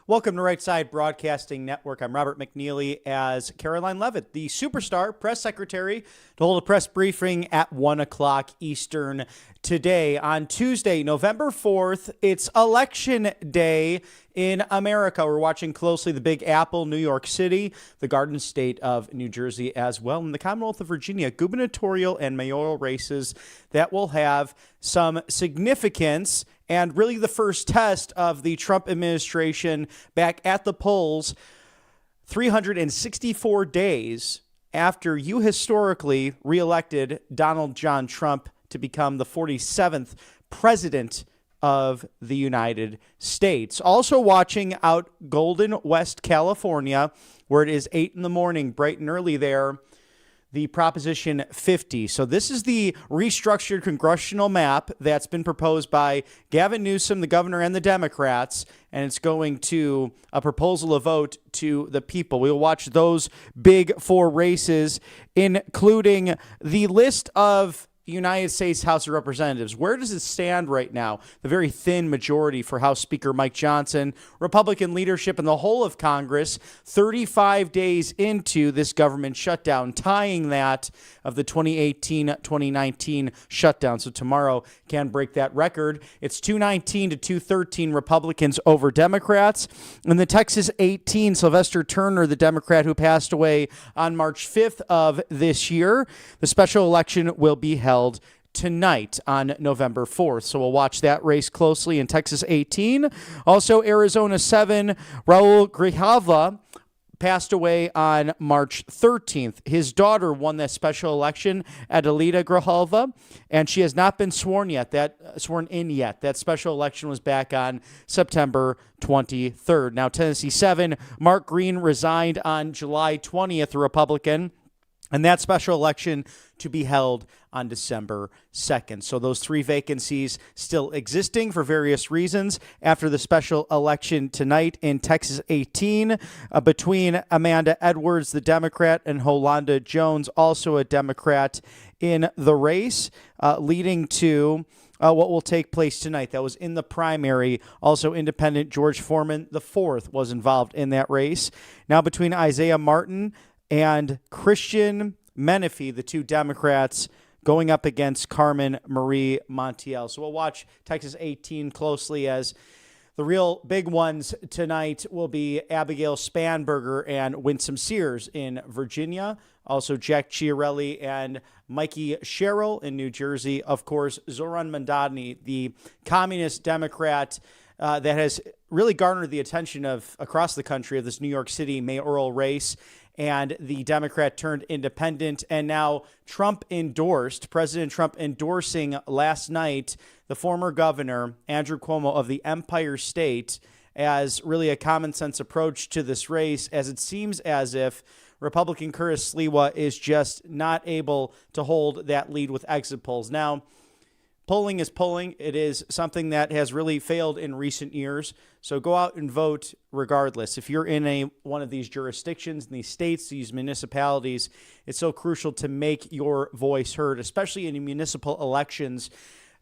Welcome to Right Side Broadcasting Network. I'm Robert McNeely as Karoline Leavitt, the superstar press secretary, to hold a press briefing at 1 o'clock Eastern today. On Tuesday, November 4th, it's Election Day in America. We're watching closely the Big Apple, New York City, the Garden State of New Jersey as well, and the Commonwealth of Virginia, gubernatorial and mayoral races that will have some significance and really the first test of the Trump administration back at the polls 364 days after you historically reelected Donald John Trump to become the 47th president of the United States. Also watching out Golden, West California, where it is 8 in the morning, bright and early there, the Proposition 50. So this is the restructured congressional map that's been proposed by Gavin Newsom, the governor, and the Democrats, and it's going to a proposal of vote to the people. We'll watch those big four races, including the list of United States House of Representatives. Where does it stand right now? The very thin majority for House Speaker Mike Johnson, Republican leadership, and the whole of Congress 35 days into this government shutdown, tying that of the 2018-2019 shutdown. So tomorrow can break that record. It's 219 to 213 Republicans over Democrats. In the Texas 18, Sylvester Turner, the Democrat who passed away on March 5th of this year, the special election will be held tonight on November 4th. So we'll watch that race closely in Texas 18. Also, Arizona 7, Raul Grijalva passed away on March 13th. His daughter won that special election, Adelita Grijalva, and she has not been sworn in yet. That special election was back on September 23rd. Now, Tennessee 7, Mark Green resigned on July 20th, a Republican, and that special election to be held on December 2nd. So those three vacancies still existing for various reasons after the special election tonight in Texas 18 between Amanda Edwards, the Democrat, and Holanda Jones, also a Democrat, in the race, leading to what will take place tonight. That was in the primary. Also, independent George Foreman IV was involved in that race. Now between Isaiah Martin and Christian Menifee, the two Democrats, going up against Carmen Marie Montiel. So we'll watch Texas 18 closely, as the real big ones tonight will be Abigail Spanberger and Winsome Sears in Virginia. Also Jack Chiarelli and Mikey Sherrill in New Jersey. Of course, Zoran Mandani, the communist Democrat that has really garnered the attention of across the country of this New York City mayoral race, and the Democrat turned independent, and now President Trump endorsing last night the former governor, Andrew Cuomo of the Empire State, as really a common sense approach to this race, as it seems as if Republican Curtis Sliwa is just not able to hold that lead with exit polls. Now, polling is polling. It is something that has really failed in recent years. So go out and vote regardless. If you're in one of these jurisdictions, in these states, these municipalities, it's so crucial to make your voice heard, especially in municipal elections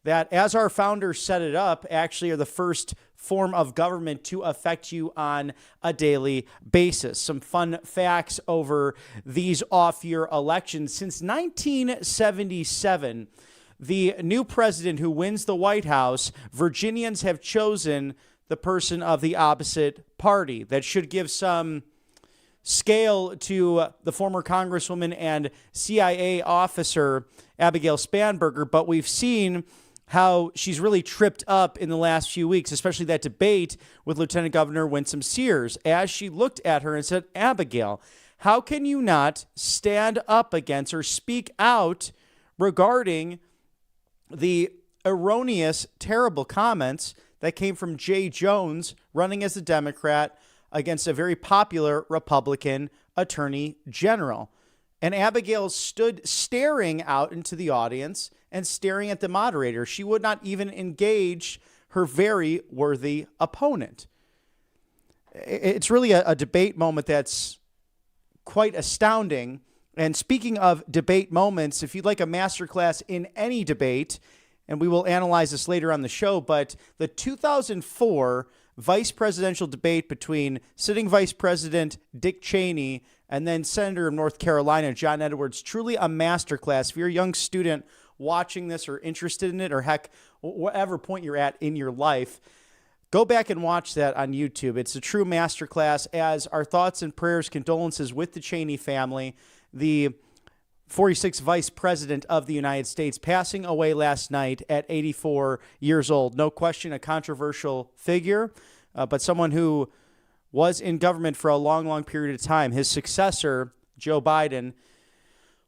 that, as our founders set it up, actually are the first form of government to affect you on a daily basis. Some fun facts over these off-year elections. Since 1977, the new president who wins the White House, Virginians have chosen the person of the opposite party. That should give some scale to the former Congresswoman and CIA officer, Abigail Spanberger, but we've seen how she's really tripped up in the last few weeks, especially that debate with Lieutenant Governor Winsome Sears, as she looked at her and said, Abigail, how can you not stand up against or speak out regarding the erroneous, terrible comments that came from Jay Jones running as a Democrat against a very popular Republican attorney general? And Abigail stood staring out into the audience and staring at the moderator. She would not even engage her very worthy opponent. It's really a debate moment that's quite astounding. And speaking of debate moments, if you'd like a masterclass in any debate, and we will analyze this later on the show, but the 2004 vice presidential debate between sitting Vice President Dick Cheney and then Senator of North Carolina John Edwards. Truly a masterclass. If you're a young student watching this or interested in it, or heck, whatever point you're at in your life, go back and watch that on YouTube. It's a true masterclass, as our thoughts and prayers, condolences with the Cheney family, the 46th Vice President of the United States, passing away last night at 84 years old. No question, a controversial figure, but someone who was in government for a long, long period of time. His successor, Joe Biden,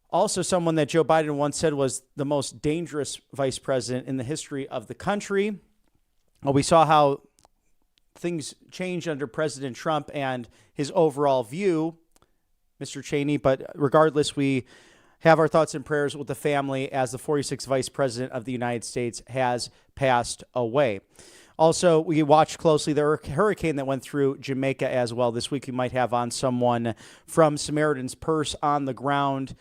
also someone that Joe Biden once said was the most dangerous vice president in the history of the country. Well, we saw how things changed under President Trump and his overall view, Mr. Cheney. But regardless, we have our thoughts and prayers with the family as the 46th Vice President of the United States has passed away. Also, we watched closely the hurricane that went through Jamaica as well. This week, we might have on someone from Samaritan's Purse on the ground,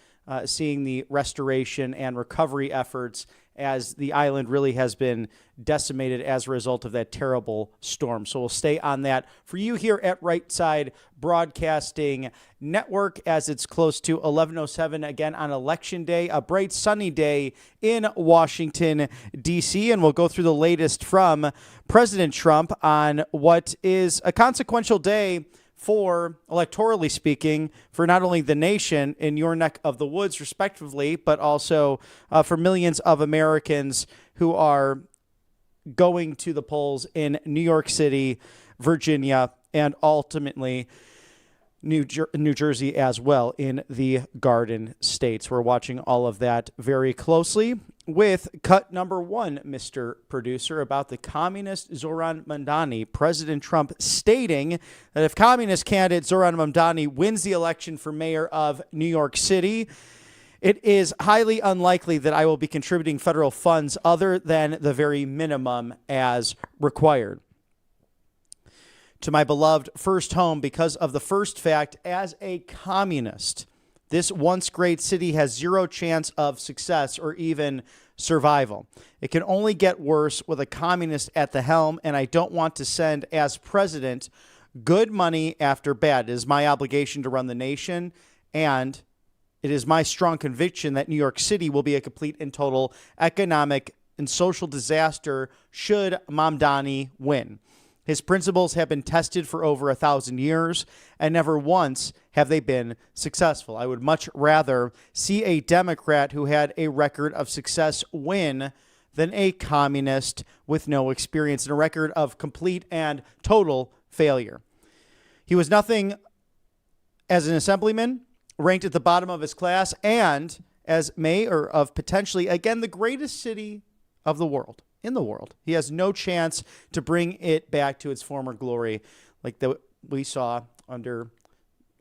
seeing the restoration and recovery efforts as the island really has been decimated as a result of that terrible storm. So we'll stay on that for you here at Right Side Broadcasting Network as it's close to 11:07 again on Election Day, a bright sunny day in Washington, D.C. And we'll go through the latest from President Trump on what is a consequential day for, electorally speaking, for not only the nation in your neck of the woods, respectively, but also for millions of Americans who are going to the polls in New York City, Virginia, and ultimately New Jersey as well in the Garden States. We're watching all of that very closely with cut number one, Mr. Producer, about the communist Zoran Mamdani. President Trump stating that if communist candidate Zoran Mamdani wins the election for mayor of New York City, it is highly unlikely that I will be contributing federal funds other than the very minimum as required to my beloved first home, because of the first fact: as a communist, this once great city has zero chance of success or even survival. It can only get worse with a communist at the helm, and I don't want to send, as president, good money after bad. It is my obligation to run the nation, and it is my strong conviction that New York City will be a complete and total economic and social disaster should Mamdani win. His principles have been tested for over 1,000 years, and never once have they been successful. I would much rather see a Democrat who had a record of success win than a communist with no experience and a record of complete and total failure. He was nothing as an assemblyman, ranked at the bottom of his class, and as mayor of potentially, again, the greatest city of the world. In the world. He has no chance to bring it back to its former glory like we saw under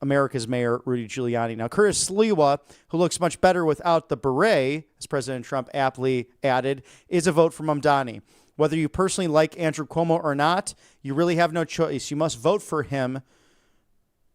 America's mayor, Rudy Giuliani. Now, Curtis Sliwa, who looks much better without the beret, as President Trump aptly added, is a vote for Mamdani. Whether you personally like Andrew Cuomo or not, you really have no choice. You must vote for him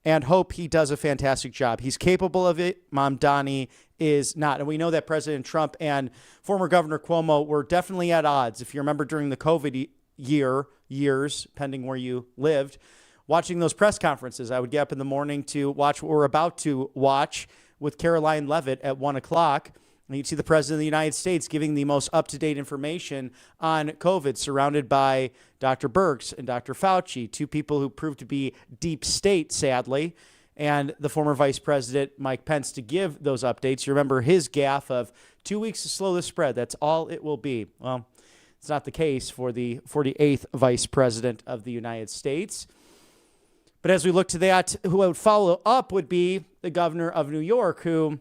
and hope he does a fantastic job. He's capable of it. Mamdani is not. And we know that President Trump and former Governor Cuomo were definitely at odds. If you remember during the COVID years, pending where you lived, watching those press conferences, I would get up in the morning to watch what we're about to watch with Karoline Leavitt at 1 o'clock. And you'd see the President of the United States giving the most up-to-date information on COVID, surrounded by Dr. Birx and Dr. Fauci, two people who proved to be deep state, sadly, and the former Vice President Mike Pence to give those updates. You remember his gaffe of 2 weeks to slow the spread. That's all it will be. Well, it's not the case for the 48th Vice President of the United States. But as we look to that, who would follow up would be the governor of New York, who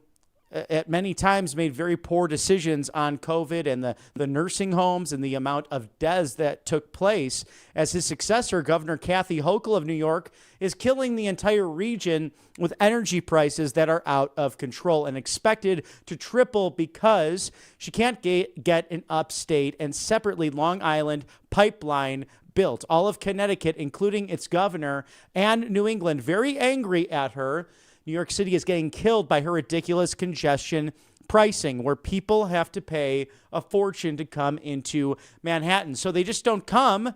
at many times made very poor decisions on COVID and the nursing homes and the amount of deaths that took place, as his successor, Governor Kathy Hochul of New York, is killing the entire region with energy prices that are out of control and expected to triple because she can't get an upstate and separately Long Island pipeline built. All of Connecticut, including its governor, and New England, very angry at her. New York City is getting killed by her ridiculous congestion pricing, where people have to pay a fortune to come into Manhattan. So they just don't come.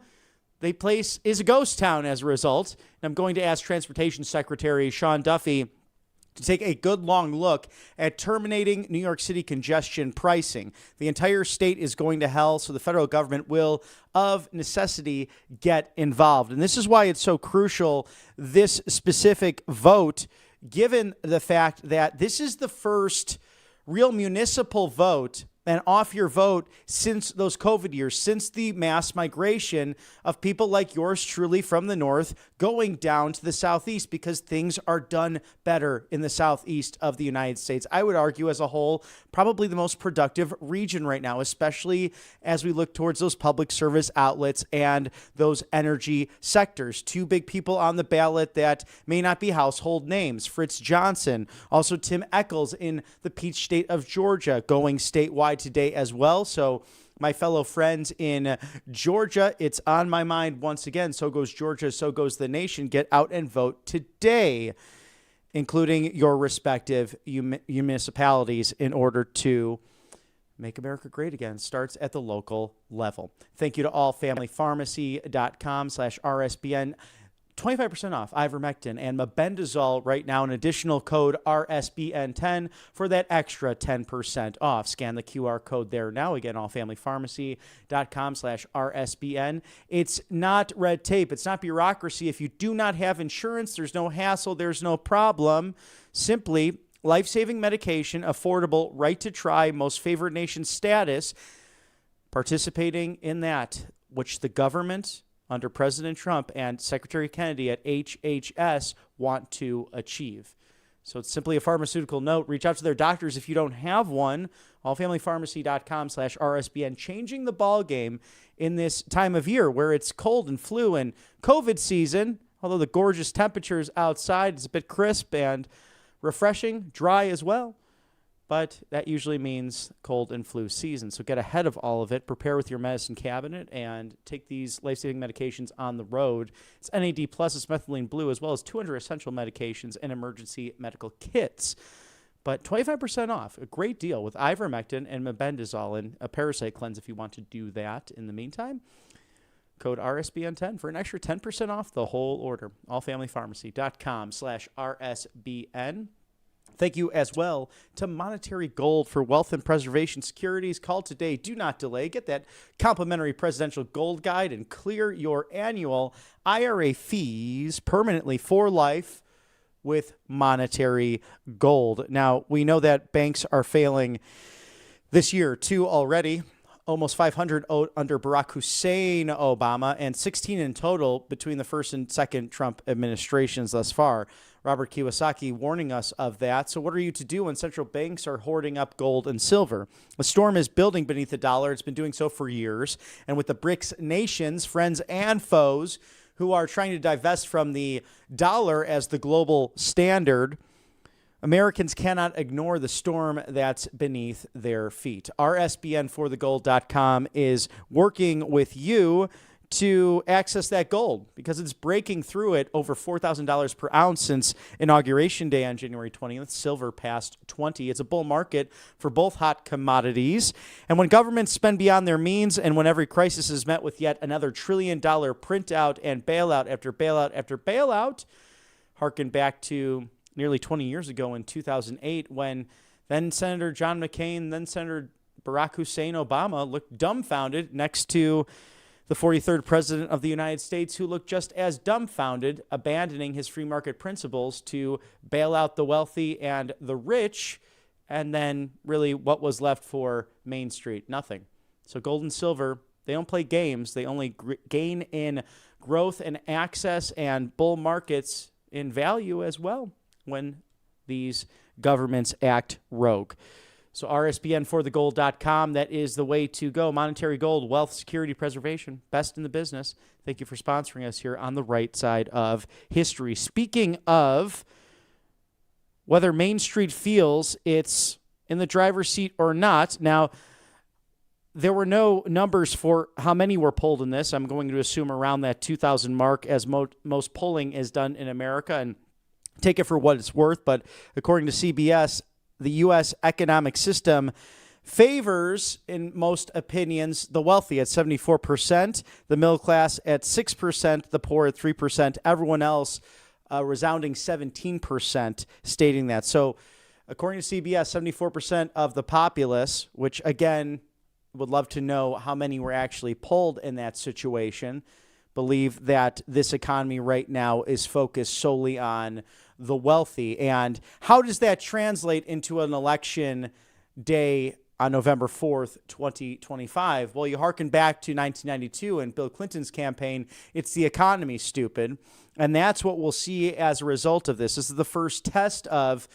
the place is a ghost town as a result. And I'm going to ask Transportation Secretary Sean Duffy to take a good long look at terminating New York City congestion pricing. The entire state is going to hell, so the federal government will, of necessity, get involved. And this is why it's so crucial, this specific vote, given the fact that this is the first real municipal vote and off your vote since those COVID years, since the mass migration of people like yours truly from the north going down to the southeast, because things are done better in the southeast of the United States. I would argue as a whole, probably the most productive region right now, especially as we look towards those public service outlets and those energy sectors. Two big people on the ballot that may not be household names: Fritz Johnson, also Tim Echols in the Peach State of Georgia, going statewide today as well. So my fellow friends in Georgia, it's on my mind once again. So goes Georgia, so goes the nation. Get out and vote today, including your respective municipalities, in order to make America great again. Starts at the local level. Thank you to allfamilypharmacy.com/RSBN. 25% off ivermectin and mebendazole right now, an additional code RSBN10 for that extra 10% off. Scan the QR code there now. Again, allfamilypharmacy.com/RSBN. It's not red tape. It's not bureaucracy. If you do not have insurance, there's no hassle. There's no problem. Simply life-saving medication, affordable, right to try, most favored nation status, participating in that, which the government under President Trump and Secretary Kennedy at HHS want to achieve. So it's simply a pharmaceutical note. Reach out to their doctors if you don't have one. Allfamilypharmacy.com/RSBN. Changing the ball game in this time of year where it's cold and flu and COVID season, although the gorgeous temperatures outside is a bit crisp and refreshing, dry as well. But that usually means cold and flu season. So get ahead of all of it. Prepare with your medicine cabinet and take these life-saving medications on the road. It's NAD+, it's methylene blue, as well as 200 essential medications and emergency medical kits. But 25% off, a great deal with ivermectin and mebendazole and a parasite cleanse if you want to do that in the meantime. Code RSBN10 for an extra 10% off the whole order. allfamilypharmacy.com/RSBN. Thank you as well to Monetary Gold for wealth and preservation securities. Call today. Do not delay. Get that complimentary presidential gold guide and clear your annual IRA fees permanently for life with Monetary Gold. Now, we know that banks are failing this year, too, already. Almost 500 under Barack Hussein Obama, and 16 in total between the first and second Trump administrations thus far. Robert Kiyosaki warning us of that. So what are you to do when central banks are hoarding up gold and silver? The storm is building beneath the dollar. It's been doing so for years. And with the BRICS nations, friends and foes, who are trying to divest from the dollar as the global standard, Americans cannot ignore the storm that's beneath their feet. RSBN4thegold.com is working with you to access that gold because it's breaking through it over $4,000 per ounce since Inauguration Day on January 20th. Silver passed 20. It's a bull market for both hot commodities. And when governments spend beyond their means and when every crisis is met with yet another $1 trillion printout and bailout after bailout after bailout, harken back to nearly 20 years ago in 2008 when then Senator John McCain, then Senator Barack Hussein Obama looked dumbfounded next to the 43rd president of the United States, who looked just as dumbfounded, abandoning his free market principles to bail out the wealthy and the rich. And then really what was left for Main Street? Nothing. So gold and silver, they don't play games. They only gain in growth and access and bull markets in value as well when these governments act rogue. So RSBN4thegold.com, that is the way to go. Monetary Gold, wealth, security, preservation, best in the business. Thank you for sponsoring us here on the right side of history. Speaking of whether Main Street feels it's in the driver's seat or not, now, there were no numbers for how many were polled in this. I'm going to assume around that 2,000 mark as most polling is done in America, and take it for what it's worth. But according to CBS, the U.S. economic system favors, in most opinions, the wealthy at 74%, the middle class at 6%, the poor at 3%, everyone else a resounding 17% stating that. So according to CBS, 74% of the populace, which again, would love to know how many were actually polled in that situation, believe that this economy right now is focused solely on the wealthy. And how does that translate into an election day on November 4th, 2025? Well, you hearken back to 1992 and Bill Clinton's campaign, it's the economy, stupid. And that's what we'll see as a result of this. This is the first test of,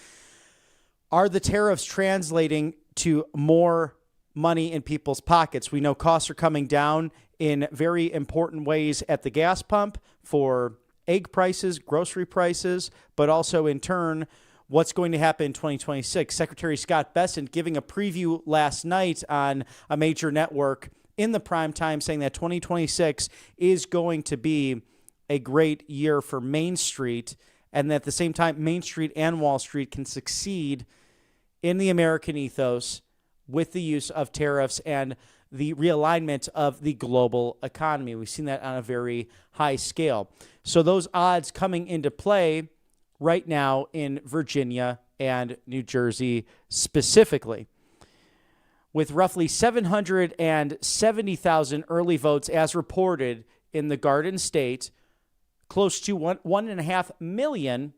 are the tariffs translating to more money in people's pockets? We know costs are coming down in very important ways at the gas pump for egg prices, grocery prices, but also in turn, what's going to happen in 2026. Secretary Scott Bessent giving a preview last night on a major network in the prime time saying that 2026 is going to be a great year for Main Street, and that at the same time, Main Street and Wall Street can succeed in the American ethos with the use of tariffs and the realignment of the global economy. We've seen that on a very high scale. So those odds coming into play right now in Virginia and New Jersey specifically, with roughly 770,000 early votes as reported in the Garden State, close to 1.5 million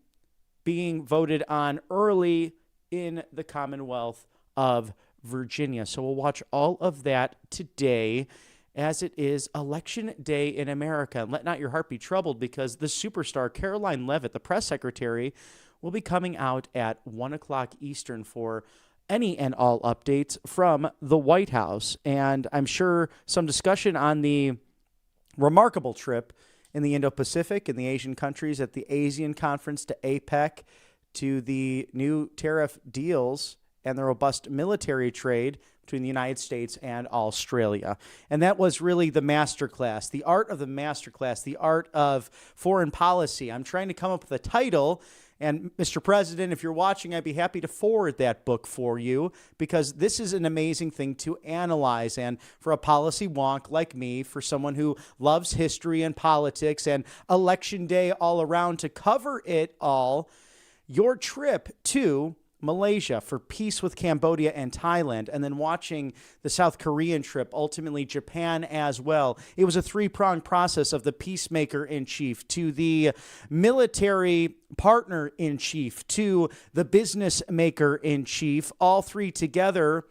being voted on early in the Commonwealth of Virginia. So we'll watch all of that today as it is Election Day in America. And let not your heart be troubled, because the superstar Karoline Leavitt, the press secretary, will be coming out at 1 o'clock Eastern for any and all updates from the White House. And I'm sure some discussion on the remarkable trip in the Indo-Pacific and the Asian countries at the ASEAN conference to APEC, to the new tariff deals and the robust military trade between the United States and Australia. And that was really the masterclass, the art of the masterclass, the art of foreign policy. I'm trying to come up with a title. And Mr. President, if you're watching, I'd be happy to forward that book for you, because this is an amazing thing to analyze. And for a policy wonk like me, for someone who loves history and politics and election day all around, to cover it all, your trip to Malaysia for peace with Cambodia and Thailand, and then watching the South Korean trip, ultimately Japan as well. It was a three-pronged process of the peacemaker-in-chief to the military partner-in-chief to the business maker-in-chief, all three together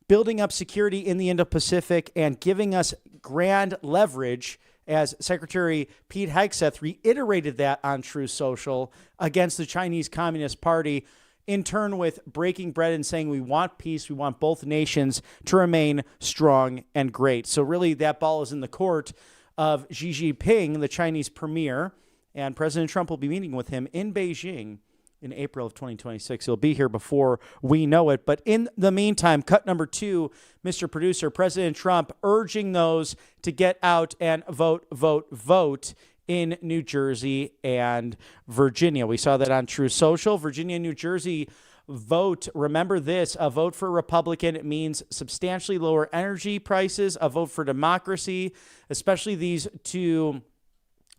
building up security in the Indo-Pacific and giving us grand leverage, as Secretary Pete Hegseth reiterated that on Truth Social, against the Chinese Communist Party, in turn with breaking bread and saying we want peace, we want both nations to remain strong and great. So really that ball is in the court of Xi Jinping, the Chinese premier, and President Trump will be meeting with him in Beijing in April of 2026. He'll be here before we know it. But in the meantime, cut number 2, Mr. Producer, President Trump urging those to get out and vote, vote, vote in New Jersey and Virginia. We saw that on True Social. Virginia and New Jersey vote. Remember this, a vote for Republican means substantially lower energy prices. A vote for democracy, especially these two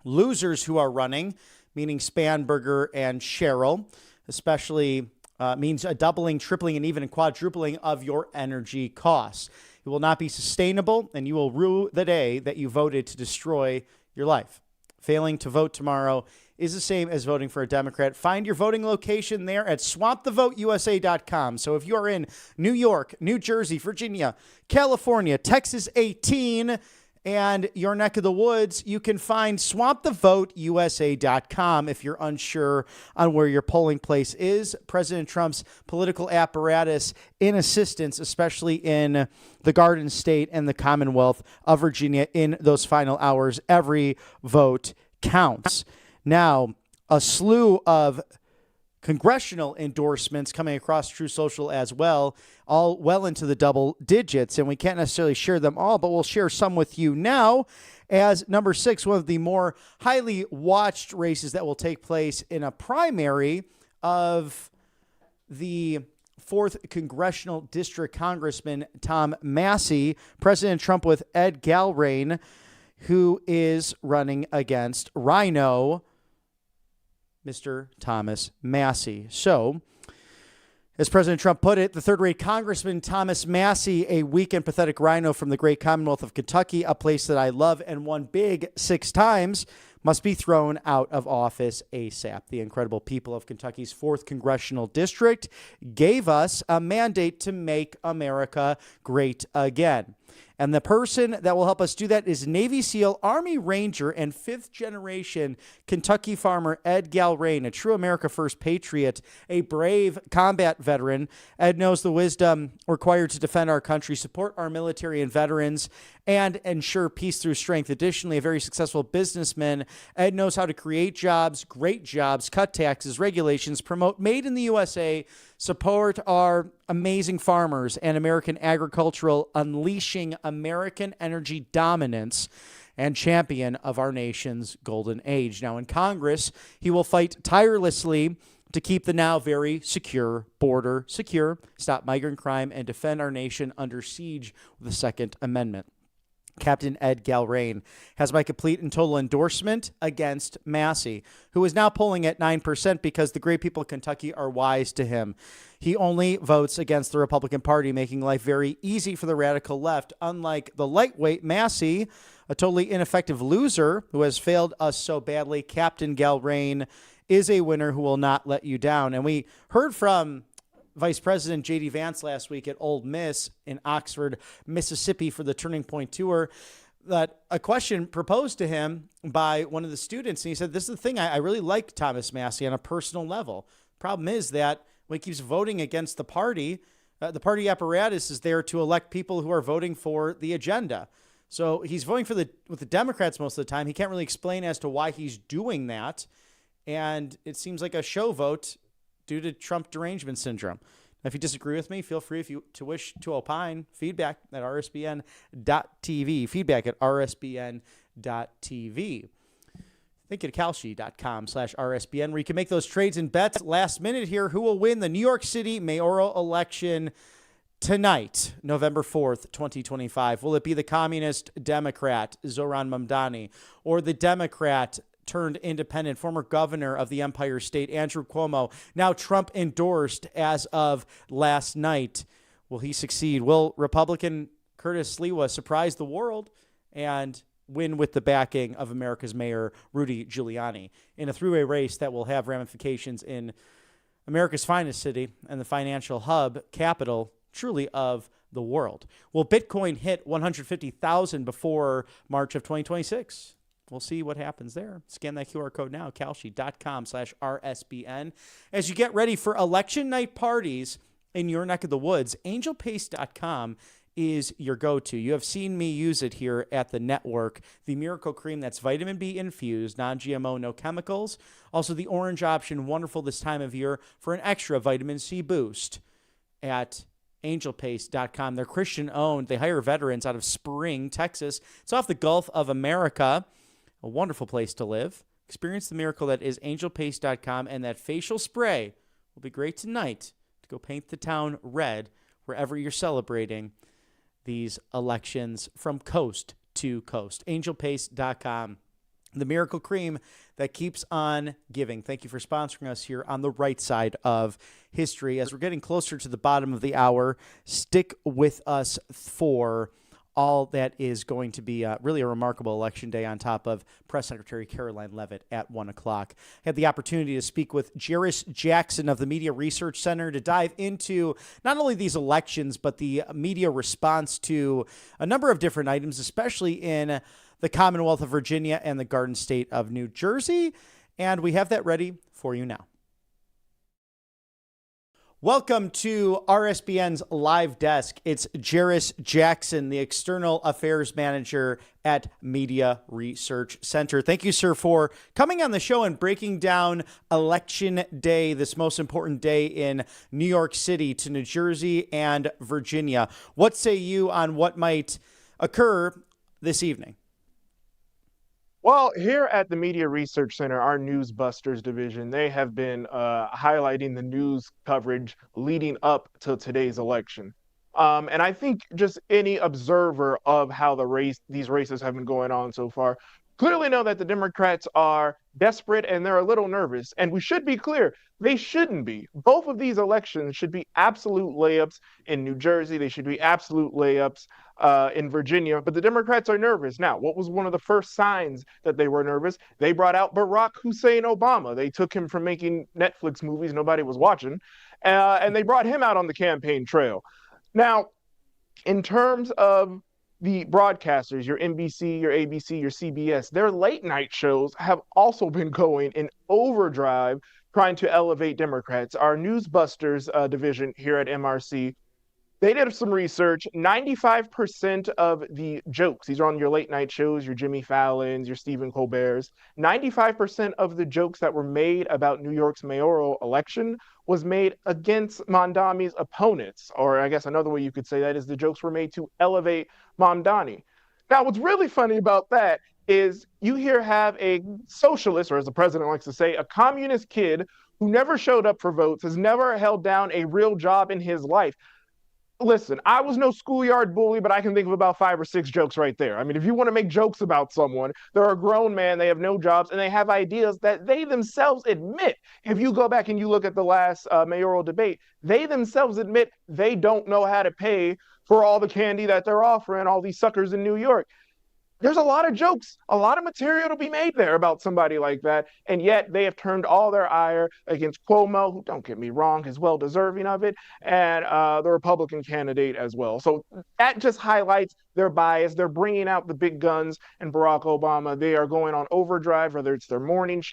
losers who are running, meaning Spanberger and Sherrill, especially means a doubling, tripling, and even a quadrupling of your energy costs. It will not be sustainable, and you will rue the day that you voted to destroy your life. Failing to vote tomorrow is the same as voting for a Democrat. Find your voting location there at swampthevoteusa.com. So if you are in New York, New Jersey, Virginia, California, Texas 18, and your neck of the woods, you can find swampthevoteusa.com if you're unsure on where your polling place is. President Trump's political apparatus in assistance, especially in the Garden State and the Commonwealth of Virginia in those final hours. Every vote counts. Now, a slew of congressional endorsements coming across True Social as well, all well into the double digits, and we can't necessarily share them all, but we'll share some with you now. As number 6, one of the more highly watched races that will take place in a primary of the 4th Congressional District Congressman Tom Massey, President Trump with Ed Galbraith, who is running against Rhino, Mr. Thomas Massey. So, as President Trump put it, the third-rate Congressman Thomas Massey, a weak and pathetic rhino from the great Commonwealth of Kentucky, a place that I love and won big 6 times, must be thrown out of office ASAP. The incredible people of Kentucky's 4th Congressional District gave us a mandate to make America great again. And the person that will help us do that is Navy SEAL, Army Ranger, and 5th-generation Kentucky farmer Ed Galbraith, a true America First patriot, a brave combat veteran. Ed knows the wisdom required to defend our country, support our military and veterans, and ensure peace through strength. Additionally, a very successful businessman, Ed knows how to create jobs, great jobs, cut taxes, regulations, promote Made in the USA, support our amazing farmers and American agricultural, unleashing American energy dominance, and champion of our nation's golden age. Now in Congress, he will fight tirelessly to keep the now very secure border secure, stop migrant crime, and defend our nation under siege with the Second Amendment. Captain Ed Galbraith has my complete and total endorsement against Massey, who is now polling at 9% because the great people of Kentucky are wise to him. He only votes against the Republican Party, making life very easy for the radical left. Unlike the lightweight Massey, a totally ineffective loser who has failed us so badly, Captain Galbraith is a winner who will not let you down. And we heard from Vice President J.D. Vance last week at Ole Miss in Oxford, Mississippi for the Turning Point Tour, that a question proposed to him by one of the students. And he said, this is the thing, I really like Thomas Massey on a personal level. Problem is that when he keeps voting against the party apparatus is there to elect people who are voting for the agenda. So he's voting with the Democrats most of the time. He can't really explain as to why he's doing that. And it seems like a show vote due to Trump derangement syndrome. Now, if you disagree with me, feel free if you to wish to opine. Feedback at RSBN.TV. Feedback at RSBN.TV. Think at Kalshi.com/RSBN, where you can make those trades and bets. Last minute here, who will win the New York City mayoral election tonight, November 4th, 2025? Will it be the communist Democrat, Zohran Mamdani, or the Democrat turned independent, former governor of the Empire State, Andrew Cuomo, now Trump endorsed as of last night? Will he succeed? Will Republican Curtis Sliwa surprise the world and win with the backing of America's mayor, Rudy Giuliani, in a three-way race that will have ramifications in America's finest city and the financial hub, capital, truly, of the world? Will Bitcoin hit 150,000 before March of 2026? We'll see what happens there. Scan that QR code now, Kalshi.com/RSBN. As you get ready for election night parties in your neck of the woods, angelpaste.com is your go-to. You have seen me use it here at the network. The Miracle Cream that's vitamin B infused, non-GMO, no chemicals. Also the orange option, wonderful this time of year for an extra vitamin C boost at angelpaste.com. They're Christian-owned. They hire veterans out of Spring, Texas. It's off the Gulf of America. A wonderful place to live. Experience the miracle that is angelpaste.com, and that facial spray will be great tonight to go paint the town red wherever you're celebrating these elections from coast to coast. Angelpaste.com, the miracle cream that keeps on giving. Thank you for sponsoring us here on the right side of history. As we're getting closer to the bottom of the hour, stick with us for all that is going to be really a remarkable election day on top of Press Secretary Karoline Leavitt at 1 o'clock. I had the opportunity to speak with Jairus Jackson of the Media Research Center to dive into not only these elections, but the media response to a number of different items, especially in the Commonwealth of Virginia and the Garden State of New Jersey. And we have that ready for you now. Welcome to RSBN's Live Desk. It's Jairus Jackson, the External Affairs Manager at Media Research Center. Thank you, sir, for coming on the show and breaking down Election Day, this most important day in New York City to New Jersey and Virginia. What say you on what might occur this evening? Well, here at the Media Research Center, our News Busters division, they have been highlighting the news coverage leading up to today's election. And I think just any observer of how these races have been going on so far, clearly know that the Democrats are desperate and they're a little nervous. And we should be clear, they shouldn't be. Both of these elections should be absolute layups in New Jersey. They should be absolute layups in Virginia, but the Democrats are nervous. Now, what was one of the first signs that they were nervous? They brought out Barack Hussein Obama. They took him from making Netflix movies nobody was watching, and they brought him out on the campaign trail. Now, in terms of the broadcasters, your NBC, your ABC, your CBS, their late night shows have also been going in overdrive trying to elevate Democrats. Our Newsbusters division here at MRC, they did some research. 95% of the jokes, these are on your late night shows, your Jimmy Fallons, your Stephen Colbert's, 95% of the jokes that were made about New York's mayoral election was made against Mamdani's opponents. Or I guess another way you could say that is the jokes were made to elevate Mamdani. Now, what's really funny about that is you here have a socialist, or as the president likes to say, a communist kid who never showed up for votes, has never held down a real job in his life. Listen, I was no schoolyard bully, but I can think of about 5 or 6 jokes right there. I mean, if you want to make jokes about someone, they're a grown man, they have no jobs, and they have ideas that they themselves admit. If you go back and you look at the last mayoral debate, they themselves admit they don't know how to pay for all the candy that they're offering all these suckers in New York. There's a lot of jokes, a lot of material to be made there about somebody like that. And yet they have turned all their ire against Cuomo, who, don't get me wrong, is well deserving of it, and the Republican candidate as well. So that just highlights their bias. They're bringing out the big guns and Barack Obama. They are going on overdrive, whether it's their morning,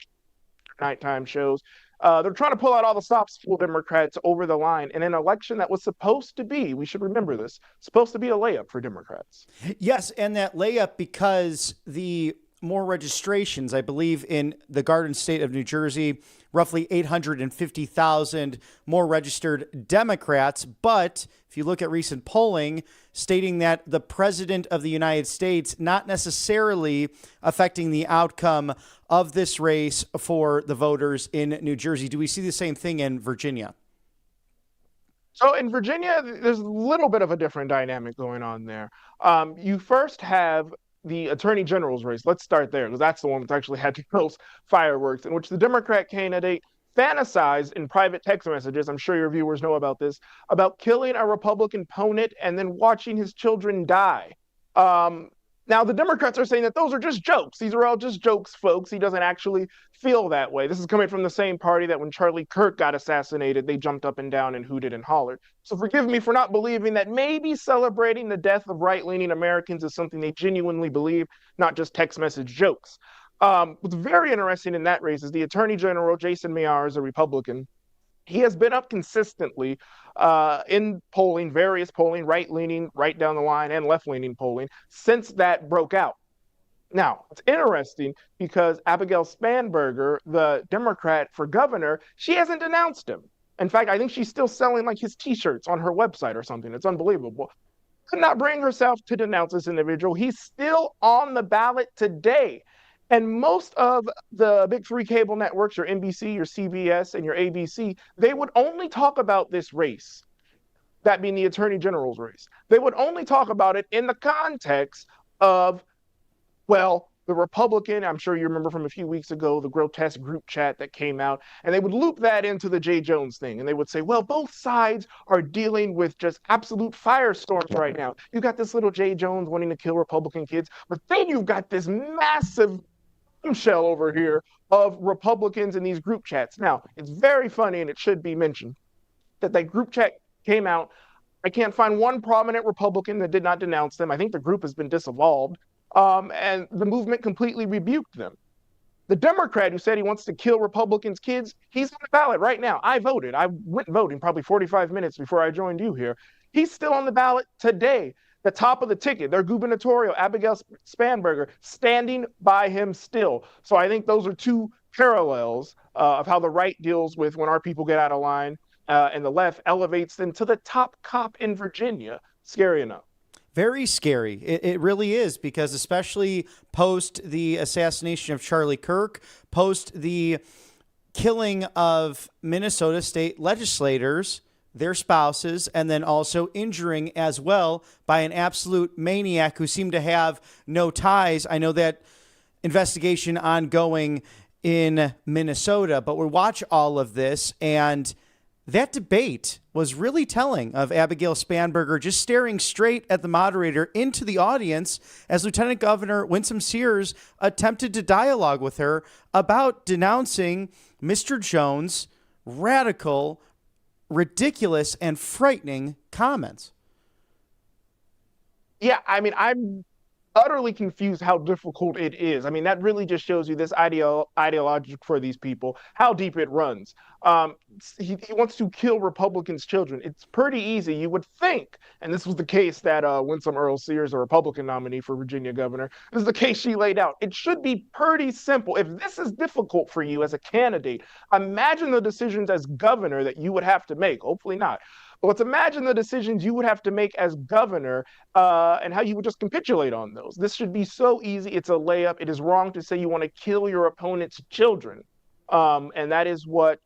nighttime shows. They're trying to pull out all the stops for Democrats over the line in an election that was supposed to be, we should remember this, supposed to be a layup for Democrats. Yes, and that layup because the more registrations, I believe in the Garden State of New Jersey, roughly 850,000 more registered Democrats. But if you look at recent polling stating that the president of the United States not necessarily affecting the outcome of this race for the voters in New Jersey. Do we see the same thing in Virginia? So in Virginia, there's a little bit of a different dynamic going on there. You first have the attorney general's race. Let's start there because that's the one that's actually had the most fireworks, in which the Democrat candidate fantasized in private text messages, I'm sure your viewers know about this, about killing a Republican opponent and then watching his children die. Now, the Democrats are saying that those are just jokes. These are all just jokes, folks. He doesn't actually feel that way. This is coming from the same party that when Charlie Kirk got assassinated, they jumped up and down and hooted and hollered. So forgive me for not believing that maybe celebrating the death of right-leaning Americans is something they genuinely believe, not just text message jokes. What's very interesting in that race is the Attorney General, Jason Mayer, is a Republican. He has been up consistently in polling, various polling, right-leaning, right down the line, and left-leaning polling since that broke out. Now, it's interesting because Abigail Spanberger, the Democrat for governor, she hasn't denounced him. In fact, I think she's still selling like his T-shirts on her website or something. It's unbelievable. Could not bring herself to denounce this individual. He's still on the ballot today. And most of the big three cable networks, your NBC, your CBS, and your ABC, they would only talk about this race, that being the Attorney General's race. They would only talk about it in the context of, well, the Republican, I'm sure you remember from a few weeks ago, the grotesque group chat that came out, and they would loop that into the Jay Jones thing. And they would say, well, both sides are dealing with just absolute firestorms right now. You've got this little Jay Jones wanting to kill Republican kids, but then you've got this massive shell over here of Republicans in these group chats. Now, it's very funny, and it should be mentioned, that group chat came out. I can't find one prominent Republican that did not denounce them. I think the group has been disavowed, and the movement completely rebuked them. The Democrat who said he wants to kill Republicans' kids, he's on the ballot right now. I voted. I went voting probably 45 minutes before I joined you here. He's still on the ballot today. The top of the ticket, their gubernatorial, Abigail Spanberger, standing by him still. So I think those are two parallels of how the right deals with when our people get out of line and the left elevates them to the top cop in Virginia. Scary enough. Very scary. It really is, because especially post the assassination of Charlie Kirk, post the killing of Minnesota state legislators, their spouses, and then also injuring as well by an absolute maniac who seemed to have no ties. I know that investigation ongoing in Minnesota, but we watch all of this, and that debate was really telling of Abigail Spanberger just staring straight at the moderator into the audience as Lieutenant Governor Winsome Sears attempted to dialogue with her about denouncing Mr. Jones' radical, ridiculous, and frightening comments. Yeah, I mean, I'm utterly confused how difficult it is. I mean, that really just shows you this ideology for these people, how deep it runs. He wants to kill Republicans' children. It's pretty easy, you would think. And this was the case that Winsome Earl Sears, a Republican nominee for Virginia governor, this is the case she laid out. It should be pretty simple. If this is difficult for you as a candidate, imagine the decisions as governor that you would have to make. Hopefully not. But let's imagine the decisions you would have to make as governor and how you would just capitulate on those. This should be so easy. It's a layup. It is wrong to say you want to kill your opponent's children. And that is what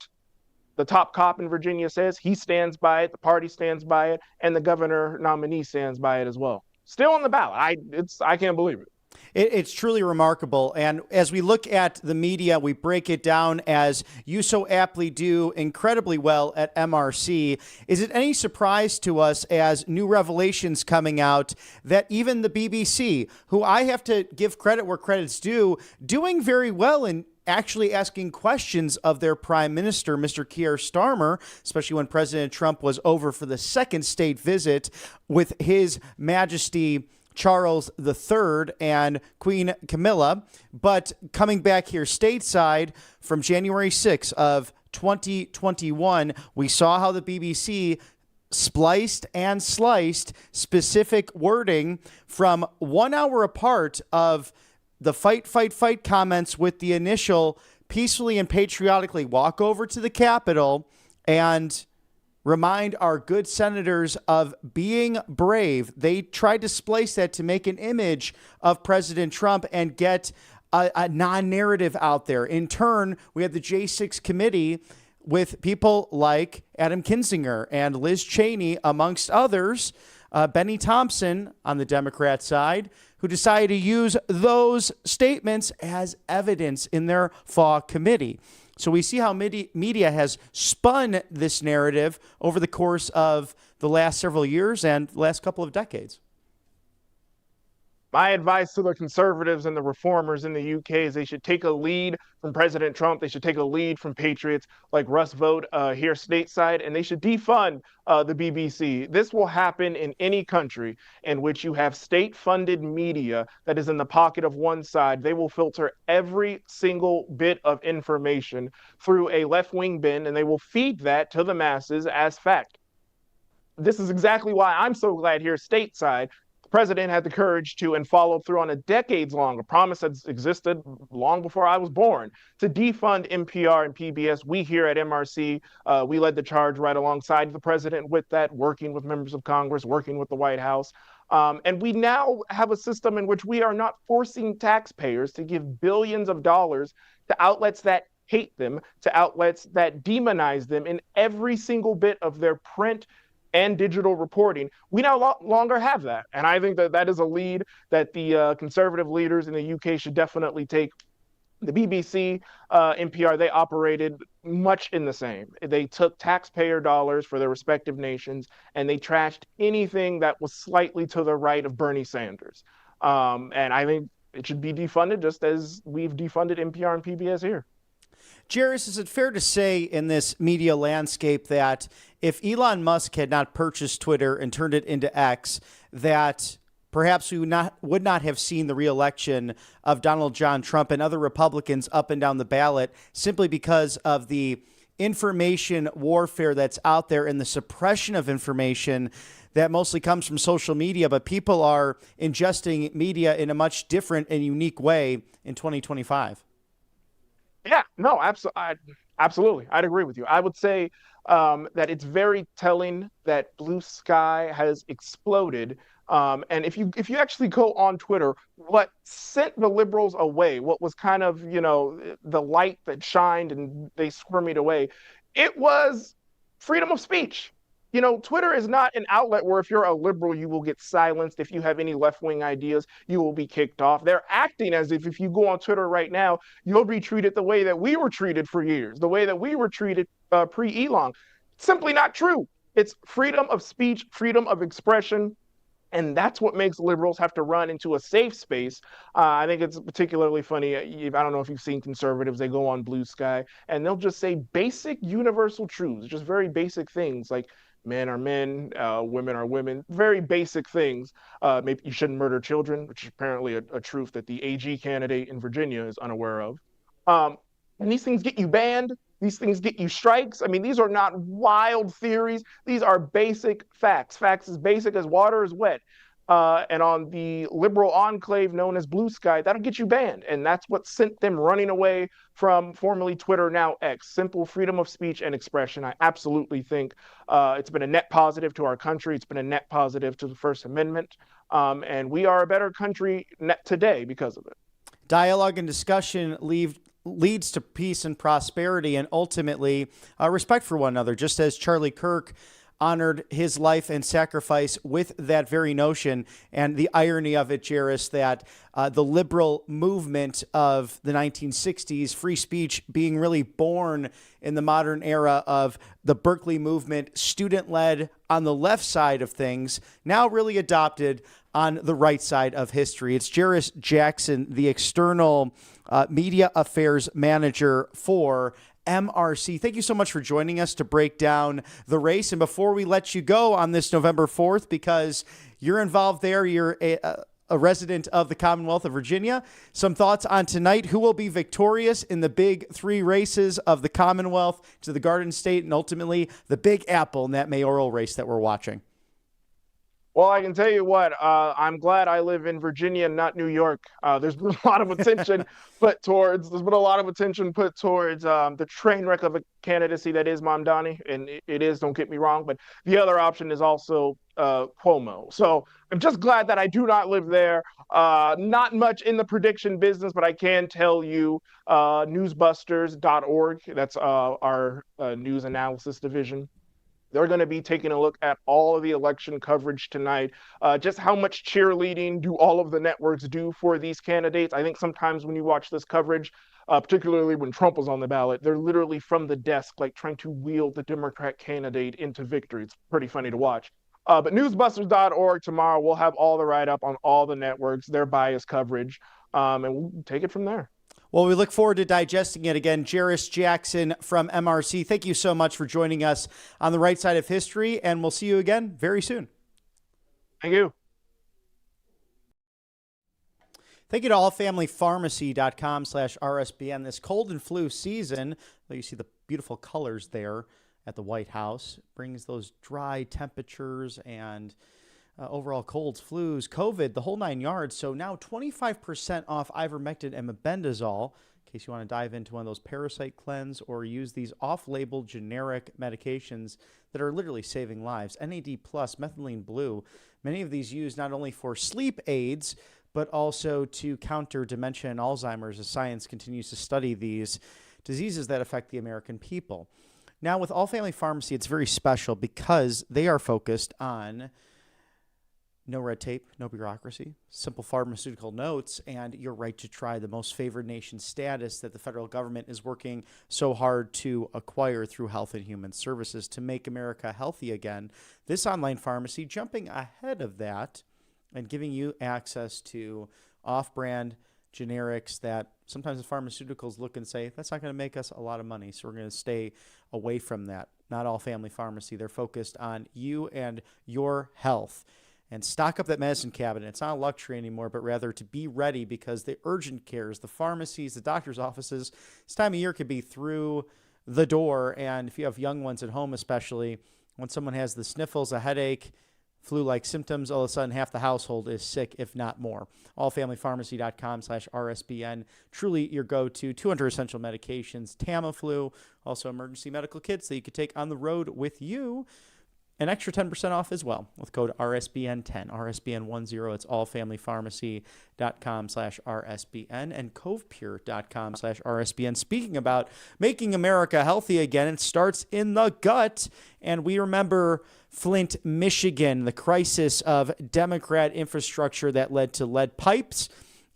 the top cop in Virginia says. He stands by it. The party stands by it. And the governor nominee stands by it as well. Still on the ballot. I can't believe it. It's truly remarkable. And as we look at the media, we break it down, as you so aptly do incredibly well at MRC. Is it any surprise to us, as new revelations coming out, that even the BBC, who I have to give credit where credit's due, doing very well in actually asking questions of their prime minister, Mr. Keir Starmer, especially when President Trump was over for the second state visit with His Majesty Charles III and Queen Camilla, but coming back here stateside from January 6th of 2021, we saw how the BBC spliced and sliced specific wording from 1 hour apart of the fight comments with the initial peacefully and patriotically walk over to the Capitol and remind our good senators of being brave. They tried to splice that to make an image of President Trump and get a non-narrative out there. In turn, we have the J6 committee with people like Adam Kinzinger and Liz Cheney, amongst others, Benny Thompson on the Democrat side, who decided to use those statements as evidence in their FAW committee. So we see how media has spun this narrative over the course of the last several years and the last couple of decades. My advice to the conservatives and the reformers in the UK is they should take a lead from President Trump. They should take a lead from patriots like Russ Vought here stateside, and they should defund the BBC. This will happen in any country in which you have state-funded media that is in the pocket of one side. They will filter every single bit of information through a left-wing bin, and they will feed that to the masses as fact. This is exactly why I'm so glad here stateside president had the courage to and followed through on a decades-long promise that existed long before I was born to defund NPR and PBS. We here at MRC, we led the charge right alongside the president with that, working with members of Congress, working with the White House. And we now have a system in which we are not forcing taxpayers to give billions of dollars to outlets that hate them, to outlets that demonize them in every single bit of their print and digital reporting. We no longer have that. And I think that that is a lead that the conservative leaders in the UK should definitely take. The BBC, NPR, they operated much in the same. They took taxpayer dollars for their respective nations, and they trashed anything that was slightly to the right of Bernie Sanders. And I think it should be defunded just as we've defunded NPR and PBS here. Jairus, is it fair to say in this media landscape that if Elon Musk had not purchased Twitter and turned it into X, that perhaps we would not have seen the reelection of Donald John Trump and other Republicans up and down the ballot, simply because of the information warfare that's out there and the suppression of information that mostly comes from social media, but people are ingesting media in a much different and unique way in 2025? Yeah, no, absolutely. I'd agree with you. I would say that it's very telling that Blue Sky has exploded. And if you actually go on Twitter, what sent the liberals away, what was kind of, the light that shined and they squirmied away, it was freedom of speech. Twitter is not an outlet where if you're a liberal, you will get silenced. If you have any left wing ideas, you will be kicked off. They're acting as if you go on Twitter right now, you'll be treated the way that we were treated for years, the way that we were treated pre Elon. Simply not true. It's freedom of speech, freedom of expression. And that's what makes liberals have to run into a safe space. I think it's particularly funny. I don't know if you've seen conservatives, they go on Blue Sky and they'll just say basic universal truths, just very basic things like men are men, women are women, very basic things. Maybe you shouldn't murder children, which is apparently a truth that the AG candidate in Virginia is unaware of. Um, and these things get you banned. These things get you strikes. I mean, these are not wild theories. These are basic facts. Facts as basic as water is wet. And on the liberal enclave known as Blue Sky, that'll get you banned. And that's what sent them running away from formerly Twitter, now X. Simple freedom of speech and expression. I absolutely think it's been a net positive to our country. It's been a net positive to the First Amendment. And we are a better country today because of it. Dialogue and discussion leads to peace and prosperity and ultimately respect for one another, just as Charlie Kirk honored his life and sacrifice with that very notion. And the irony of it, Jairus, that the liberal movement of the 1960s, free speech being really born in the modern era of the Berkeley movement, student-led on the left side of things, now really adopted on the right side of history. It's Jairus Jackson, the external media affairs manager for MRC. Thank you so much for joining us to break down the race. And before we let you go on this November 4th, because you're involved there, you're a resident of the Commonwealth of Virginia, some thoughts on tonight. Who will be victorious in the big three races of the Commonwealth to the Garden State and ultimately the Big Apple in that mayoral race that we're watching? Well, I can tell you what, I'm glad I live in Virginia and not New York. There's been a lot of attention there's been a lot of attention put towards the train wreck of a candidacy that is Mamdani, and it is, don't get me wrong, but the other option is also Cuomo. So I'm just glad that I do not live there. Not much in the prediction business, but I can tell you newsbusters.org, that's our news analysis division. They're going to be taking a look at all of the election coverage tonight. Just how much cheerleading do all of the networks do for these candidates? I think sometimes when you watch this coverage, particularly when Trump was on the ballot, they're literally from the desk, like trying to wheel the Democrat candidate into victory. It's pretty funny to watch. But newsbusters.org tomorrow, we'll have all the write-up on all the networks, their bias coverage, and we'll take it from there. Well, we look forward to digesting it again. Jairus Jackson from MRC, thank you so much for joining us on the right side of history, and we'll see you again very soon. Thank you. Thank you to allfamilypharmacy.com/RSBN. This cold and flu season, you see the beautiful colors there at the White House, brings those dry temperatures and overall colds, flus, COVID, the whole 9 yards. So now 25% off ivermectin and mebendazole, in case you want to dive into one of those parasite cleanse or use these off-label generic medications that are literally saving lives. NAD+, methylene blue, many of these used not only for sleep aids, but also to counter dementia and Alzheimer's as science continues to study these diseases that affect the American people. Now, with All Family Pharmacy, it's very special because they are focused on no red tape, no bureaucracy, simple pharmaceutical notes, and your right to try, the most favored nation status that the federal government is working so hard to acquire through Health and Human Services to make America healthy again. This online pharmacy jumping ahead of that and giving you access to off-brand generics that sometimes the pharmaceuticals look and say, that's not going to make us a lot of money, so we're going to stay away from that. Not All Family Pharmacy. They're focused on you and your health. And stock up that medicine cabinet. It's not a luxury anymore, but rather to be ready because the urgent cares, the pharmacies, the doctor's offices, this time of year could be through the door. And if you have young ones at home, especially when someone has the sniffles, a headache, flu-like symptoms, all of a sudden half the household is sick, if not more. allfamilypharmacy.com/RSBN. Truly your go-to. 200 essential medications, Tamiflu, also emergency medical kits that you could take on the road with you. An extra 10% off as well with code RSBN10, RSBN10. It's allfamilypharmacy.com/RSBN and covepure.com/RSBN. Speaking about making America healthy again, it starts in the gut. And we remember Flint, Michigan, the crisis of Democrat infrastructure that led to lead pipes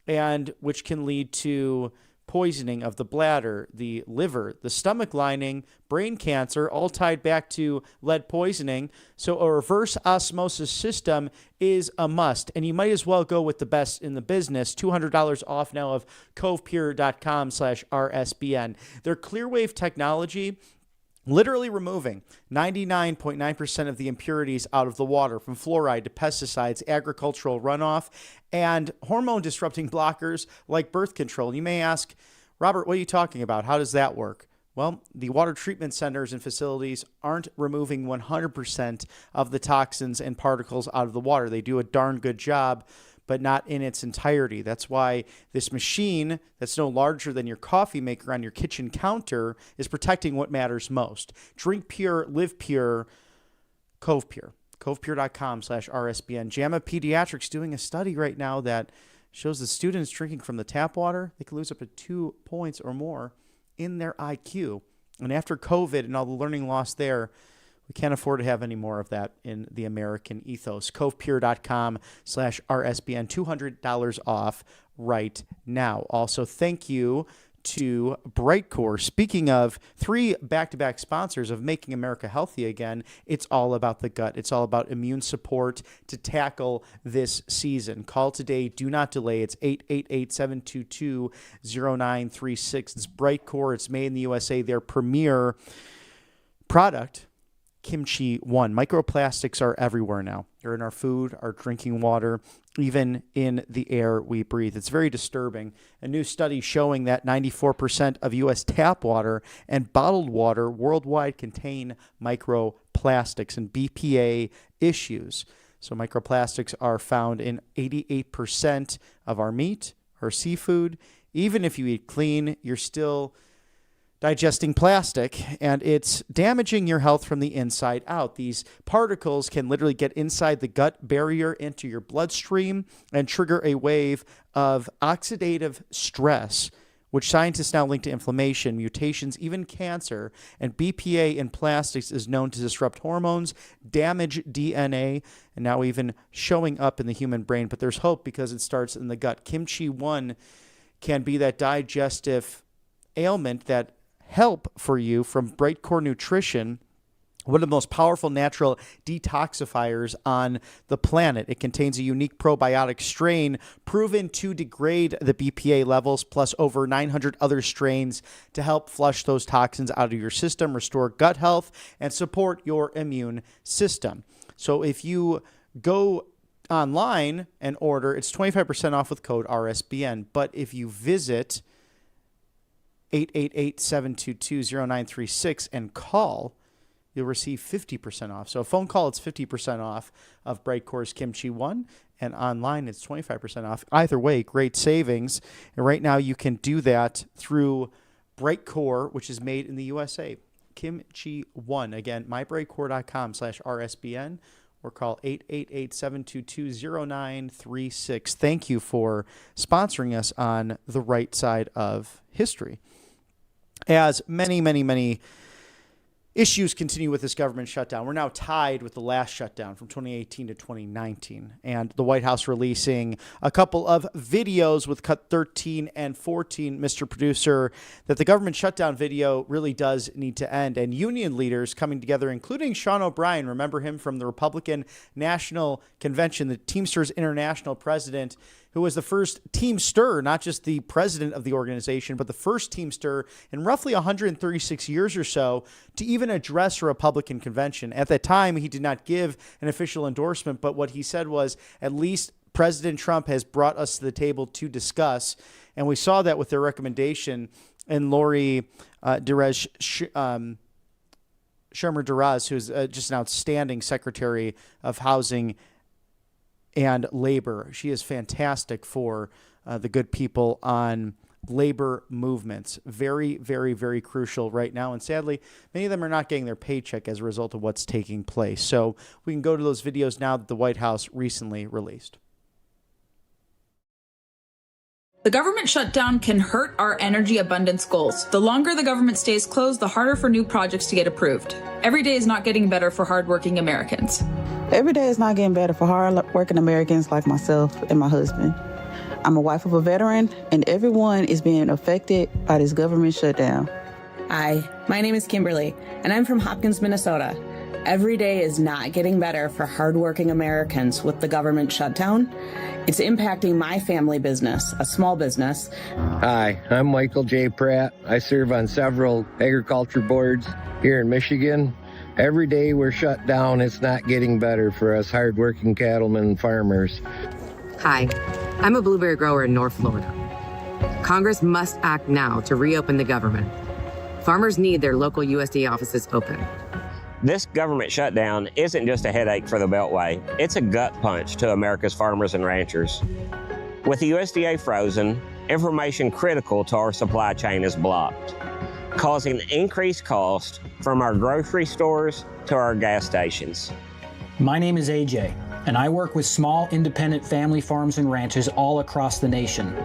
and which can lead to poisoning of the bladder, the liver, the stomach lining, brain cancer, all tied back to lead poisoning. So a reverse osmosis system is a must, and you might as well go with the best in the business. $200 off now of covepure.com/RSBN. Their Clearwave technology literally removing 99.9% of the impurities out of the water, from fluoride to pesticides, agricultural runoff, and hormone-disrupting blockers like birth control. You may ask, Robert, what are you talking about? How does that work? Well, the water treatment centers and facilities aren't removing 100% of the toxins and particles out of the water. They do a darn good job, but not in its entirety. That's why this machine that's no larger than your coffee maker on your kitchen counter is protecting what matters most. Drink pure, live pure, Cove Pure. covepure.com/RSBN. JAMA Pediatrics doing a study right now that shows that students drinking from the tap water, they can lose up to 2 points or more in their IQ. And after COVID and all the learning lost there, we can't afford to have any more of that in the American ethos. covepure.com/RSBN, $200 off right now. Also, thank you to Brightcore. Speaking of 3 back-to-back sponsors of Making America Healthy Again, it's all about the gut. It's all about immune support to tackle this season. Call today. Do not delay. It's 888-722-0936. It's Brightcore. It's made in the USA. Their premier product, Kimchi 1. Microplastics are everywhere now. They're in our food, our drinking water, even in the air we breathe. It's very disturbing. A new study showing that 94% of U.S. tap water and bottled water worldwide contain microplastics and BPA issues. So microplastics are found in 88% of our meat, our seafood. Even if you eat clean, you're still digesting plastic, and it's damaging your health from the inside out. These particles can literally get inside the gut barrier into your bloodstream and trigger a wave of oxidative stress, which scientists now link to inflammation, mutations, even cancer. And BPA in plastics is known to disrupt hormones, damage DNA, and now even showing up in the human brain. But there's hope because it starts in the gut. Kimchi 1 can be that digestive ailment that help for you from Brightcore Nutrition, one of the most powerful natural detoxifiers on the planet. It contains a unique probiotic strain proven to degrade the BPA levels, plus over 900 other strains to help flush those toxins out of your system, restore gut health, and support your immune system. So if you go online and order, it's 25% off with code RSBN. But if you visit 888-722-0936 and call, you'll receive 50% off. So a phone call, it's 50% off of Brightcore's Kimchi 1, and online it's 25% off. Either way, great savings. And right now you can do that through Brightcore, which is made in the USA. Kimchi 1. Again, mybrightcore.com/RSBN or call 888-722-0936. Thank you for sponsoring us on the right side of history. As many issues continue with this government shutdown, we're now tied with the last shutdown from 2018 to 2019. And the White House releasing a couple of videos with cut 13 and 14, Mr. Producer, that the government shutdown video really does need to end. And union leaders coming together, including Sean O'Brien, remember him from the Republican National Convention, the Teamsters International president, who was the first Teamster, not just the president of the organization, but the first Teamster in roughly 136 years or so to even address a Republican convention. At that time, he did not give an official endorsement, but what he said was, at least President Trump has brought us to the table to discuss. And we saw that with their recommendation in Lori Derej Shermer Duras, who's just an outstanding Secretary of Housing and Labor. She is fantastic for the good people on labor movements. Very, very, very crucial right now. And sadly, many of them are not getting their paycheck as a result of what's taking place. So we can go to those videos now that the White House recently released. The government shutdown can hurt our energy abundance goals. The longer the government stays closed, the harder for new projects to get approved. Every day is not getting better for hardworking Americans. Every day is not getting better for hardworking Americans like myself and my husband. I'm a wife of a veteran, and everyone is being affected by this government shutdown. Hi, my name is Kimberly, and I'm from Hopkins, Minnesota. Every day is not getting better for hardworking Americans with the government shutdown. It's impacting my family business, a small business. Hi, I'm Michael J. Pratt. I serve on several agriculture boards here in Michigan. Every day we're shut down, it's not getting better for us hardworking cattlemen and farmers. Hi, I'm a blueberry grower in North Florida. Congress must act now to reopen the government. Farmers need their local USDA offices open. This government shutdown isn't just a headache for the Beltway, it's a gut punch to America's farmers and ranchers. With the USDA frozen, information critical to our supply chain is blocked, causing increased cost from our grocery stores to our gas stations. My name is AJ, and I work with small independent family farms and ranches all across the nation.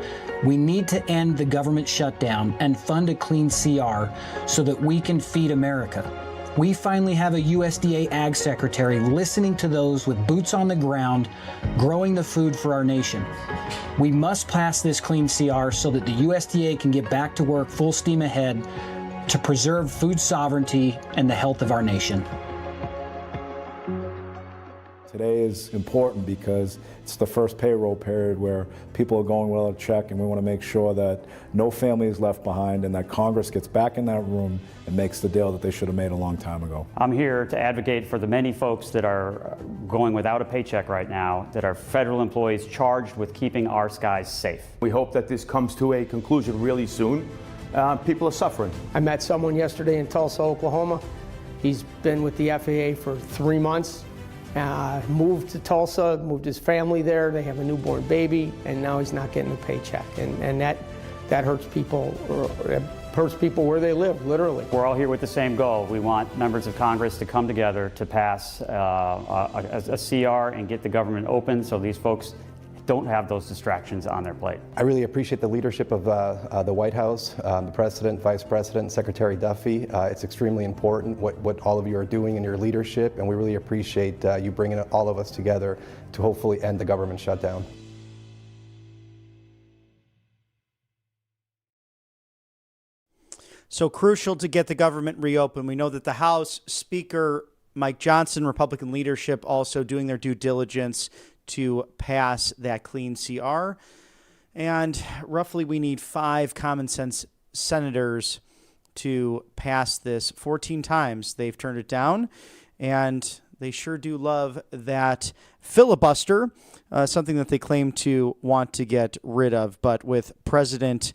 We need to end the government shutdown and fund a clean CR so that we can feed America. We finally have a USDA Ag Secretary listening to those with boots on the ground, growing the food for our nation. We must pass this clean CR so that the USDA can get back to work full steam ahead to preserve food sovereignty and the health of our nation. Today is important because it's the first payroll period where people are going without a check, and we want to make sure that no family is left behind and that Congress gets back in that room and makes the deal that they should have made a long time ago. I'm here to advocate for the many folks that are going without a paycheck right now, that are federal employees charged with keeping our skies safe. We hope that this comes to a conclusion really soon. People are suffering. I met someone yesterday in Tulsa, Oklahoma. He's been with the FAA for 3 months. Moved to Tulsa, moved his family there. They have a newborn baby, and now he's not getting a paycheck, and that hurts people. It hurts people where they live, literally. We're all here with the same goal. We want members of Congress to come together to pass a CR and get the government open so these folks don't have those distractions on their plate. I really appreciate the leadership of the White House, the President, Vice President, Secretary Duffy. It's extremely important what all of you are doing in your leadership, and we really appreciate you bringing all of us together to hopefully end the government shutdown. So crucial to get the government reopened. We know that the House Speaker Mike Johnson, Republican leadership, also doing their due diligence to pass that clean CR. And roughly we need 5 common sense senators to pass this. 14 times they've turned it down, and they sure do love that filibuster, something that they claim to want to get rid of. But with President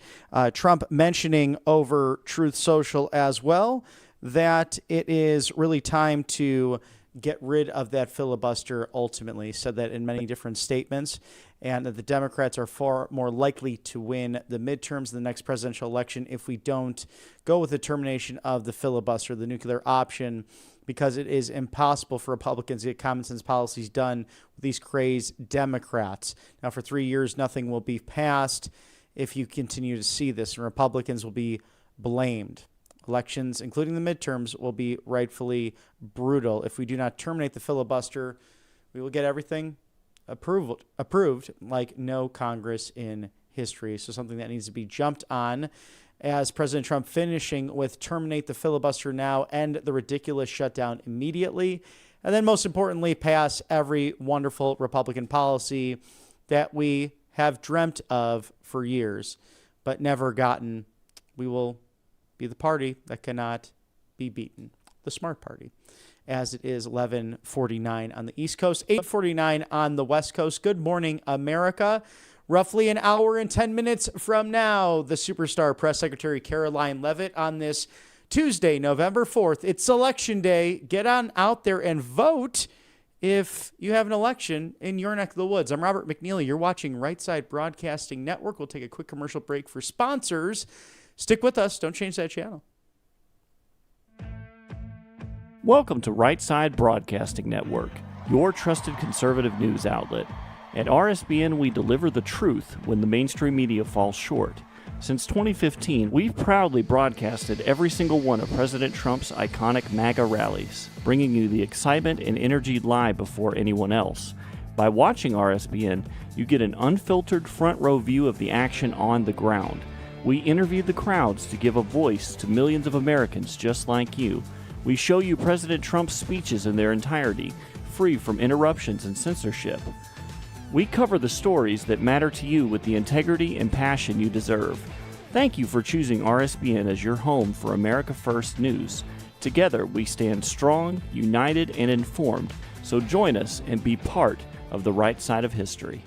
Trump mentioning over Truth Social as well that it is really time to get rid of that filibuster ultimately, said that in many different statements, and that the Democrats are far more likely to win the midterms in the next presidential election if we don't go with the termination of the filibuster, the nuclear option, because it is impossible for Republicans to get common sense policies done with these crazed Democrats. Now, for 3 years, nothing will be passed if you continue to see this, and Republicans will be blamed. Elections, including the midterms, will be rightfully brutal. If we do not terminate the filibuster, we will get everything approved like no Congress in history. So something that needs to be jumped on as President Trump finishing with terminate the filibuster now, end the ridiculous shutdown immediately, and then most importantly, pass every wonderful Republican policy that we have dreamt of for years but never gotten. We will be the party that cannot be beaten, the smart party, as it is 11:49 on the East Coast, 8:49 on the West Coast. Good morning, America. Roughly an hour and 10 minutes from now, the superstar press secretary Karoline Leavitt on this Tuesday, November 4th. It's Election Day. Get on out there and vote if you have an election in your neck of the woods. I'm Robert McNeely. You're watching Right Side Broadcasting Network. We'll take a quick commercial break for sponsors. Stick with us. Don't change that channel. Welcome to Right Side Broadcasting Network, your trusted conservative news outlet. At RSBN, we deliver the truth when the mainstream media falls short. Since 2015, we've proudly broadcasted every single one of President Trump's iconic MAGA rallies, bringing you the excitement and energy live before anyone else. By watching RSBN, you get an unfiltered front row view of the action on the ground. We interview the crowds to give a voice to millions of Americans just like you. We show you President Trump's speeches in their entirety, free from interruptions and censorship. We cover the stories that matter to you with the integrity and passion you deserve. Thank you for choosing RSBN as your home for America First News. Together, we stand strong, united, and informed. So join us and be part of the right side of history.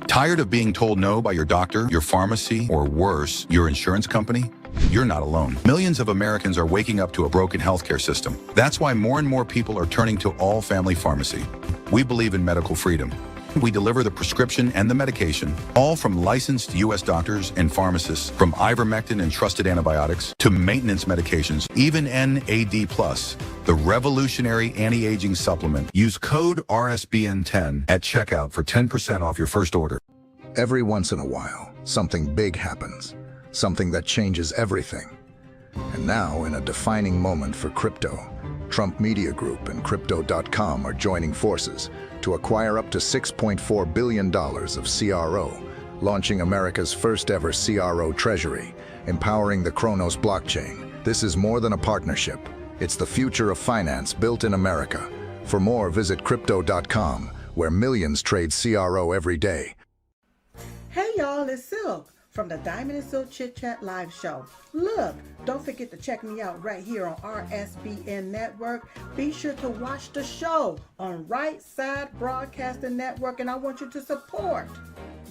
Tired of being told no by your doctor, your pharmacy, or worse, your insurance company? You're not alone. Millions of Americans are waking up to a broken healthcare system. That's why more and more people are turning to All Family Pharmacy. We believe in medical freedom. We deliver the prescription and the medication, all from licensed U.S. doctors and pharmacists, from ivermectin and trusted antibiotics to maintenance medications, even NAD+, the revolutionary anti-aging supplement. Use code RSBN10 at checkout for 10% off your first order. Every once in a while, something big happens, something that changes everything. And now, in a defining moment for crypto, Trump Media Group and Crypto.com are joining forces to acquire up to $6.4 billion of CRO, launching America's first ever CRO treasury, empowering the Kronos blockchain. This is more than a partnership. It's the future of finance built in America. For more, visit Crypto.com, where millions trade CRO every day. Hey y'all, it's Silk from the Diamond and Silk Chit Chat live show. Look, don't forget to check me out right here on RSBN Network. Be sure to watch the show on Right Side Broadcasting Network, and I want you to support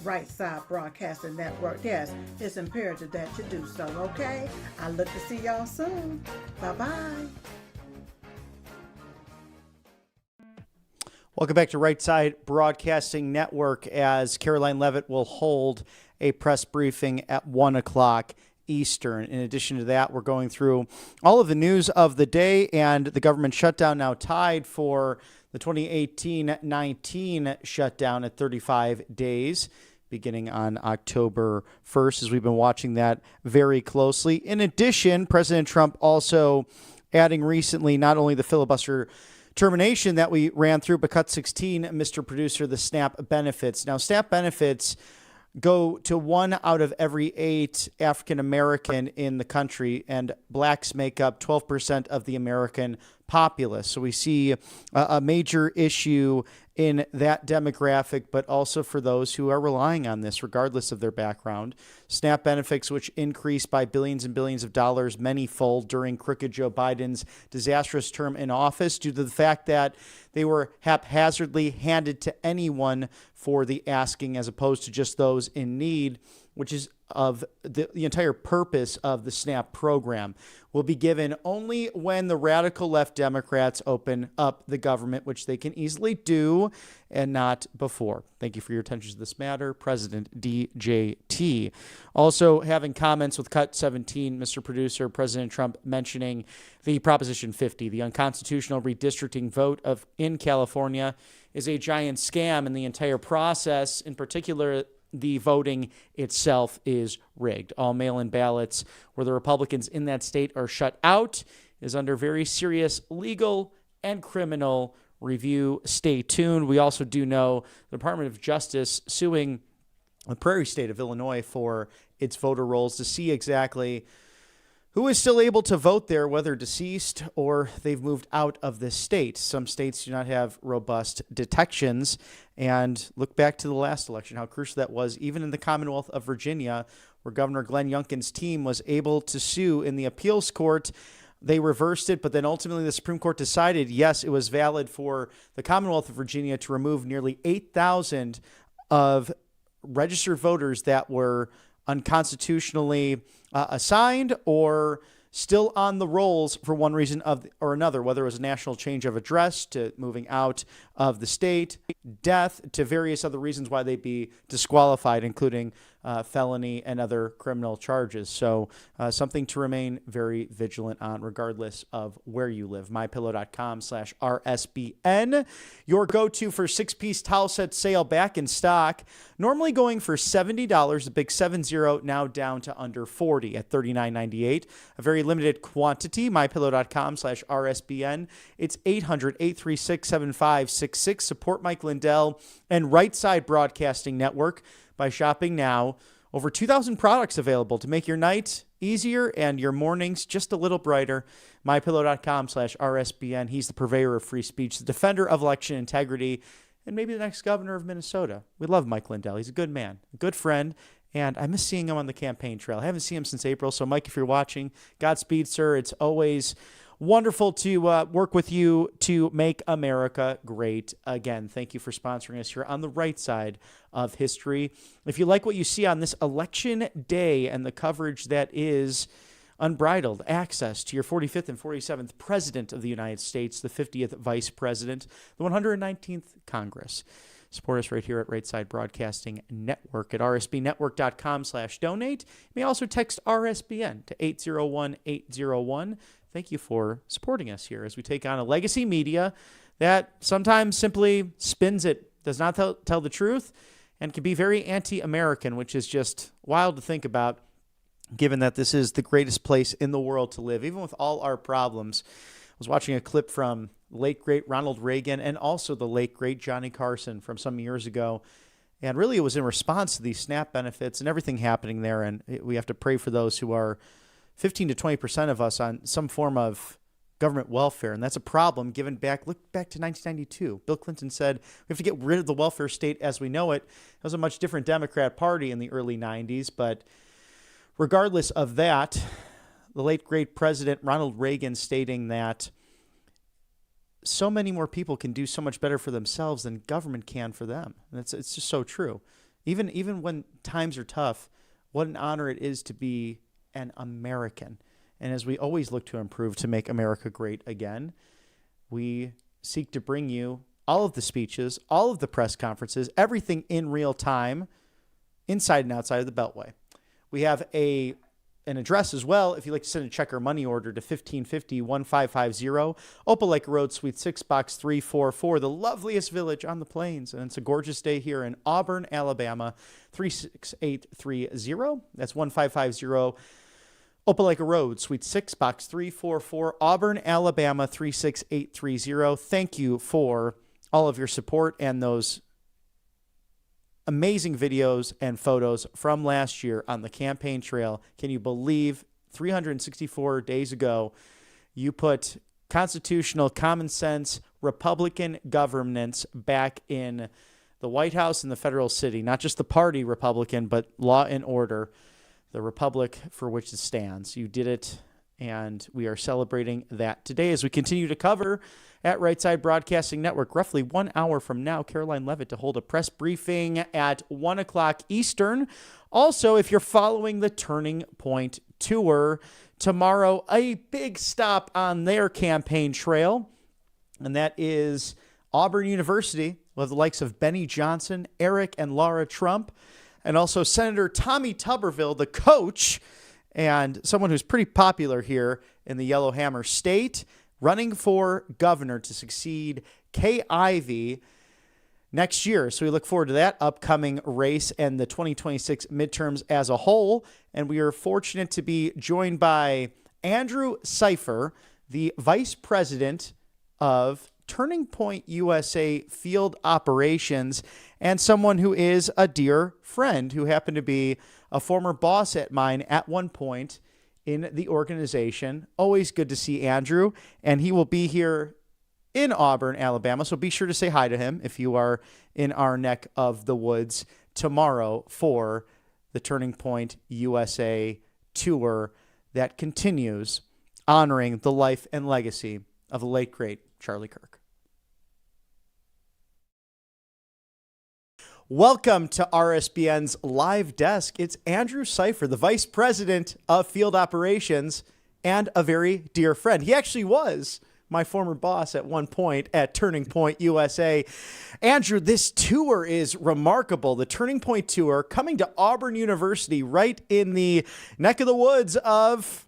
Right Side Broadcasting Network. Yes, it's imperative that you do so, okay? I look to see y'all soon. Bye-bye. Welcome back to Right Side Broadcasting Network, as Karoline Leavitt will hold a press briefing at 1 o'clock Eastern. In addition to that, we're going through all of the news of the day and the government shutdown, now tied for the 2018-19 shutdown at 35 days, beginning on October 1st, as we've been watching that very closely. In addition, President Trump also adding recently not only the filibuster termination that we ran through, but cut 16, Mr. Producer, the SNAP benefits. Now, SNAP benefits go to 1 out of every 8 African American in the country, and blacks make up 12% of the American populace. So we see a major issue in that demographic, but also for those who are relying on this, regardless of their background. SNAP benefits, which increased by billions and billions of dollars, many-fold during crooked Joe Biden's disastrous term in office, due to the fact that they were haphazardly handed to anyone for the asking, as opposed to just those in need, which is of the entire purpose of the SNAP program, will be given only when the radical left Democrats open up the government, which they can easily do, and not before. Thank you for your attention to this matter, President DJT. Also having comments with Cut 17, Mr. Producer, President Trump mentioning the Proposition 50, the unconstitutional redistricting vote in California, is a giant scam, and the entire process, in particular the voting itself, is rigged. All mail-in ballots where the Republicans in that state are shut out is under very serious legal and criminal review. Stay tuned. We also do know the Department of Justice suing the Prairie State of Illinois for its voter rolls to see exactly who is still able to vote there, whether deceased or they've moved out of the state. Some states do not have robust detections. And look back to the last election, how crucial that was, even in the Commonwealth of Virginia, where Governor Glenn Youngkin's team was able to sue in the appeals court. They reversed it, but then ultimately the Supreme Court decided, yes, it was valid for the Commonwealth of Virginia to remove nearly 8,000 of registered voters that were unconstitutionally assigned or still on the rolls for one reason or another, whether it was a national change of address to moving out of the state, death, to various other reasons why they'd be disqualified, including felony and other criminal charges. So something to remain very vigilant on, regardless of where you live. MyPillow.com/RSBN. Your go-to for 6-piece towel set sale back in stock. Normally going for $70, a big 70, now down to under $40 at $39.98. A very limited quantity. MyPillow.com/RSBN. It's 800-836-7566. Support Mike Lindell and Right Side Broadcasting Network by shopping now. Over 2,000 products available to make your night easier and your mornings just a little brighter. MyPillow.com/RSBN. He's the purveyor of free speech, the defender of election integrity, and maybe the next governor of Minnesota. We love Mike Lindell. He's a good man, a good friend, and I miss seeing him on the campaign trail. I haven't seen him since April, so Mike, if you're watching, Godspeed, sir. It's always wonderful to work with you to make America great again. Thank you for sponsoring us here on the right side of history. If you like what you see on this election day and the coverage that is unbridled access to your 45th and 47th President of the United States, the 50th Vice President, the 119th Congress, support us right here at Right Side Broadcasting Network at rsbnetwork.com/donate. You may also text RSBN to 801-801. Thank you for supporting us here as we take on a legacy media that sometimes simply spins it, does not tell the truth, and can be very anti-American, which is just wild to think about, given that this is the greatest place in the world to live, even with all our problems. I was watching a clip from the late, great Ronald Reagan and also the late, great Johnny Carson from some years ago. And really it was in response to these SNAP benefits and everything happening there. And we have to pray for those who are 15 to 20% of us on some form of government welfare. And that's a problem given look back to 1992. Bill Clinton said we have to get rid of the welfare state as we know it. It was a much different Democrat Party in the early 90s. But regardless of that, the late, great President Ronald Reagan stating that so many more people can do so much better for themselves than government can for them. And it's just so true. Even when times are tough, what an honor it is to be an American. And as we always look to improve to make America great again, we seek to bring you all of the speeches, all of the press conferences, everything in real time, inside and outside of the Beltway. We have an address as well if you'd like to send a check or money order to 1550-1550 Opelika Road, Suite 6, Box 344, the loveliest village on the plains. And it's a gorgeous day here in Auburn, Alabama, 36830. That's 1550 Opelika Road, Suite 6, Box 344, Auburn, Alabama, 36830. Thank you for all of your support and those amazing videos and photos from last year on the campaign trail. Can you believe 364 days ago, you put constitutional, common sense, Republican governance back in the White House and the federal city, not just the party Republican, but law and order, the republic for which it stands. You did it, and we are celebrating that today as we continue to cover at Right Side Broadcasting Network. Roughly 1 hour from now, Karoline Leavitt to hold a press briefing at 1 o'clock Eastern. Also, if you're following the Turning Point Tour, tomorrow a big stop on their campaign trail, and that is Auburn University with the likes of Benny Johnson, Eric and Laura Trump, and also Senator Tommy Tuberville, the coach, and someone who's pretty popular here in the Yellowhammer State, running for governor to succeed Kay Ivey next year. So we look forward to that upcoming race and the 2026 midterms as a whole. And we are fortunate to be joined by Andrew Seifer, the vice president of Turning Point USA Field Operations, and someone who is a dear friend who happened to be a former boss at mine at one point in the organization. Always good to see Andrew, and he will be here in Auburn, Alabama, so be sure to say hi to him if you are in our neck of the woods tomorrow for the Turning Point USA tour that continues honoring the life and legacy of the late, great Charlie Kirk. Welcome to RSBN's live desk. It's Andrew Seifer, the Vice President of Field Operations. and a very dear friend. He actually was my former boss at one point at Turning Point USA. Andrew, this tour is remarkable. The Turning Point tour coming to Auburn University, right in the neck of the woods of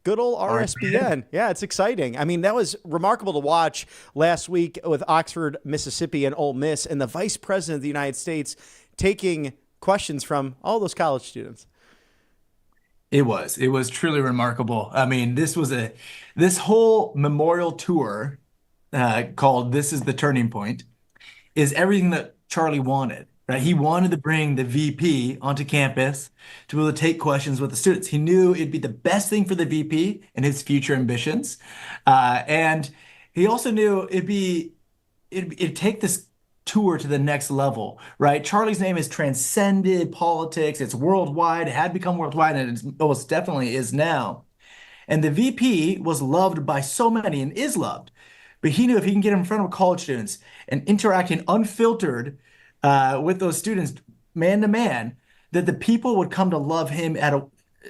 good old RSBN. Yeah, it's exciting. I mean, that was remarkable to watch last week with Oxford, Mississippi, and Ole Miss, and the Vice President of the United States taking questions from all those college students. It was truly remarkable. I mean, this whole memorial tour called "This Is the Turning Point" is everything that Charlie wanted. Right? He wanted to bring the VP onto campus to be able to take questions with the students. He knew it'd be the best thing for the VP and his future ambitions, and he also knew it'd take this tour to the next level, right? Charlie's name has transcended politics. It's worldwide. It had become worldwide, and it most definitely is now. And the VP was loved by so many and is loved. But he knew if he can get in front of college students and interacting unfiltered with those students, man to man, that the people would come to love him to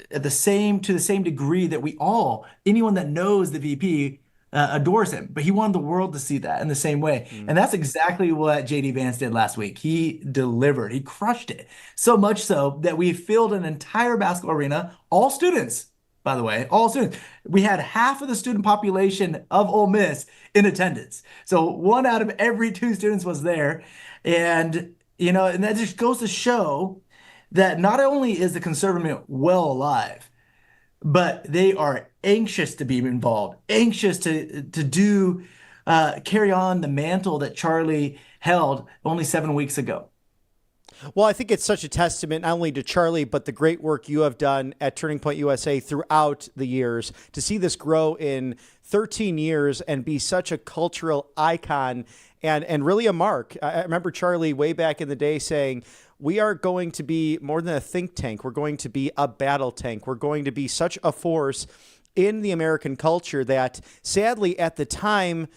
the same degree that anyone that knows the VP adores him. But he wanted the world to see that in the same way. And that's exactly what J.D. Vance did last week. He delivered. He crushed it. So much so that we filled an entire basketball arena, all students, by the way, all students. We had half of the student population of Ole Miss in attendance. So 1 out of every 2 students was there. And, and that just goes to show that not only is the conservative movement well alive, but they are anxious to be involved, anxious to carry on the mantle that Charlie held only 7 weeks ago. Well, I think it's such a testament not only to Charlie, but the great work you have done at Turning Point USA throughout the years to see this grow in 13 years and be such a cultural icon and really a mark. I remember Charlie way back in the day saying, we are going to be more than a think tank. We're going to be a battle tank. We're going to be such a force in the American culture that sadly at the time,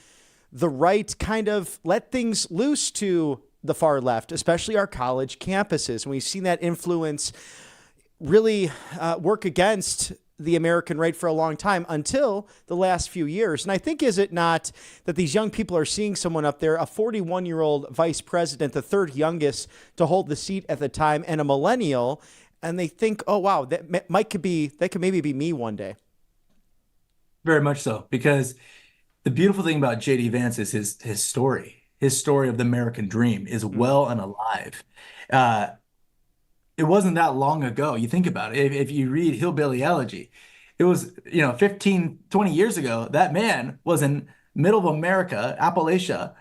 the right kind of let things loose to the far left, especially our college campuses. And we've seen that influence really work against the American right for a long time until the last few years. And I think, is it not that these young people are seeing someone up there, a 41-year-old vice president, the third youngest to hold the seat at the time, and a millennial, and they think, oh, wow, that could maybe be me one day. Very much so, because the beautiful thing about J.D. Vance is his story. His story of the American dream is well and alive. It wasn't that long ago. You think about it. If you read Hillbilly Elegy, it was, 15, 20 years ago, that man was in middle of America, Appalachia,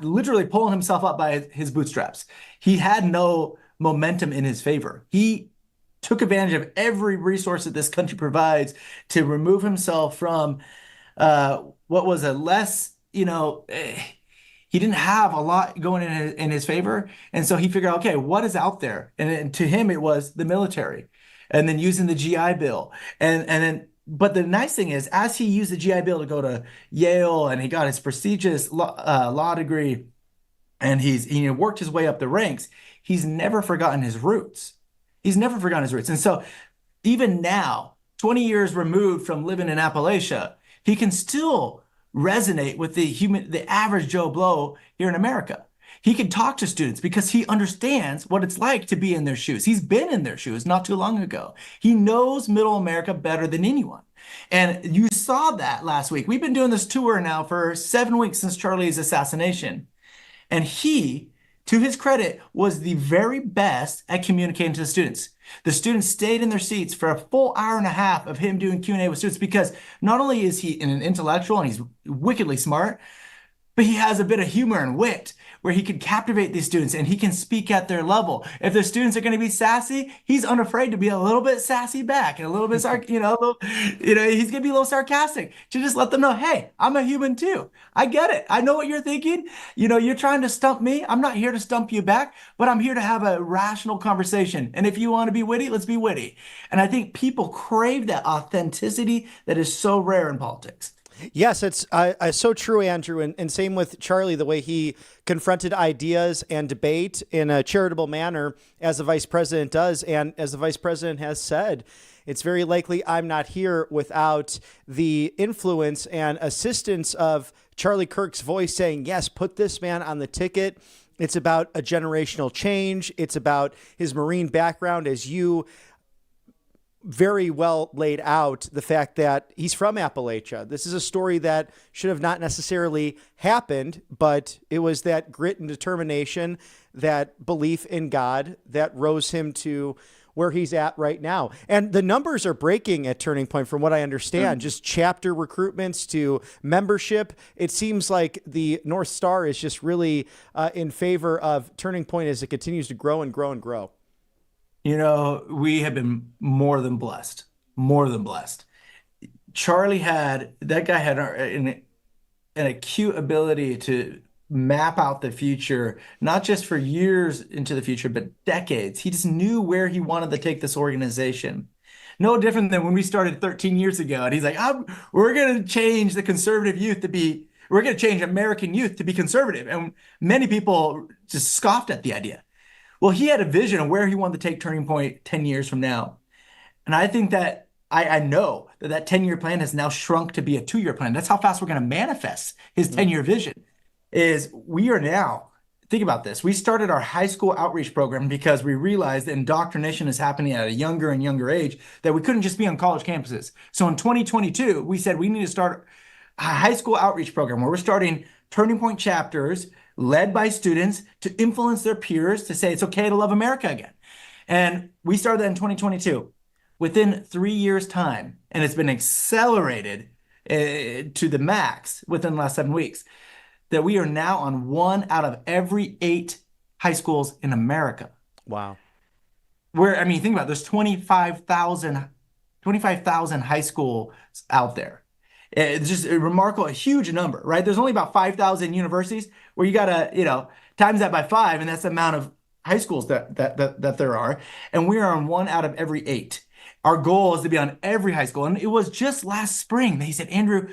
literally pulling himself up by his bootstraps. He had no momentum in his favor. He took advantage of every resource that this country provides to remove himself from what was a less, he didn't have a lot going in his favor. And so he figured out, okay, what is out there? And to him, it was the military, and then using the GI Bill. But the nice thing is, as he used the GI Bill to go to Yale and he got his prestigious law degree, and he worked his way up the ranks, he's never forgotten his roots. And so even now, 20 years removed from living in Appalachia, he can still resonate with the average Joe Blow here in America. He can talk to students because he understands what it's like to be in their shoes. He's been in their shoes not too long ago. He knows middle America better than anyone. And you saw that last week. We've been doing this tour now for 7 weeks since Charlie's assassination. And he, to his credit, was the very best at communicating to the students. The students stayed in their seats for a full hour and a half of him doing Q&A with students, because not only is he an intellectual and he's wickedly smart, but he has a bit of humor and wit where he can captivate these students and he can speak at their level. If the students are going to be sassy, he's unafraid to be a little bit sassy back and a little bit, he's going to be a little sarcastic to just let them know, hey, I'm a human too. I get it. I know what you're thinking. You're trying to stump me. I'm not here to stump you back, but I'm here to have a rational conversation. And if you want to be witty, let's be witty. And I think people crave that authenticity that is so rare in politics. Yes, it's so true, Andrew. And same with Charlie, the way he confronted ideas and debate in a charitable manner, as the vice president does. And as the vice president has said, it's very likely I'm not here without the influence and assistance of Charlie Kirk's voice saying, yes, put this man on the ticket. It's about a generational change. It's about his Marine background, as you very well laid out, the fact that he's from Appalachia. This is a story that should have not necessarily happened, but it was that grit and determination, that belief in God that rose him to where he's at right now. And the numbers are breaking at Turning Point, from what I understand, just chapter recruitments to membership. It seems like the North Star is just really in favor of Turning Point as it continues to grow and grow and grow. You know, we have been more than blessed, more than blessed. That guy had an acute ability to map out the future, not just for years into the future, but decades. He just knew where he wanted to take this organization. No different than when we started 13 years ago. And he's like, we're going to change the conservative youth we're going to change American youth to be conservative. And many people just scoffed at the idea. Well, he had a vision of where he wanted to take Turning Point 10 years from now. And I think that I know that 10-year plan has now shrunk to be a 2-year plan. That's how fast we're going to manifest his 10-year vision. We are now, think about this. We started our high school outreach program because we realized that indoctrination is happening at a younger and younger age, that we couldn't just be on college campuses. So in 2022, we said we need to start a high school outreach program where we're starting Turning Point chapters led by students to influence their peers to say it's okay to love America again. And we started that in 2022. Within 3 years' time, and it's been accelerated to the max within the last 7 weeks, that we are now on 1 out of every 8 high schools in America. Wow. Think about it, there's 25,000 high schools out there. It's just a remarkable, a huge number, right? There's only about 5,000 universities, where you got to, times that by 5, and that's the amount of high schools that there are. And we are on 1 out of every 8. Our goal is to be on every high school. And it was just last spring that he said, Andrew,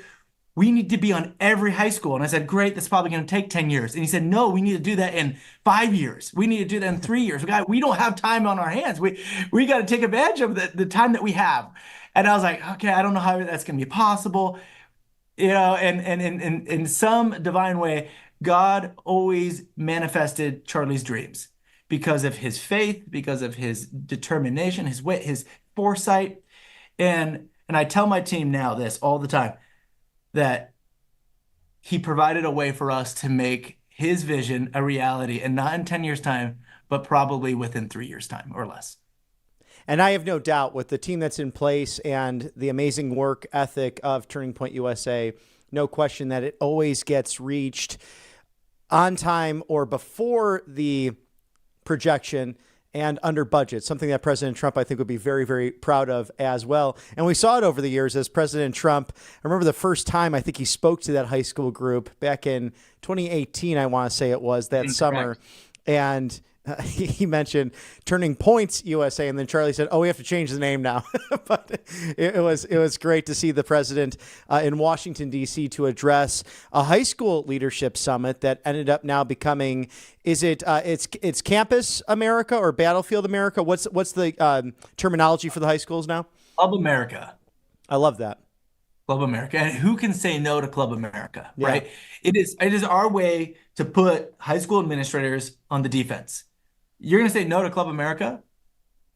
we need to be on every high school. And I said, great, that's probably going to take 10 years. And he said, no, we need to do that in 5 years. We need to do that in 3 years. We don't have time on our hands. We got to take advantage of the time that we have. And I was like, okay, I don't know how that's going to be possible. And in some divine way, God always manifested Charlie's dreams because of his faith, because of his determination, his wit, his foresight. And I tell my team now this all the time, that he provided a way for us to make his vision a reality, and not in 10 years' time, but probably within 3 years' time or less. And I have no doubt, with the team that's in place and the amazing work ethic of Turning Point USA, no question that it always gets reached on time or before the projection and under budget, something that President Trump, I think, would be very, very proud of as well. And we saw it over the years as President Trump. I remember the first time I think he spoke to that high school group back in 2018, I want to say it was, that summer. And he mentioned Turning Points USA, and then Charlie said, "Oh, we have to change the name now." But it was great to see the president in Washington D.C. to address a high school leadership summit that ended up now becoming, it's Campus America or Battlefield America? What's the terminology for the high schools now? Club America. I love that. Club America. And who can say no to Club America, right? It is our way to put high school administrators on the defense. You're going to say no to Club America?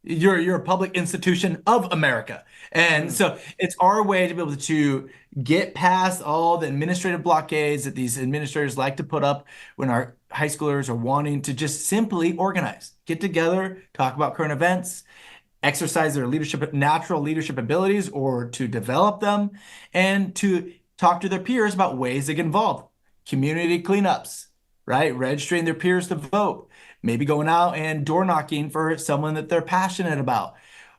You're a public institution of America. And so it's our way to be able to get past all the administrative blockades that these administrators like to put up when our high schoolers are wanting to just simply organize, get together, talk about current events, exercise their natural leadership abilities, or to develop them, and to talk to their peers about ways they get involved. Community cleanups, right? Registering their peers to vote. Maybe going out and door knocking for someone that they're passionate about.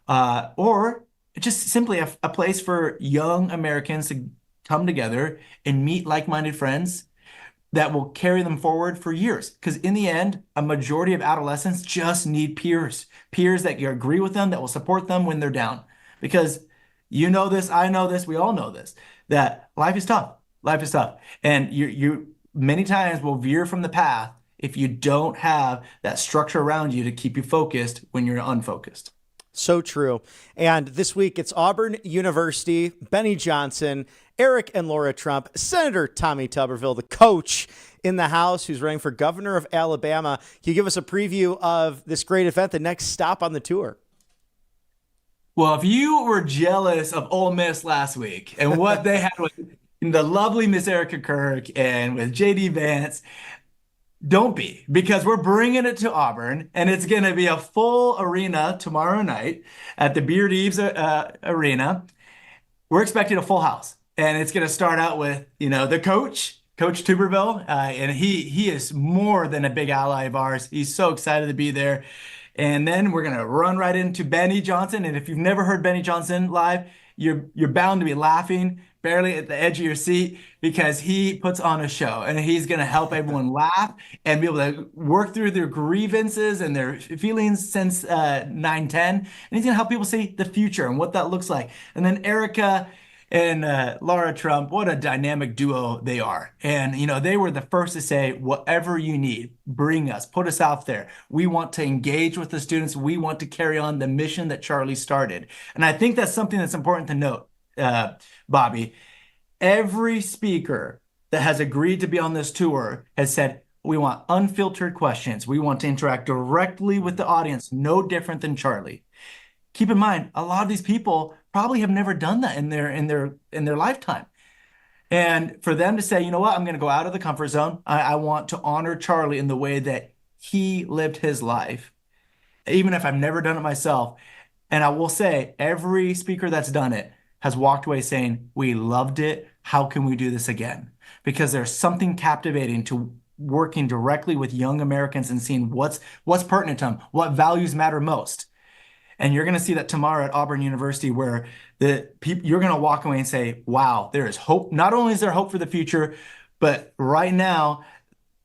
Or just simply a place for young Americans to come together and meet like-minded friends that will carry them forward for years. Because in the end, a majority of adolescents just need peers that agree with them, that will support them when they're down. Because you know this, I know this, we all know this, that life is tough. Life is tough. And you many times will veer from the path if you don't have that structure around you to keep you focused when you're unfocused. So true. And this week it's Auburn University, Benny Johnson, Eric and Laura Trump, Senator Tommy Tuberville, the coach in the House who's running for governor of Alabama. Can you give us a preview of this great event, the next stop on the tour? Well, if you were jealous of Ole Miss last week and what they had with the lovely Miss Erica Kirk and with JD Vance, don't be, because we're bringing it to Auburn, and it's going to be a full arena tomorrow night at the Beard Eves Arena. We're expecting a full house, and it's going to start out with, the Coach Tuberville, and he is more than a big ally of ours. He's so excited to be there. And then we're going to run right into Benny Johnson, and if you've never heard Benny Johnson live, you're bound to be laughing barely at the edge of your seat, because he puts on a show, and he's going to help everyone laugh and be able to work through their grievances and their feelings since 9/10. And he's going to help people see the future and what that looks like. And then Erica and Laura Trump, what a dynamic duo they are. And, they were the first to say, whatever you need, bring us, put us out there. We want to engage with the students. We want to carry on the mission that Charlie started. And I think that's something that's important to note, Bobby. Every speaker that has agreed to be on this tour has said, we want unfiltered questions. We want to interact directly with the audience, no different than Charlie. Keep in mind, a lot of these people probably have never done that in their lifetime. And for them to say, you know what, I'm going to go out of the comfort zone. I want to honor Charlie in the way that he lived his life, even if I've never done it myself. And I will say, every speaker that's done it has walked away saying, we loved it. How can we do this again? Because there's something captivating to working directly with young Americans and seeing what's pertinent to them, what values matter most. And you're going to see that tomorrow at Auburn University, where you're going to walk away and say, wow, there is hope. Not only is there hope for the future, but right now,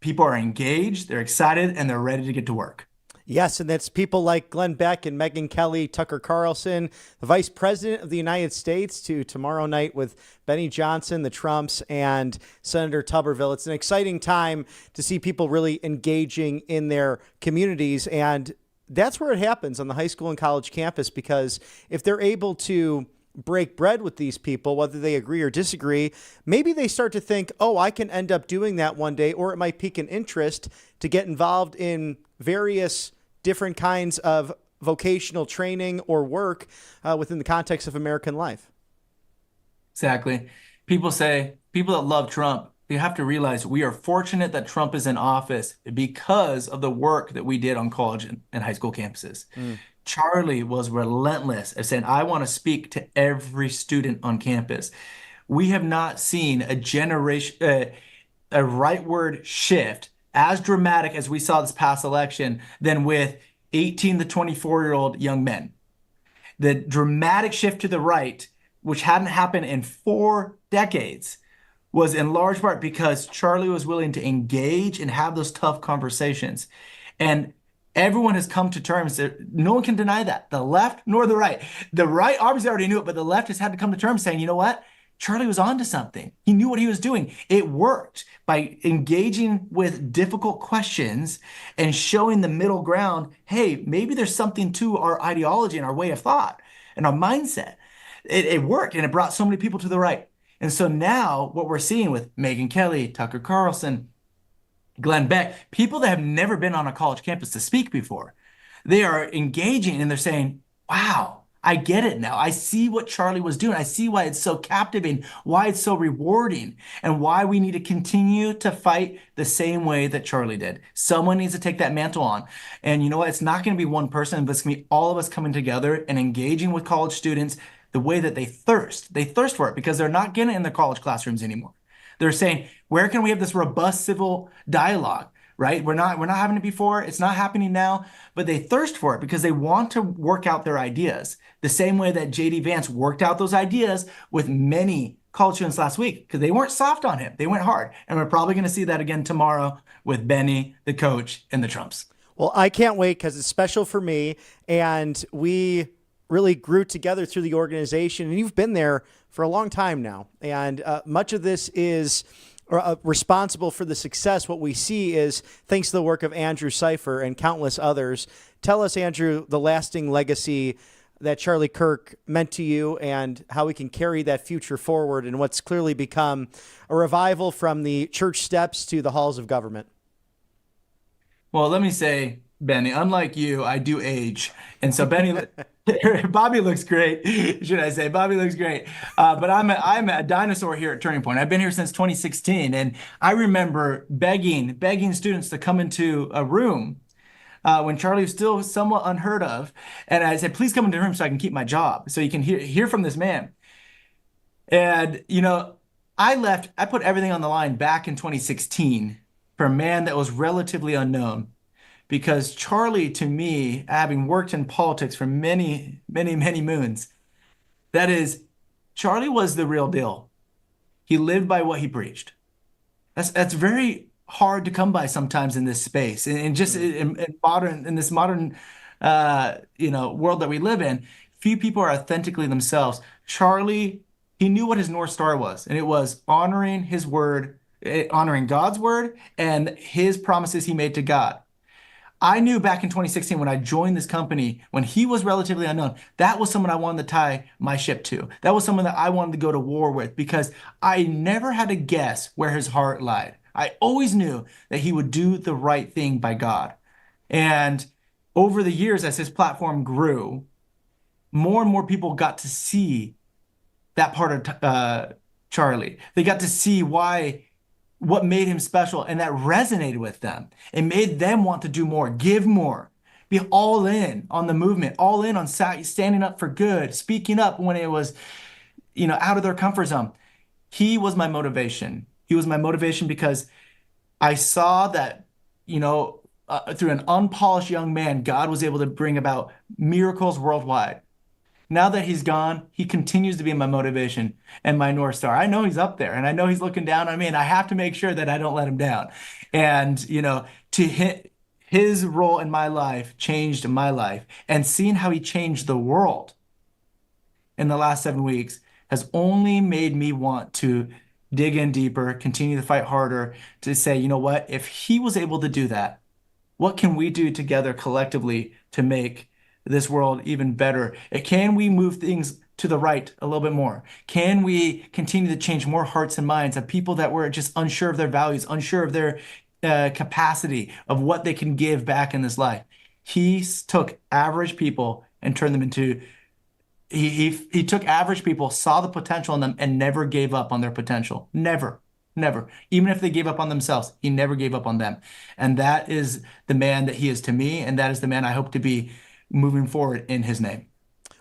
people are engaged, they're excited, and they're ready to get to work. Yes, and that's people like Glenn Beck and Megyn Kelly, Tucker Carlson, the Vice President of the United States, to tomorrow night with Benny Johnson, the Trumps, and Senator Tuberville. It's an exciting time to see people really engaging in their communities, and that's where it happens on the high school and college campus, because if they're able to break bread with these people, whether they agree or disagree, maybe they start to think, oh, I can end up doing that one day, or it might pique an interest to get involved in various different kinds of vocational training or work within the context of American life. Exactly. People that love Trump, you have to realize we are fortunate that Trump is in office because of the work that we did on college and high school campuses. Charlie was relentless at saying, I want to speak to every student on campus. We have not seen a rightward shift as dramatic as we saw this past election than with 18 to 24-year-old young men. The dramatic shift to the right, which hadn't happened in 4 decades, was in large part because Charlie was willing to engage and have those tough conversations. And everyone has come to terms that no one can deny that, the left nor the right. The right obviously already knew it, but the left has had to come to terms saying, you know what? Charlie was onto something. He knew what he was doing. It worked by engaging with difficult questions and showing the middle ground. Hey, maybe there's something to our ideology and our way of thought and our mindset. It worked, and it brought so many people to the right. And so now what we're seeing with Megyn Kelly, Tucker Carlson, Glenn Beck, people that have never been on a college campus to speak before, they are engaging and they're saying, wow, I get it now. I see what Charlie was doing. I see why it's so captivating, why it's so rewarding, and why we need to continue to fight the same way that Charlie did. Someone needs to take that mantle on. And you know what? It's not going to be one person, but it's going to be all of us coming together and engaging with college students the way that they thirst. They thirst for it because they're not getting it in their college classrooms anymore. They're saying, where can we have this robust civil dialogue? Right? We're not having it before. It's not happening now, but they thirst for it because they want to work out their ideas the same way that JD Vance worked out those ideas with many college students last week, because they weren't soft on him. They went hard. And we're probably going to see that again tomorrow with Benny, the coach, and the Trumps. Well, I can't wait because it's special for me. And we really grew together through the organization. And you've been there for a long time now. And much of this is responsible for the success. What we see is thanks to the work of Andrew Cipher and countless others. Tell us, Andrew, the lasting legacy that Charlie Kirk meant to you and how we can carry that future forward in what's clearly become a revival from the church steps to the halls of government. Well, let me say, Benny, unlike you, I do age. And so Benny, Bobby looks great, should I say. Bobby looks great. But I'm a dinosaur here at Turning Point. I've been here since 2016. And I remember begging students to come into a room when Charlie was still somewhat unheard of. And I said, please come into the room so I can keep my job, so you can hear from this man. And, I put everything on the line back in 2016 for a man that was relatively unknown. Because Charlie, to me, having worked in politics for many, many, many moons, that is, Charlie was the real deal. He lived by what he preached. That's very hard to come by sometimes in this space, and just in this modern world that we live in. Few people are authentically themselves. Charlie, he knew what his North Star was, and it was honoring his word, honoring God's word, and his promises he made to God. I knew back in 2016 when I joined this company, when he was relatively unknown, that was someone I wanted to tie my ship to. That was someone that I wanted to go to war with, because I never had to guess where his heart lied. I always knew that he would do the right thing by God. And over the years, as his platform grew, more and more people got to see that part of Charlie. They got to see what made him special, and that resonated with them. It made them want to do more, give more, be all in on the movement, all in on standing up for good, speaking up when it was, out of their comfort zone. He was my motivation. He was my motivation because I saw that, through an unpolished young man, God was able to bring about miracles worldwide. Now that he's gone, he continues to be my motivation and my North Star. I know he's up there, and I know he's looking down on me, and I have to make sure that I don't let him down. And, to hit his role in my life changed my life, and seeing how he changed the world in the last 7 weeks has only made me want to dig in deeper, continue to fight harder, to say, you know what, if he was able to do that, what can we do together collectively to make this world even better? Can we move things to the right a little bit more? Can we continue to change more hearts and minds of people that were just unsure of their values, unsure of their capacity of what they can give back in this life? He took average people and turned them into, he took average people, saw the potential in them, and never gave up on their potential. Never. Even if they gave up on themselves, he never gave up on them. And that is the man that he is to me, and that is the man I hope to be moving forward in his name.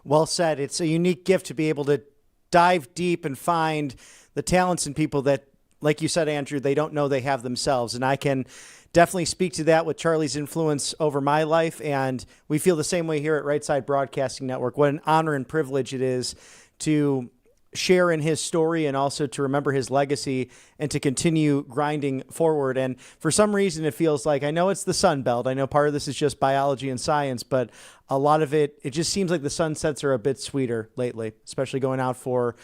Well said. It's a unique gift to be able to dive deep and find the talents in people that, like you said, Andrew, they don't know they have themselves. And I can definitely speak to that with Charlie's influence over my life. And we feel the same way here at Right Side Broadcasting Network. What an honor and privilege it is to share in his story and also to remember his legacy and to continue grinding forward. And for some reason, it feels like, I know it's the Sun Belt. I know part of this is just biology and science, but a lot of it just seems like the sunsets are a bit sweeter lately, especially going out for,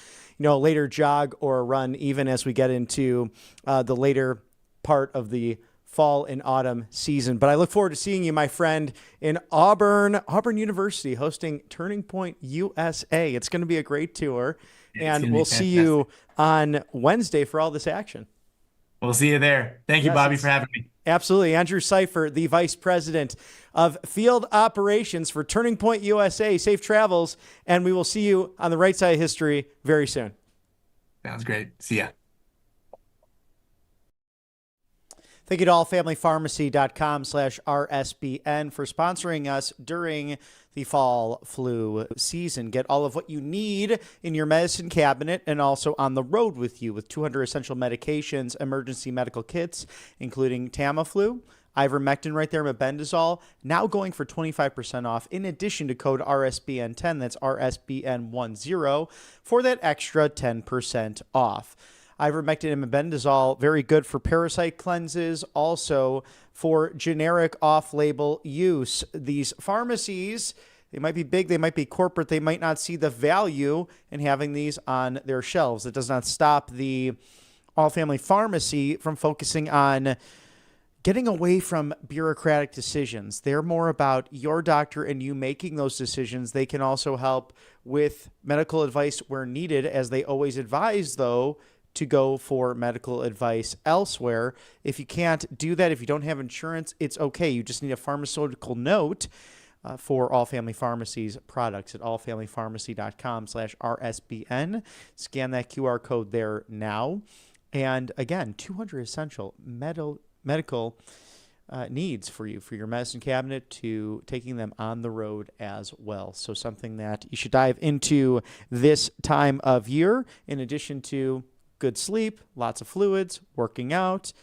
a later jog or a run, even as we get into the later part of the fall and autumn season. But I look forward to seeing you, my friend, in Auburn University, hosting Turning Point USA. It's going to be a great tour. And we'll see you on Wednesday for all this action. We'll see you there. Thank you, Bobby, for having me. Absolutely. Andrew Cipher, the Vice President of Field Operations for Turning Point USA. Safe travels, and we will see you on the right side of history very soon. Sounds great. See ya. Thank you to allfamilypharmacy.com/RSBN for sponsoring us during the fall flu season. Get all of what you need in your medicine cabinet and also on the road with you with 200 essential medications, emergency medical kits, including Tamiflu, ivermectin right there, mebendazole, now going for 25% off in addition to code RSBN10, that's RSBN10, for that extra 10% off. Ivermectin and mebendazole, very good for parasite cleanses, also for generic off-label use. These pharmacies They might be big, they might be corporate, they might not see the value in having these on their shelves. It does not stop the all-family pharmacy from focusing on getting away from bureaucratic decisions. They're more about your doctor and you making those decisions. They can also help with medical advice where needed, as they always advise, though, to go for medical advice elsewhere. If you can't do that, if you don't have insurance, it's okay. You just need a pharmaceutical note for All Family Pharmacy's products at allfamilypharmacy.com/RSBN. Scan that QR code there now. And again, 200 essential medical needs for you, for your medicine cabinet, to taking them on the road as well. So something that you should dive into this time of year, in addition to good sleep, lots of fluids, working out.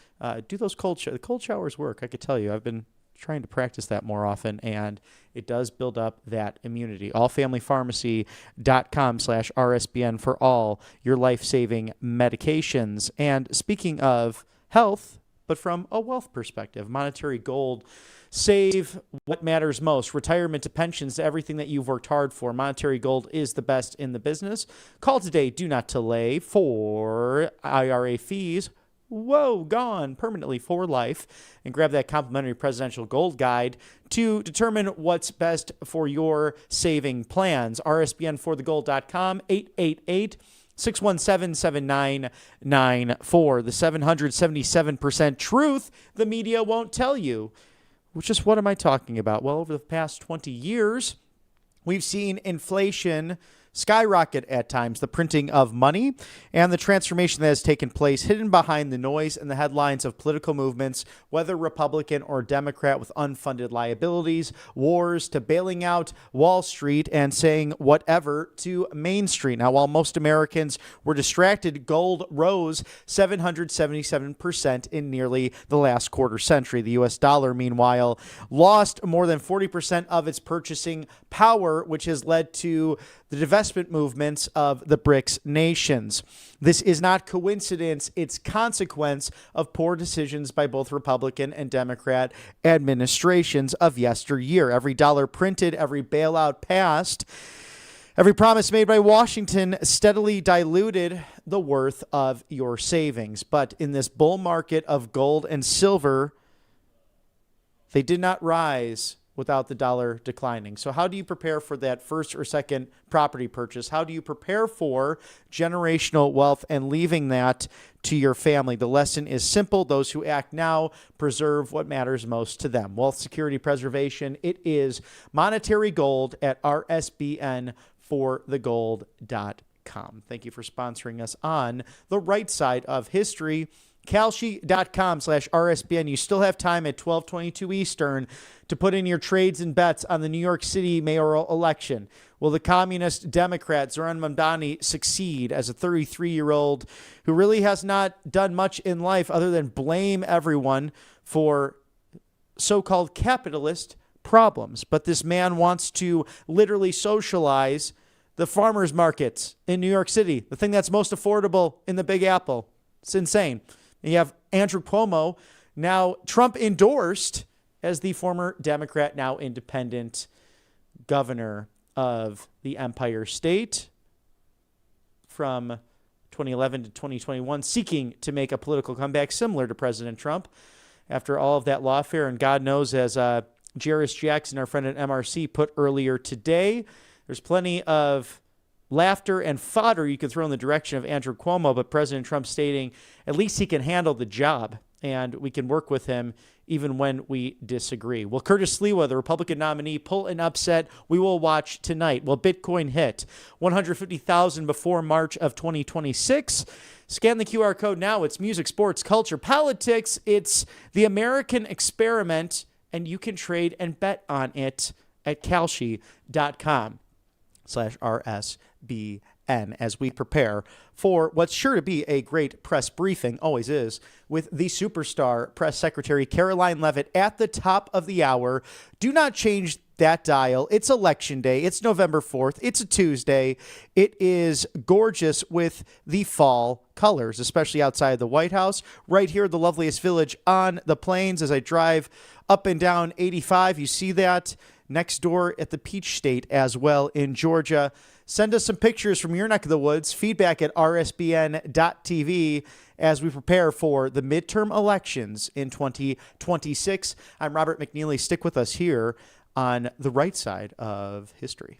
Do those cold showers. The cold showers work, I could tell you. I've been trying to practice that more often, and it does build up that immunity. allfamilypharmacy.com/RSBN for all your life-saving medications. And speaking of health, but from a wealth perspective, Monetary Gold. Save what matters most. Retirement to pensions to everything that you've worked hard for. Monetary Gold is the best in the business. Call today. Do not delay for IRA fees. Gone permanently for life. And grab that complimentary presidential gold guide to determine what's best for your saving plans. RSBNforthegold.com, 888-617-7994. The 777% truth the media won't tell you. Which is, what am I talking about? Well, over the past 20 years, we've seen inflation skyrocket at times, the printing of money, and the transformation that has taken place hidden behind the noise and the headlines of political movements, whether Republican or Democrat, with unfunded liabilities, wars, to bailing out Wall Street and saying whatever to Main Street. Now, while most Americans were distracted, gold rose 777% in nearly the last quarter century. The U.S. dollar, meanwhile, lost more than 40% of its purchasing power, which has led to the divestment movements of the BRICS nations. This is not coincidence. It's consequence of poor decisions by both Republican and Democrat administrations of yesteryear. Every dollar printed, every bailout passed, every promise made by Washington steadily diluted the worth of your savings. But in this bull market of gold and silver, they did not rise without the dollar declining. So how do you prepare for that first or second property purchase? How do you prepare for generational wealth and leaving that to your family? The lesson is simple. Those who act now preserve what matters most to them. Wealth security preservation. It is Monetary Gold at RSBNforthegold.com. Thank you for sponsoring us on the right side of history. Kalshi.com/RSBN. You still have time at 12:22 Eastern to put in your trades and bets on the New York City mayoral election. Will the communist Democrat Zoran Mamdani succeed as a 33-year-old who really has not done much in life other than blame everyone for so-called capitalist problems? But this man wants to literally socialize the farmers markets in New York City, the thing that's most affordable in the Big Apple. It's insane. And you have Andrew Cuomo, now Trump endorsed as the former Democrat, now independent governor of the Empire State from 2011 to 2021, seeking to make a political comeback similar to President Trump after all of that lawfare. And God knows, as Jairus Jackson, our friend at MRC, put earlier today, there's plenty of laughter and fodder you can throw in the direction of Andrew Cuomo, but President Trump stating at least he can handle the job and we can work with him even when we disagree. Will Curtis Sliwa, the Republican nominee, pull an upset? We will watch tonight. Will Bitcoin hit 150,000 before March of 2026? Scan the QR code now. It's music, sports, culture, politics. It's the American experiment, and you can trade and bet on it at Kalshi.com/RSBN as we prepare for what's sure to be a great press briefing, always is, with the superstar press secretary Karoline Leavitt at the top of the hour. Do not change that dial. It's election day. It's November 4th. It's a Tuesday. It is gorgeous with the fall colors, especially outside the White House. Right here, the loveliest village on the plains. As I drive up and down 85, you see that. next door at the Peach State as well in Georgia. Send us some pictures from your neck of the woods, feedback at rsbn.tv as we prepare for the midterm elections in 2026. I'm Robert McNeely. Stick with us here on the right side of history.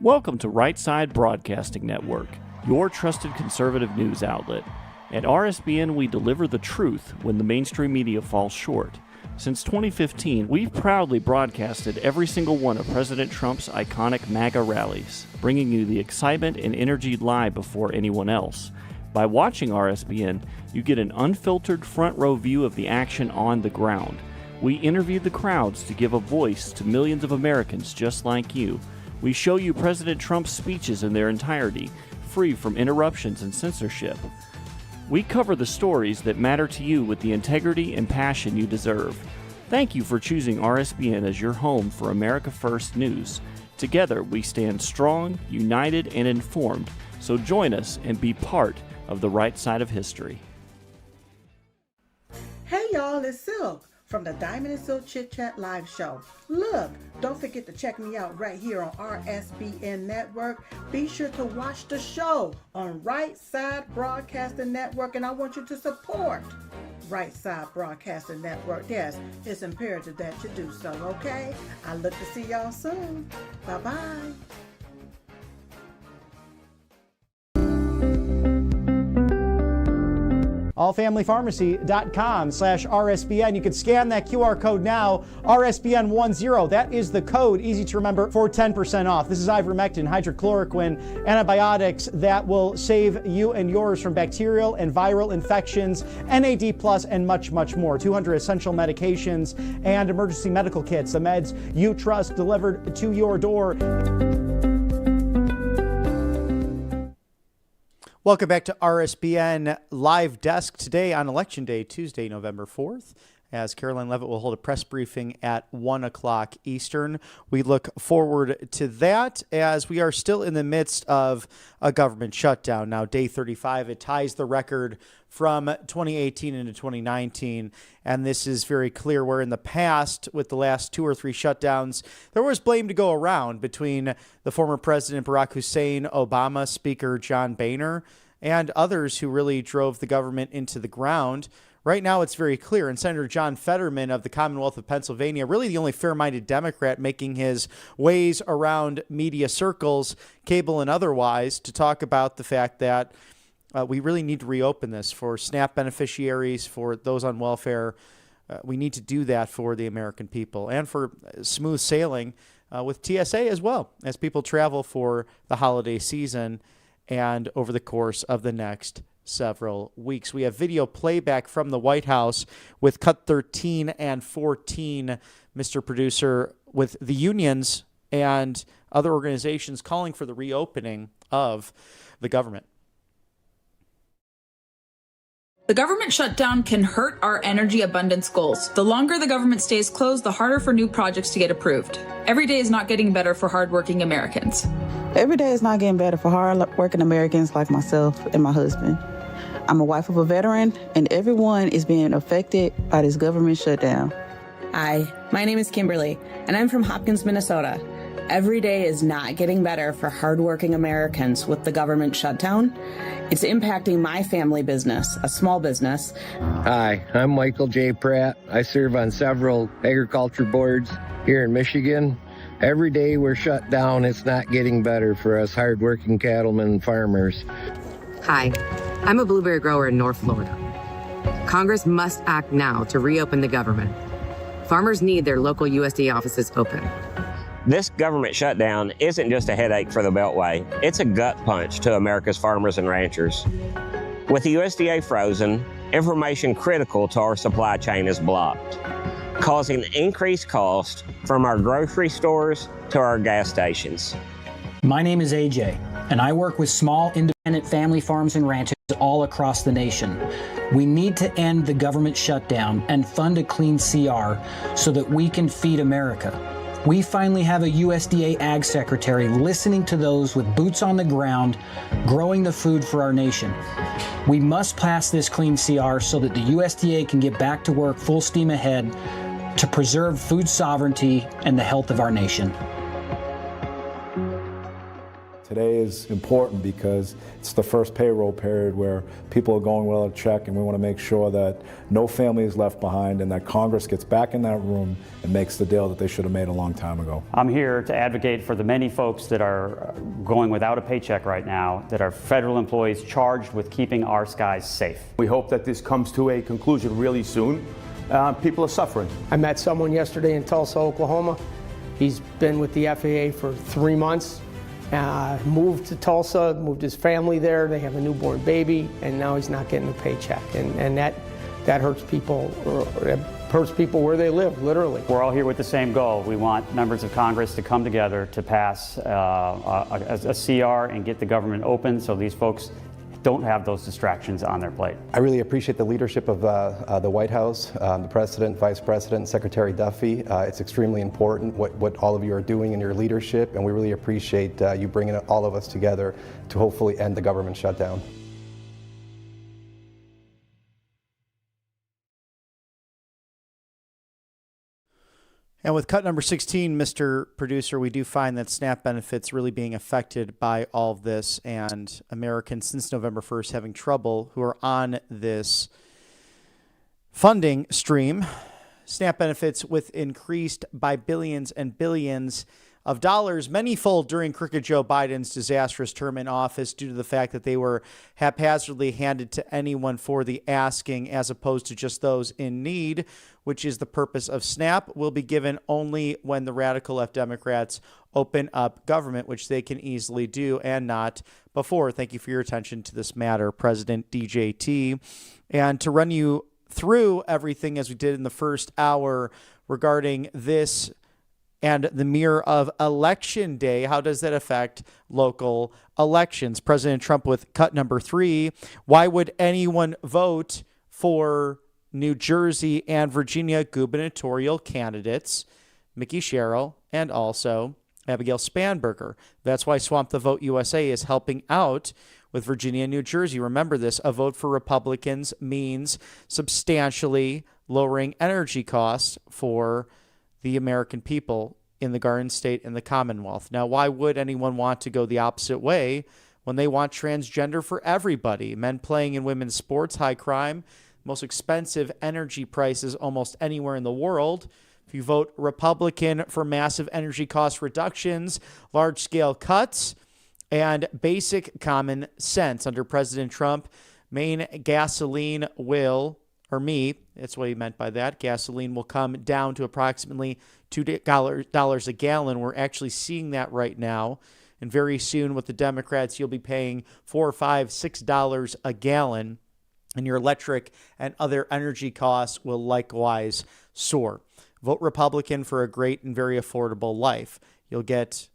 Welcome to Right Side Broadcasting Network, your trusted conservative news outlet. At RSBN, we deliver the truth when the mainstream media falls short. Since 2015, we've proudly broadcasted every single one of President Trump's iconic MAGA rallies, bringing you the excitement and energy live before anyone else. By watching RSBN, you get an unfiltered front row view of the action on the ground. We interview the crowds to give a voice to millions of Americans just like you. We show you President Trump's speeches in their entirety, free from interruptions and censorship. We cover the stories that matter to you with the integrity and passion you deserve. Thank you for choosing RSBN as your home for America First News. Together, we stand strong, united, and informed. So join us and be part of the right side of history. Hey y'all, it's Silk from the Diamond and Silk Chit Chat live show. Look, don't forget to check me out right here on RSBN Network. Be sure to watch the show on Right Side Broadcasting Network, and I want you to support Right Side Broadcasting Network. Yes, it's imperative that you do so, okay? I look to see y'all soon. Bye-bye. allfamilypharmacy.com/RSBN. You can scan that QR code now, RSBN10. That is the code, easy to remember, for 10% off. This is ivermectin, hydrochloroquine, antibiotics that will save you and yours from bacterial and viral infections, NAD+, and much, much more. 200 essential medications and emergency medical kits, the meds you trust delivered to your door. Welcome back to RSBN Live Desk today on Election Day, Tuesday, November 4th, as Karoline Leavitt will hold a press briefing at 1 o'clock Eastern. We look forward to that as we are still in the midst of a government shutdown. Now, day 35, it ties the record from 2018 into 2019, and this is very clear where in the past, with the last 2 or 3 shutdowns, there was blame to go around between the former President Barack Hussein Obama, Speaker John Boehner, and others who really drove the government into the ground. Right now, it's very clear, and Senator John Fetterman of the Commonwealth of Pennsylvania, really the only fair-minded Democrat making his ways around media circles, cable and otherwise, to talk about the fact that we really need to reopen this for SNAP beneficiaries, for those on welfare. We need to do that for the American people and for smooth sailing with TSA as well as people travel for the holiday season and over the course of the next several weeks. We have video playback from the White House with cut 13 and 14, Mr. Producer, with the unions and other organizations calling for the reopening of the government. The government shutdown can hurt our energy abundance goals. The longer the government stays closed, the harder for new projects to get approved. Every day is not getting better for hardworking Americans. Every day is not getting better for hard-working Americans like myself and my husband. I'm a wife of a veteran, and everyone is being affected by this government shutdown. Hi, my name is Kimberly, and I'm from Hopkins, Minnesota. Every day is not getting better for hardworking Americans with the government shutdown. It's impacting my family business, a small business. Hi, I'm Michael J. Pratt. I serve on several agriculture boards here in Michigan. Every day we're shut down, it's not getting better for us hardworking cattlemen and farmers. Hi, I'm a blueberry grower in North Florida. Congress must act now to reopen the government. Farmers need their local USDA offices open. This government shutdown isn't just a headache for the Beltway, it's a gut punch to America's farmers and ranchers. With the USDA frozen, information critical to our supply chain is blocked, causing increased cost from our grocery stores to our gas stations. My name is AJ, and I work with small independent family farms and ranches all across the nation. We need to end the government shutdown and fund a clean CR so that we can feed America. We finally have a USDA Ag Secretary listening to those with boots on the ground, growing the food for our nation. We must pass this clean CR so that the USDA can get back to work full steam ahead to preserve food sovereignty and the health of our nation. Today is important because it's the first payroll period where people are going without a check, and we want to make sure that no family is left behind and that Congress gets back in that room and makes the deal that they should have made a long time ago. I'm here to advocate for the many folks that are going without a paycheck right now, that are federal employees charged with keeping our skies safe. We hope that this comes to a conclusion really soon. People are suffering. I met someone yesterday in Tulsa, Oklahoma. He's been with the FAA for 3 months. Moved to Tulsa, moved his family there. They have a newborn baby, and now he's not getting a paycheck, and that hurts people. It hurts people where they live, literally. We're all here with the same goal. We want members of Congress to come together to pass a CR and get the government open so these folks don't have those distractions on their plate. I really appreciate the leadership of the White House, the President, Vice President, Secretary Duffy. It's extremely important what all of you are doing in your leadership, and we really appreciate you bringing all of us together to hopefully end the government shutdown. And with cut number 16, Mr. Producer, we do find that SNAP benefits really being affected by all of this, and Americans since November 1st having trouble who are on this funding stream. SNAP benefits with increased by billions and billions of dollars, manyfold during crooked Joe Biden's disastrous term in office due to the fact that they were haphazardly handed to anyone for the asking as opposed to just those in need, which is the purpose of SNAP, will be given only when the radical left Democrats open up government, which they can easily do, and not before. Thank you for your attention to this matter, President DJT. And to run you through everything as we did in the first hour regarding this and the mirror of Election Day, how does that affect local elections? President Trump with cut number 3. Why would anyone vote for New Jersey and Virginia gubernatorial candidates, Mickey Sherrill and also Abigail Spanberger? That's why Swamp the Vote USA is helping out with Virginia and New Jersey. Remember this, a vote for Republicans means substantially lowering energy costs for the American people in the Garden State and the Commonwealth. Now, why would anyone want to go the opposite way when they want transgender for everybody? Men playing in women's sports, high crime, most expensive energy prices almost anywhere in the world. If you vote Republican for massive energy cost reductions, large-scale cuts, and basic common sense under President Trump, Maine gasoline will, or that's what he meant by that, gasoline will come down to approximately $2 a gallon. We're actually seeing that right now. And very soon with the Democrats, you'll be paying $4, $5, $6 a gallon. And your electric and other energy costs will likewise soar. Vote Republican for a great and very affordable life. You'll get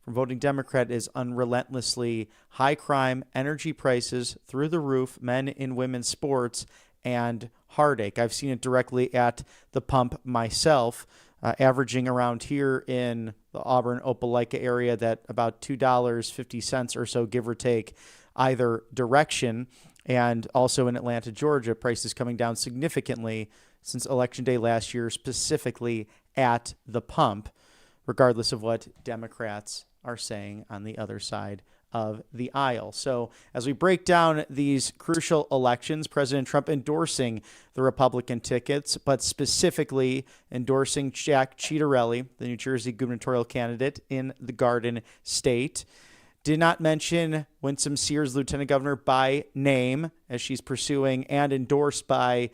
from voting Democrat is unrelentlessly high crime, energy prices through the roof, men in women's sports, and heartache. I've seen it directly at the pump myself, averaging around here in the Auburn, Opelika area that about $2.50 or so, give or take, either direction. And also in Atlanta, Georgia, prices coming down significantly since Election Day last year, specifically at the pump, regardless of what Democrats are saying on the other side of the aisle. So as we break down these crucial elections, President Trump endorsing the Republican tickets, but specifically endorsing Jack Ciattarelli, the New Jersey gubernatorial candidate in the Garden State. Did not mention Winsome Sears, Lieutenant Governor, by name, as she's pursuing and endorsed by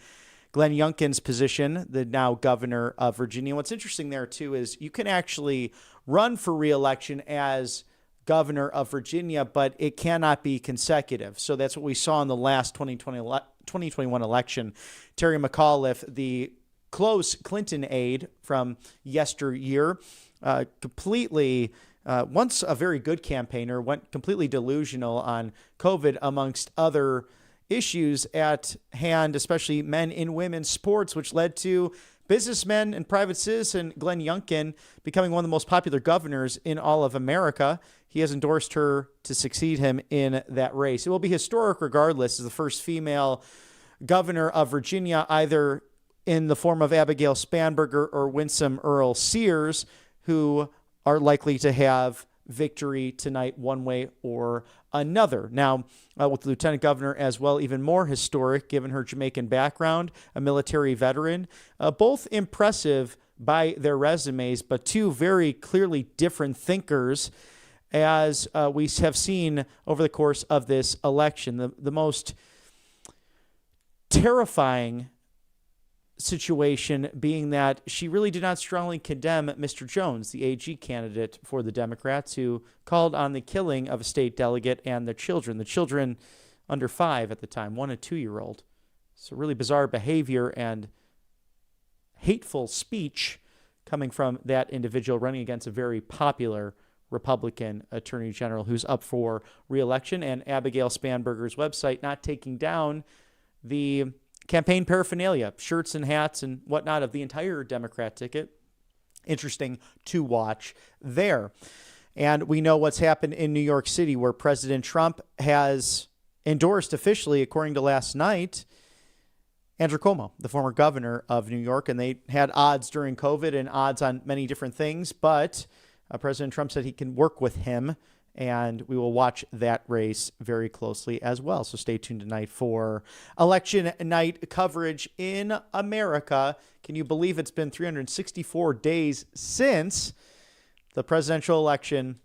Glenn Youngkin's position, the now governor of Virginia. What's interesting there, too, is you can actually run for re-election as governor of Virginia, but it cannot be consecutive. So that's what we saw in the last 2021 election. Terry McAuliffe, the close Clinton aide from yesteryear, completely, once a very good campaigner, went completely delusional on COVID amongst other issues at hand, especially men in women's sports, which led to businessmen and private citizen Glenn Youngkin becoming one of the most popular governors in all of America. He has endorsed her to succeed him in that race. It will be historic regardless, as the first female governor of Virginia, either in the form of Abigail Spanberger or Winsome Earl Sears, who are likely to have victory tonight one way or another. Now, with the lieutenant governor as well, even more historic given her Jamaican background, a military veteran, both impressive by their resumes, but two very clearly different thinkers, as we have seen over the course of this election. The most terrifying situation being that she really did not strongly condemn Mr. Jones, the AG candidate for the Democrats, who called on the killing of a state delegate and the children under 5 at the time, 1 and 2-year-old. So really bizarre behavior and hateful speech coming from that individual running against a very popular Republican attorney general who's up for re-election, and Abigail Spanberger's website not taking down the campaign paraphernalia, shirts and hats and whatnot of the entire Democrat ticket. Interesting to watch there. And we know what's happened in New York City, where President Trump has endorsed officially, according to last night, Andrew Cuomo, the former governor of New York. And they had odds during COVID and odds on many different things, but President Trump said he can work with him, and we will watch that race very closely as well. So stay tuned tonight for election night coverage in America. Can you believe it's been 364 days since the presidential election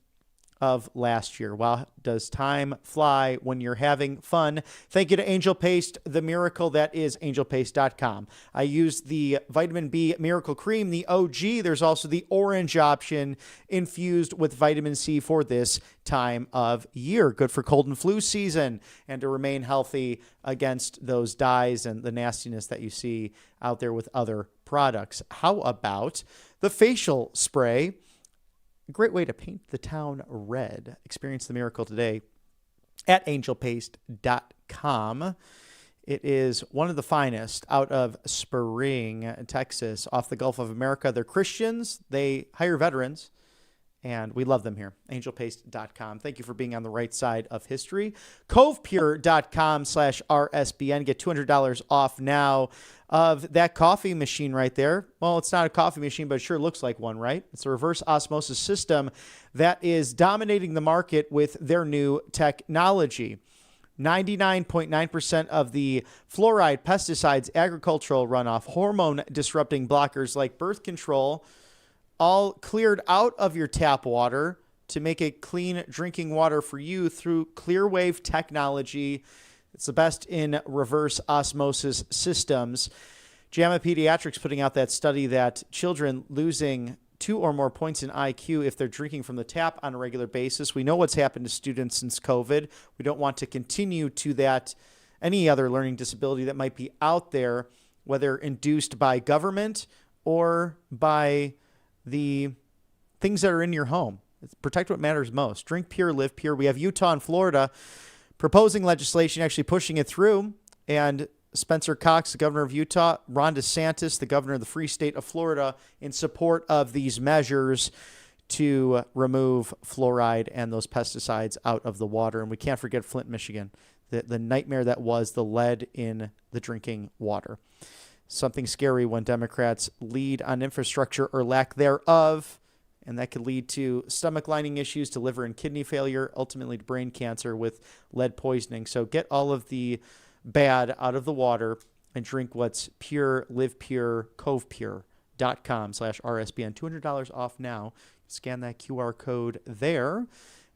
of last year? Wow, does time fly when you're having fun? Thank you to Angel Paste, the miracle that is angelpaste.com. I used the vitamin B miracle cream, the OG. There's also the orange option infused with vitamin C for this time of year. Good for cold and flu season and to remain healthy against those dyes and the nastiness that you see out there with other products. How about the facial spray? Great way to paint the town red. Experience the miracle today at angelpaste.com. It is one of the finest out of Spring, Texas, off the Gulf of America. They're Christians. They hire veterans, and we love them here. Angelpaste.com. Thank you for being on the right side of history. Covepure.com/RSBN. Get $200 off now of that coffee machine right there. Well, it's not a coffee machine, but it sure looks like one, right? It's a reverse osmosis system that is dominating the market with their new technology. 99.9% of the fluoride, pesticides, agricultural runoff, hormone-disrupting blockers like birth control, all cleared out of your tap water to make it clean drinking water for you through Clearwave technology. It's the best in reverse osmosis systems. JAMA Pediatrics putting out that study that children losing 2 or more points in IQ if they're drinking from the tap on a regular basis. We know what's happened to students since COVID. We don't want to continue to that, any other learning disability that might be out there, whether induced by government or by the things that are in your home. Protect what matters most. Drink pure, live pure. We have Utah and Florida proposing legislation, actually pushing it through. And Spencer Cox, the governor of Utah, Ron DeSantis, the governor of the free state of Florida, in support of these measures to remove fluoride and those pesticides out of the water. And we can't forget Flint, Michigan, the nightmare that was the lead in the drinking water. Something scary when Democrats lead on infrastructure or lack thereof, and that could lead to stomach lining issues, to liver and kidney failure, ultimately to brain cancer with lead poisoning. So get all of the bad out of the water and drink what's pure, live pure, covepure.com/RSBN. $200 off now. Scan that QR code there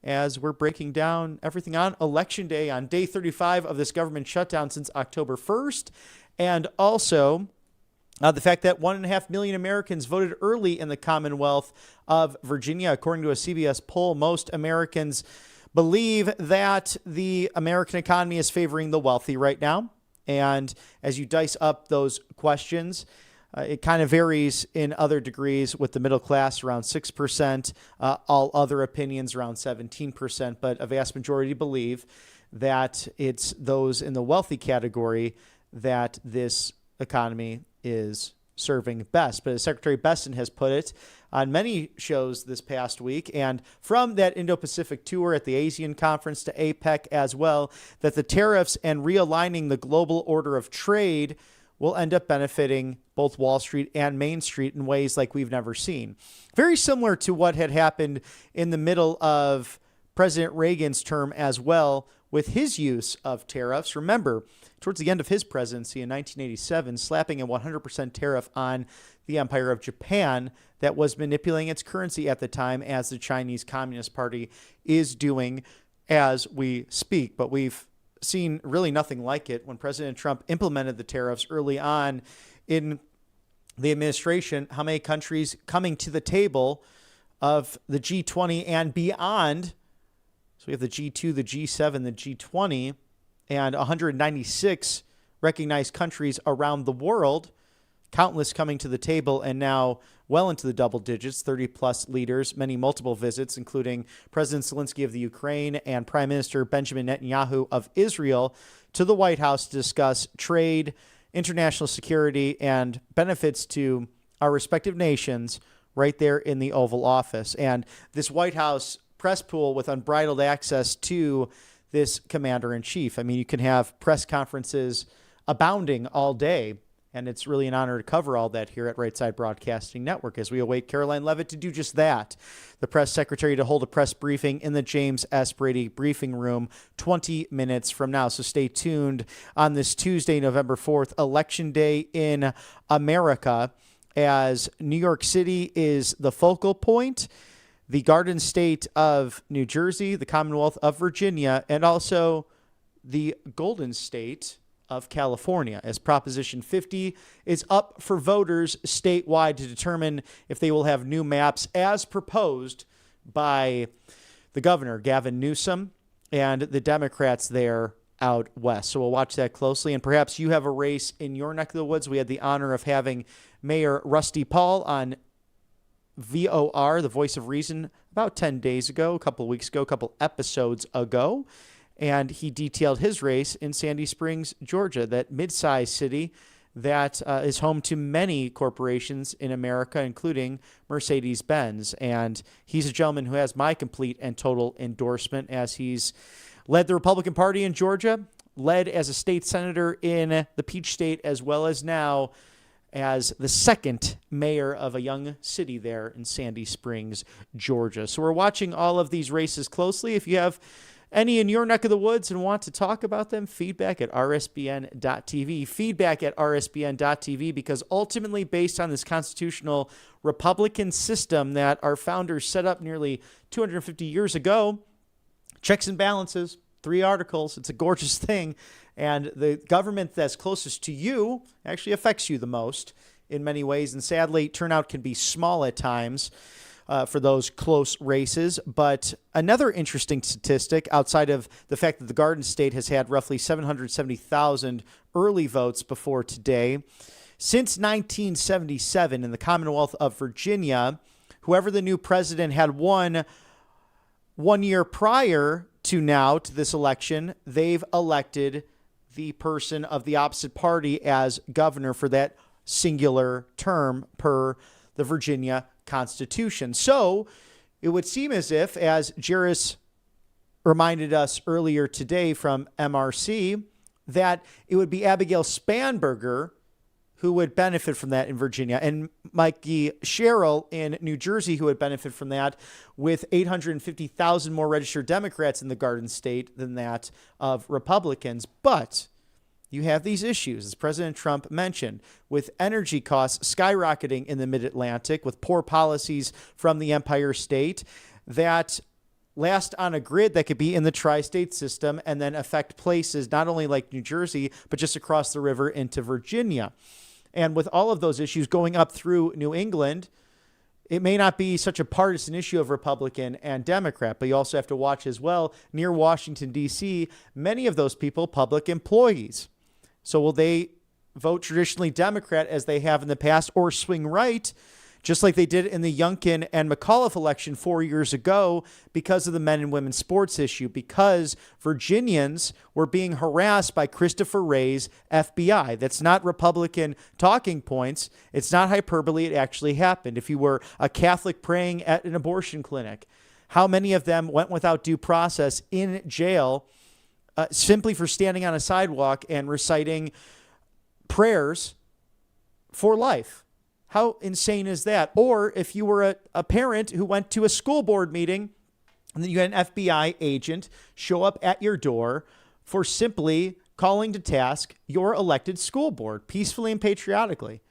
as we're breaking down everything on Election Day, on day 35 of this government shutdown since October 1st. And also the fact that 1.5 million Americans voted early in the Commonwealth of Virginia. According to a CBS poll, most Americans believe that the American economy is favoring the wealthy right now. And as you dice up those questions, it kind of varies in other degrees, with the middle class around 6%, all other opinions around 17%, but a vast majority believe that it's those in the wealthy category that this economy is serving best. But as Secretary Besson has put it on many shows this past week, and from that Indo-Pacific tour at the ASEAN conference to APEC as well, that the tariffs and realigning the global order of trade will end up benefiting both Wall Street and Main Street in ways like we've never seen. Very similar to what had happened in the middle of President Reagan's term as well with his use of tariffs. Remember, towards the end of his presidency in 1987, slapping a 100% tariff on the Empire of Japan that was manipulating its currency at the time, as the Chinese Communist Party is doing as we speak. But we've seen really nothing like it when President Trump implemented the tariffs early on in the administration. How many countries coming to the table of the G20 and beyond? So we have the G2, the G7, the G20, and 196 recognized countries around the world, countless coming to the table, and now well into the double digits, 30-plus leaders, many multiple visits, including President Zelensky of the Ukraine and Prime Minister Benjamin Netanyahu of Israel, to the White House to discuss trade, international security, and benefits to our respective nations right there in the Oval Office. And this White House press pool with unbridled access to this commander-in-chief. I mean, you can have press conferences abounding all day, and it's really an honor to cover all that here at Right Side Broadcasting Network as we await Karoline Leavitt to do just that. The press secretary to hold a press briefing in the James S. Brady briefing room 20 minutes from now. So stay tuned on this Tuesday, November 4th, Election Day in America, as New York City is the focal point, the Garden State of New Jersey, the Commonwealth of Virginia, and also the Golden State of California, as Proposition 50 is up for voters statewide to determine if they will have new maps as proposed by the governor, Gavin Newsom, and the Democrats there out west. So we'll watch that closely, and perhaps you have a race in your neck of the woods. We had the honor of having Mayor Rusty Paul on VOR, the Voice of Reason, about 10 days ago, a couple of weeks ago, a couple episodes ago. And he detailed his race in Sandy Springs, Georgia, that mid-sized city that is home to many corporations in America, including Mercedes-Benz. And he's a gentleman who has my complete and total endorsement, as he's led the Republican Party in Georgia, led as a state senator in the Peach State, as well as now as the second mayor of a young city there in Sandy Springs, Georgia. So we're watching all of these races closely. If you have any in your neck of the woods and want to talk about them, feedback at rsbn.tv. Feedback at rsbn.tv, because ultimately, based on this constitutional Republican system that our founders set up nearly 250 years ago, checks and balances, 3 articles, it's a gorgeous thing. And the government that's closest to you actually affects you the most in many ways. And sadly, turnout can be small at times for those close races. But another interesting statistic, outside of the fact that the Garden State has had roughly 770,000 early votes before today, since 1977 in the Commonwealth of Virginia, whoever the new president had won 1 year prior to now, to this election, they've elected the person of the opposite party as governor for that singular term per the Virginia Constitution. So it would seem as if, as Jairus reminded us earlier today from MRC, that it would be Abigail Spanberger who would benefit from that in Virginia, and Mikey Sherrill in New Jersey who would benefit from that, with 850,000 more registered Democrats in the Garden State than that of Republicans. But you have these issues, as President Trump mentioned, with energy costs skyrocketing in the Mid-Atlantic, with poor policies from the Empire State that last on a grid that could be in the tri-state system and then affect places not only like New Jersey, but just across the river into Virginia. And with all of those issues going up through New England, it may not be such a partisan issue of Republican and Democrat, but you also have to watch as well, near Washington, D.C., many of those people, public employees. So will they vote traditionally Democrat as they have in the past, or swing right, just like they did in the Youngkin and McAuliffe election 4 years ago, because of the men and women sports issue, because Virginians were being harassed by Christopher Wray's FBI. That's not Republican talking points. It's not hyperbole. It actually happened. If you were a Catholic praying at an abortion clinic, how many of them went without due process in jail simply for standing on a sidewalk and reciting prayers for life. How insane is that? Or if you were a parent who went to a school board meeting and then you had an FBI agent show up at your door for simply calling to task your elected school board peacefully and patriotically.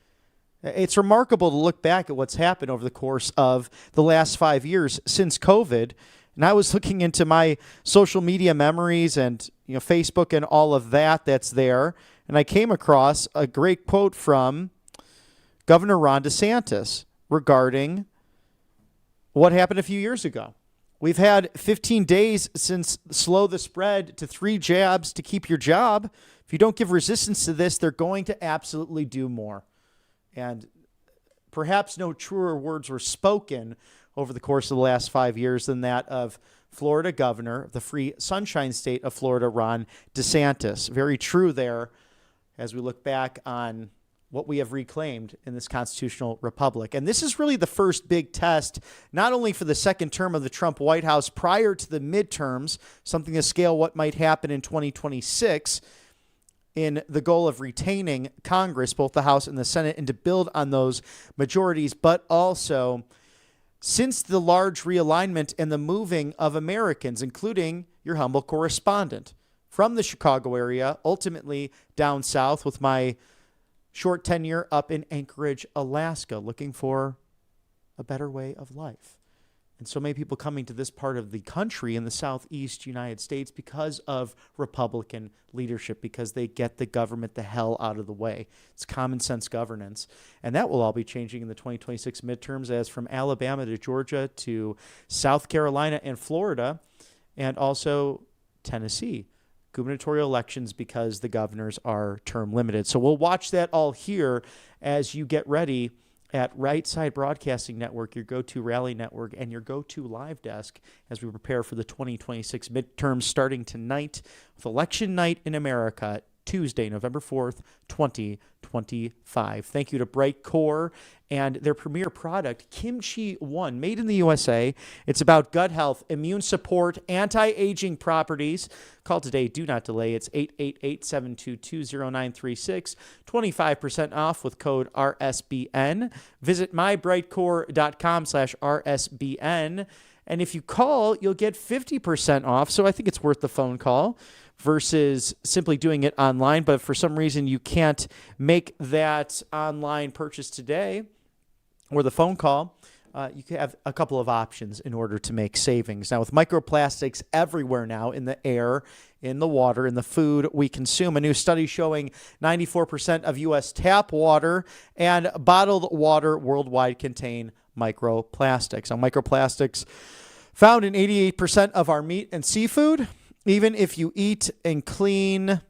It's remarkable to look back at what's happened over the course of the last 5 years since COVID. And I was looking into my social media memories and Facebook and all of that's there. And I came across a great quote from Governor Ron DeSantis regarding what happened a few years ago. We've had 15 days since slow the spread to 3 jabs to keep your job. If you don't give resistance to this, they're going to absolutely do more. And perhaps no truer words were spoken over the course of the last 5 years than that of Florida Governor of the free sunshine state of Florida, Ron DeSantis. Very true there as we look back on what we have reclaimed in this constitutional republic. And this is really the first big test, not only for the second term of the Trump White House prior to the midterms, something to scale what might happen in 2026 in the goal of retaining Congress, both the House and the Senate, and to build on those majorities, but also since the large realignment and the moving of Americans, including your humble correspondent from the Chicago area, ultimately down south with my short tenure up in Anchorage, Alaska, looking for a better way of life. And so many people coming to this part of the country in the southeast United States because of Republican leadership, because they get the government the hell out of the way. It's common sense governance. And that will all be changing in the 2026 midterms, as from Alabama to Georgia to South Carolina and Florida, and also Tennessee. Gubernatorial elections because the governors are term limited. So we'll watch that all here as you get ready at Right Side Broadcasting Network, your go-to rally network, and your go-to live desk as we prepare for the 2026 midterms starting tonight with Election Night in America, Tuesday, November 4th, 2025. Thank you to Brightcore and their premier product, Kimchi 1, made in the USA. It's about gut health, immune support, anti-aging properties. Call today. Do not delay. It's 888-722-0936. 25% off with code RSBN. Visit mybrightcore.com/RSBN. And if you call, you'll get 50% off. So I think it's worth the phone call versus simply doing it online. But if for some reason you can't make that online purchase today or the phone call, you can have a couple of options in order to make savings. Now, with microplastics everywhere now in the air, in the water, in the food we consume, a new study showing 94% of U.S. tap water and bottled water worldwide contain microplastics. Now, microplastics found in 88% of our meat and seafood. Even if you eat clean,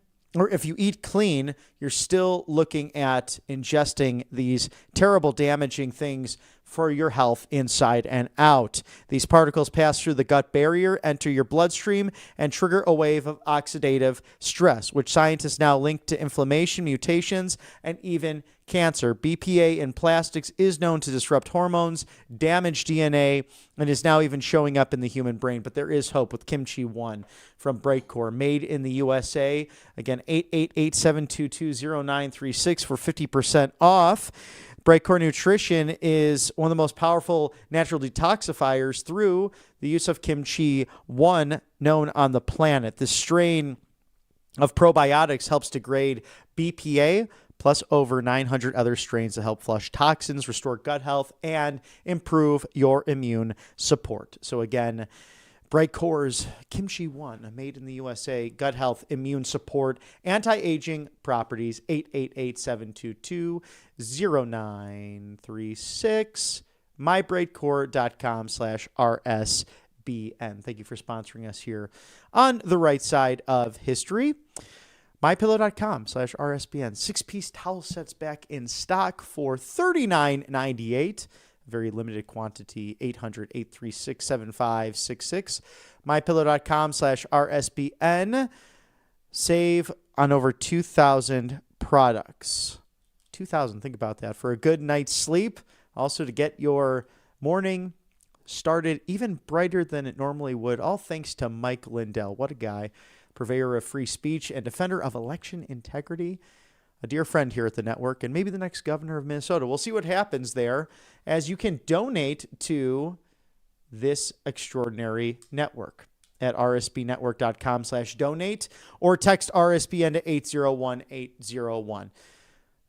you're still looking at ingesting these terrible, damaging things for your health inside and out. These particles pass through the gut barrier, enter your bloodstream, and trigger a wave of oxidative stress, which scientists now link to inflammation, mutations, and even cancer. BPA in plastics is known to disrupt hormones, damage DNA, and is now even showing up in the human brain. But there is hope with Kimchi 1 from Brightcore, made in the USA. Again, 888-722-0936 for 50% off. Brightcore Nutrition is one of the most powerful natural detoxifiers through the use of Kimchi 1 known on the planet. This strain of probiotics helps degrade BPA, plus over 900 other strains to help flush toxins, restore gut health, and improve your immune support. So again, Brightcore's Kimchi 1, made in the USA, gut health, immune support, anti-aging properties, 888-722-0936, mybrightcore.com/RSBN. Thank you for sponsoring us here on the right side of history. mypillow.com/RSBN. 6-piece towel sets back in stock for $39.98. Very limited quantity, 800-836-7566. mypillow.com/RSBN. Save on over 2,000 products. 2,000, think about that. For a good night's sleep. Also to get your morning started even brighter than it normally would. All thanks to Mike Lindell. What a guy. Purveyor of free speech and defender of election integrity. a dear friend here at the network, and maybe the next governor of Minnesota. We'll see what happens there, as you can donate to this extraordinary network at rsbnetwork.com/donate or text RSBN to 801-801.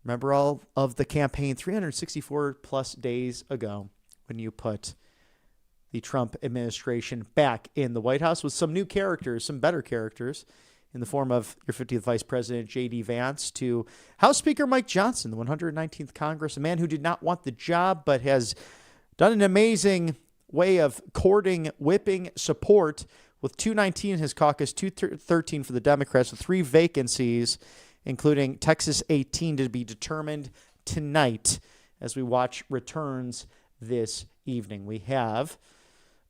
Remember all of the campaign 364 plus days ago when you put the Trump administration back in the White House with some new characters, some better characters, in the form of your 50th Vice President J.D. Vance to House Speaker Mike Johnson, the 119th Congress, a man who did not want the job but has done an amazing way of courting, whipping support with 219 in his caucus, 213 for the Democrats, with 3 vacancies, including Texas 18 to be determined tonight as we watch returns this evening. We have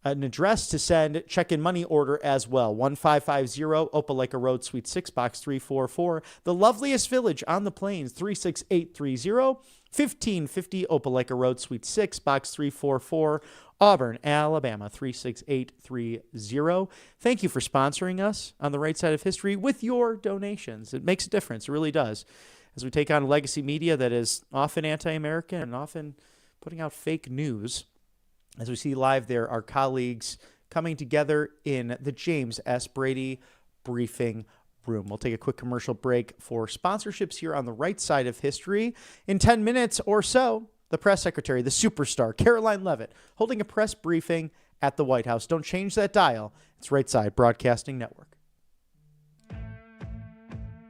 an address to send check-in money order as well. 1550 Opelika Road, Suite 6, Box 344. The loveliest village on the plains, 36830. 1550 Opelika Road, Suite 6, Box 344. Auburn, Alabama, 36830. Thank you for sponsoring us on the right side of history with your donations. It makes a difference. It really does. As we take on legacy media that is often anti-American and often putting out fake news, as we see live there, our colleagues coming together in the James S. Brady briefing room. We'll take a quick commercial break for sponsorships here on the right side of history. In 10 minutes or so, the press secretary, the superstar, Karoline Leavitt, holding a press briefing at the White House. Don't change that dial. It's Right Side Broadcasting Network.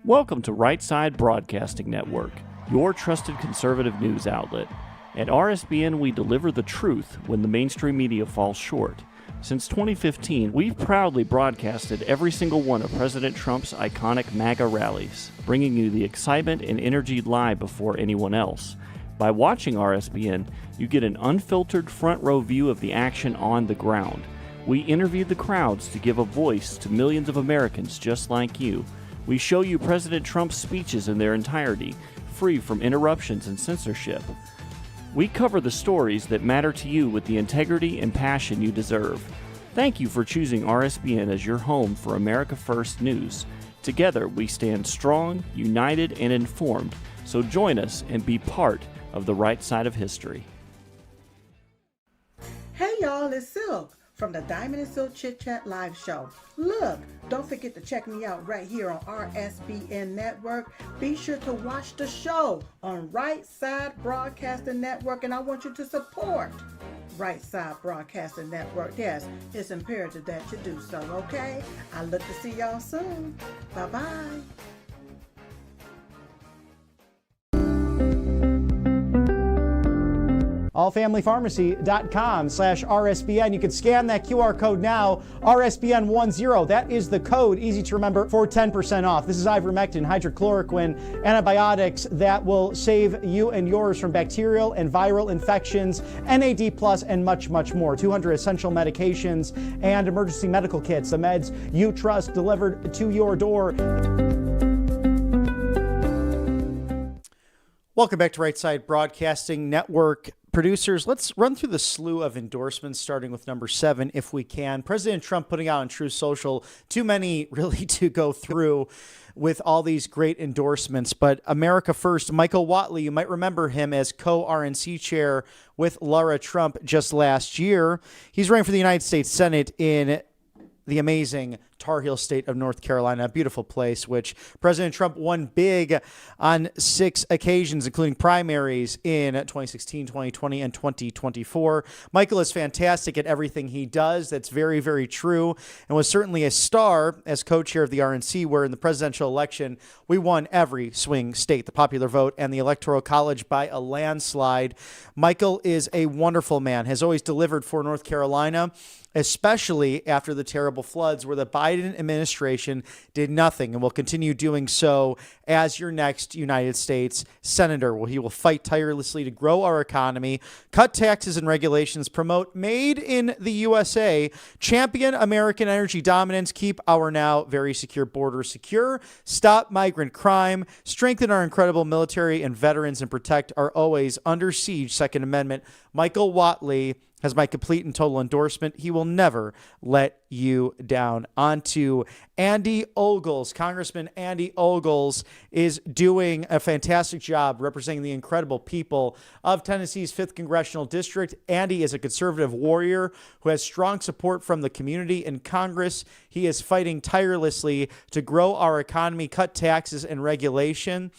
Welcome to Right Side Broadcasting Network, your trusted conservative news outlet. At RSBN, we deliver the truth when the mainstream media falls short. Since 2015, we've proudly broadcasted every single one of President Trump's iconic MAGA rallies, bringing you the excitement and energy live before anyone else. By watching RSBN, you get an unfiltered front row view of the action on the ground. We interview the crowds to give a voice to millions of Americans just like you. We show you President Trump's speeches in their entirety, free from interruptions and censorship. We cover the stories that matter to you with the integrity and passion you deserve. Thank you for choosing RSBN as your home for America First News. Together, we stand strong, united, and informed. So join us and be part of the right side of history. Hey y'all, it's Silk from the Diamond and Silk Chit Chat live show. Look, don't forget to check me out right here on RSBN Network. Be sure to watch the show on Right Side Broadcasting Network, and I want you to support Right Side Broadcasting Network. Yes, it's imperative that you do so, okay? I look to see y'all soon. Bye-bye. allfamilypharmacy.com/RSBN. You can scan that QR code now, RSBN10. That is the code, easy to remember, for 10% off. This is ivermectin, hydrochloroquine, antibiotics that will save you and yours from bacterial and viral infections, NAD+, and much, much more. 200 essential medications and emergency medical kits, the meds you trust delivered to your door. Welcome back to Right Side Broadcasting Network. Producers, let's run through the slew of endorsements, starting with number 7, if we can. President Trump putting out on Truth Social, too many really to go through with all these great endorsements. But America First, Michael Whatley, you might remember him as co-RNC chair with Laura Trump just last year. He's running for the United States Senate in the amazing Tar Heel state of North Carolina, a beautiful place, which President Trump won big on 6 occasions, including primaries in 2016, 2020, and 2024. Michael is fantastic at everything he does. That's very, very true, and was certainly a star as co-chair of the RNC, where in the presidential election, we won every swing state, the popular vote, and the Electoral College by a landslide. Michael is a wonderful man, has always delivered for North Carolina, especially after the terrible floods where the Biden administration did nothing and will continue doing so as your next United States Senator. Well, he will fight tirelessly to grow our economy, cut taxes and regulations, promote made in the USA, champion American energy dominance, keep our now very secure borders secure, stop migrant crime, strengthen our incredible military and veterans, and protect our always under siege Second Amendment. Michael Whatley has my complete and total endorsement. He will never let you down. On to Andy Ogles. Congressman Andy Ogles is doing a fantastic job representing the incredible people of Tennessee's 5th Congressional District. Andy is a conservative warrior who has strong support from the community in Congress. He is fighting tirelessly to grow our economy, cut taxes and regulation,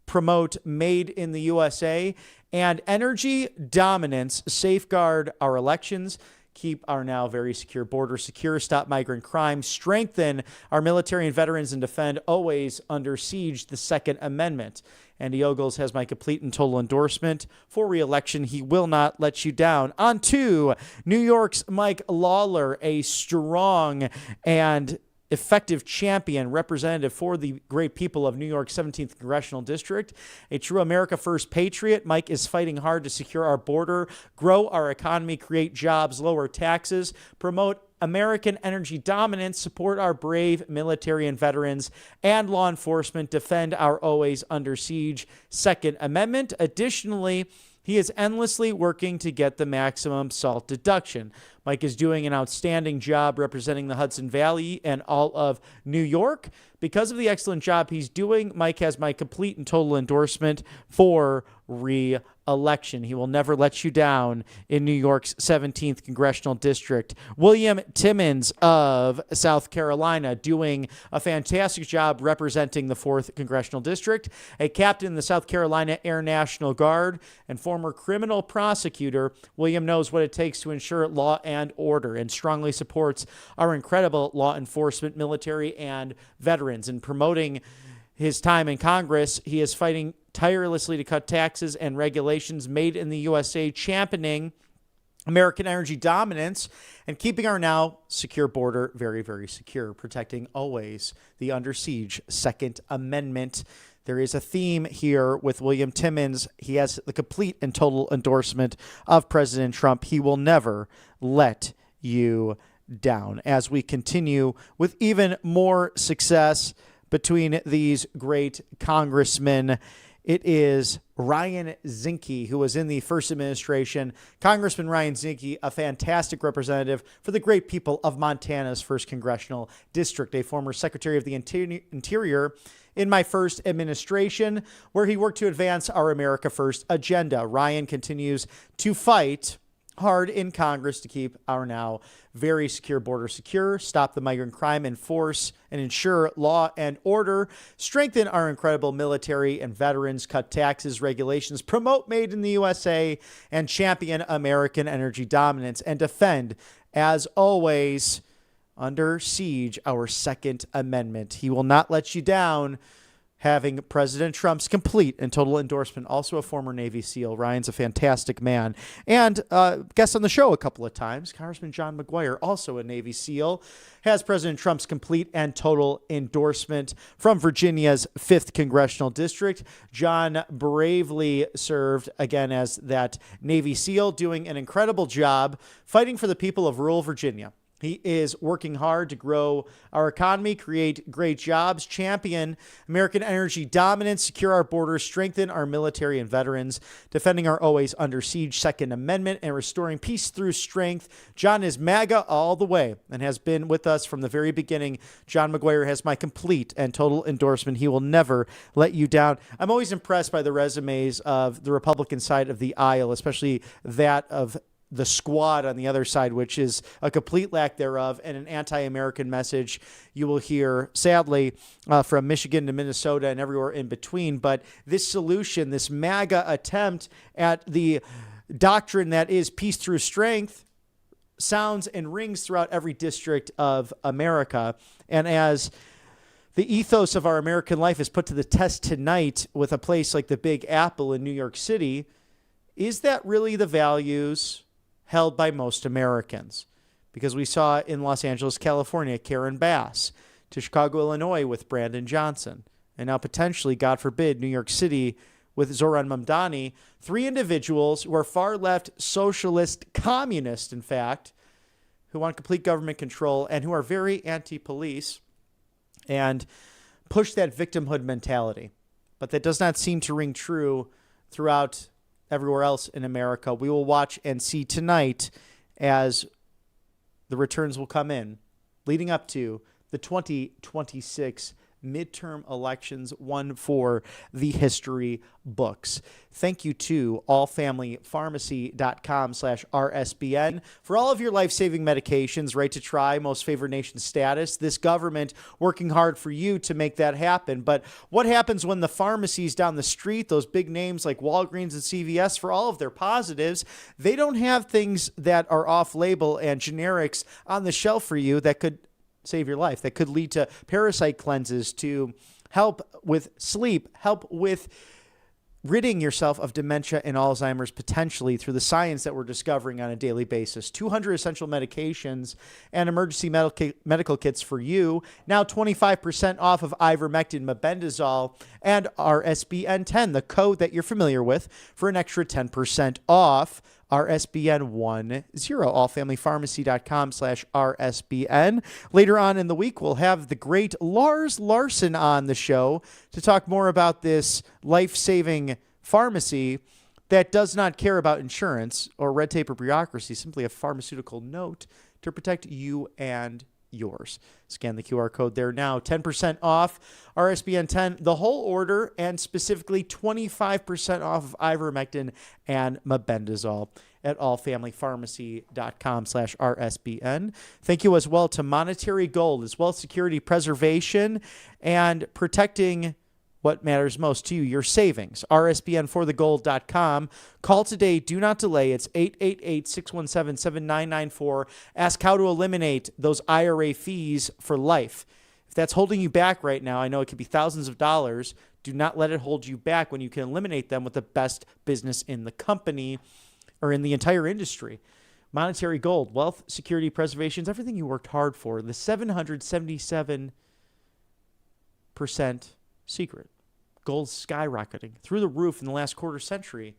promote made in the USA, and energy dominance, safeguard our elections, keep our now very secure border secure, stop migrant crime, strengthen our military and veterans, and defend always under siege the Second Amendment. Andy Ogles has my complete and total endorsement for re-election. He will not let you down. On to New York's Mike Lawler, a strong and effective champion, representative for the great people of New York's 17th Congressional District. A true America First patriot, Mike is fighting hard to secure our border, grow our economy, create jobs, lower taxes, promote American energy dominance, support our brave military and veterans and law enforcement, defend our always under siege Second Amendment. Additionally, he is endlessly working to get the maximum SALT deduction. Mike is doing an outstanding job representing the Hudson Valley and all of New York. Because of the excellent job he's doing, Mike has my complete and total endorsement for re-election. He will never let you down in New York's 17th Congressional District. William Timmons of South Carolina doing a fantastic job representing the 4th Congressional District. A captain in the South Carolina Air National Guard and former criminal prosecutor, William knows what it takes to ensure law and order and strongly supports our incredible law enforcement, military, and veterans. In promoting his time in Congress, he is fighting tirelessly to cut taxes and regulations made in the USA, championing American energy dominance and keeping our now secure border very, very secure, protecting always the under siege Second Amendment. There is a theme here with William Timmons. He has the complete and total endorsement of President Trump. He will never let you down. As we continue with even more success between these great congressmen, it is Ryan Zinke, who was in the first administration. Congressman Ryan Zinke, a fantastic representative for the great people of Montana's 1st Congressional District, a former Secretary of the Interior in my first administration, where he worked to advance our America First agenda. Ryan continues to fight hard in Congress to keep our now very secure border secure, stop the migrant crime, enforce and ensure law and order, strengthen our incredible military and veterans, cut taxes, regulations, promote made in the USA, and champion American energy dominance, and defend, as always, under siege, our Second Amendment. He will not let you down, having President Trump's complete and total endorsement. Also a former Navy SEAL. Ryan's a fantastic man. And guest on the show a couple of times, Congressman John McGuire, also a Navy SEAL, has President Trump's complete and total endorsement from Virginia's 5th Congressional District. John bravely served, again, as that Navy SEAL, doing an incredible job fighting for the people of rural Virginia. He is working hard to grow our economy, create great jobs, champion American energy dominance, secure our borders, strengthen our military and veterans, defending our always under siege Second Amendment, and restoring peace through strength. John is MAGA all the way and has been with us from the very beginning. John McGuire has my complete and total endorsement. He will never let you down. I'm always impressed by the resumes of the Republican side of the aisle, especially that of the squad on the other side, which is a complete lack thereof and an anti-American message you will hear, sadly, from Michigan to Minnesota and everywhere in between. But this solution, this MAGA attempt at the doctrine that is peace through strength, sounds and rings throughout every district of America. And as the ethos of our American life is put to the test tonight with a place like the Big Apple in New York City, is that really the values held by most Americans? Because we saw in Los Angeles, California, Karen Bass, to Chicago, Illinois with Brandon Johnson, and now potentially, God forbid, New York City with Zoran Mamdani, 3 individuals who are far left, socialist, communist, in fact, who want complete government control and who are very anti-police and push that victimhood mentality. But that does not seem to ring true throughout everywhere else in America. We will watch and see tonight as the returns will come in leading up to the 2026 midterm elections, one for the history books. Thank you to allfamilypharmacy.com/RSBN for all of your life-saving medications, right to try, most favored nation status. This government working hard for you to make that happen. But what happens when the pharmacies down the street, those big names like Walgreens and CVS, for all of their positives, they don't have things that are off-label and generics on the shelf for you that could save your life, that could lead to parasite cleanses, to help with sleep, help with ridding yourself of dementia and Alzheimer's potentially through the science that we're discovering on a daily basis. 200 essential medications and emergency medical kits for you. Now 25% off of ivermectin, mebendazole, and RSBN 10, the code that you're familiar with, for an extra 10% off. RSBN 10, allfamilypharmacy.com/RSBN. Later on in the week, we'll have the great Lars Larson on the show to talk more about this life-saving pharmacy that does not care about insurance or red tape or bureaucracy, simply a pharmaceutical note to protect you and yours. Scan the QR code there now. 10% off RSBN 10, the whole order, and specifically 25% off of ivermectin and mebendazole at allfamilypharmacy.com/RSBN. Thank you as well to Monetary Gold, as well as security preservation and protecting what matters most to you, your savings. RSBNforthegold.com. Call today. Do not delay. It's 888-617-7994. Ask how to eliminate those IRA fees for life. If that's holding you back right now, I know it could be thousands of dollars. Do not let it hold you back when you can eliminate them with the best business in the company or in the entire industry. Monetary Gold, wealth, security, preservations, everything you worked hard for. The 777% secret. Gold's skyrocketing through the roof in the last quarter century.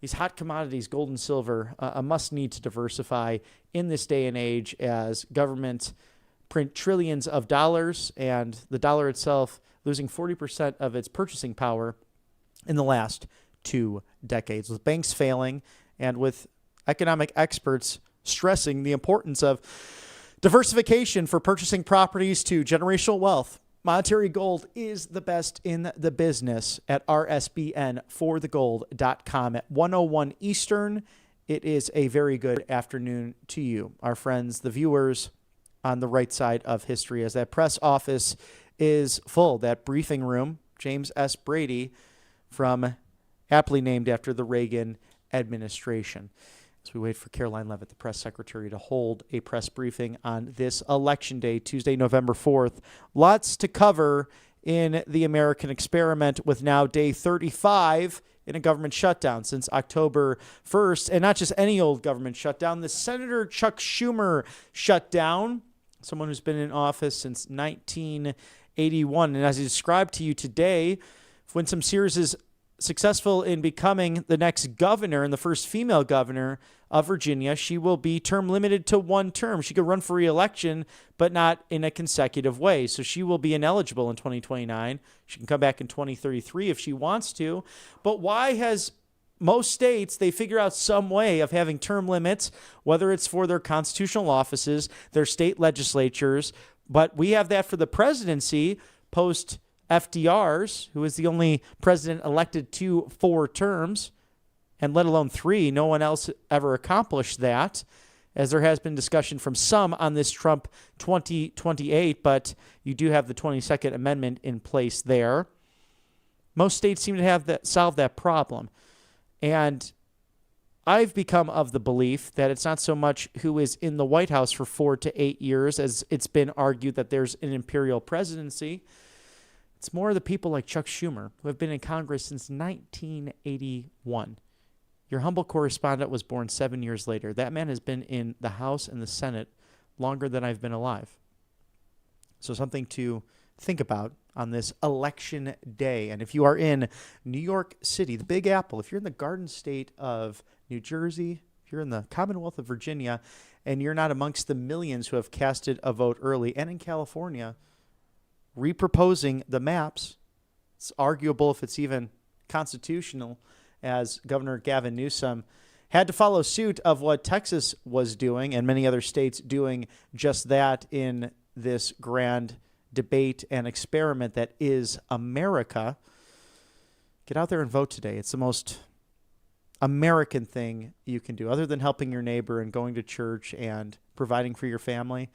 These hot commodities, gold and silver, a must need to diversify in this day and age as government print trillions of dollars and the dollar itself losing 40% of its purchasing power in the last 2 decades. With banks failing and with economic experts stressing the importance of diversification for purchasing properties to generational wealth, Monetary Gold is the best in the business at rsbnforthegold.com at 1:01 Eastern. It is a very good afternoon to you, our friends, the viewers on the right side of history, as that press office is full. That briefing room, James S. Brady, from aptly named after the Reagan administration. As we wait for Karoline Leavitt, the press secretary, to hold a press briefing on this election day, Tuesday, November 4th. Lots to cover in the American experiment, with now day 35 in a government shutdown since October 1st. And not just any old government shutdown, the Senator Chuck Schumer shutdown, someone who's been in office since 1981. And as I described to you today, when some Sears is successful in becoming the next governor and the first female governor of Virginia, she will be term limited to 1 term. She could run for re-election, but not in a consecutive way. So she will be ineligible in 2029. She can come back in 2033 if she wants to. But why has most states, they figure out some way of having term limits, whether it's for their constitutional offices, their state legislatures, but we have that for the presidency post FDR's, who is the only president elected to 4 terms, and let alone 3. No one else ever accomplished that, as there has been discussion from some on this Trump 2028, but you do have the 22nd Amendment in place there. Most states seem to have solved that problem. And I've become of the belief that it's not so much who is in the White House for 4 to 8 years, as it's been argued that there's an imperial presidency. It's more the people like Chuck Schumer, who have been in Congress since 1981. Your humble correspondent was born 7 years later. That man has been in the House and the Senate longer than I've been alive. So something to think about on this election day. And if you are in New York City, the Big Apple, if you're in the Garden State of New Jersey, if you're in the Commonwealth of Virginia, and you're not amongst the millions who have casted a vote early, and in California, reproposing the maps, it's arguable if it's even constitutional as Governor Gavin Newsom had to follow suit of what Texas was doing and many other states doing just that in this grand debate and experiment that is America. Get out there and vote today. It's the most American thing you can do, other than helping your neighbor and going to church and providing for your family.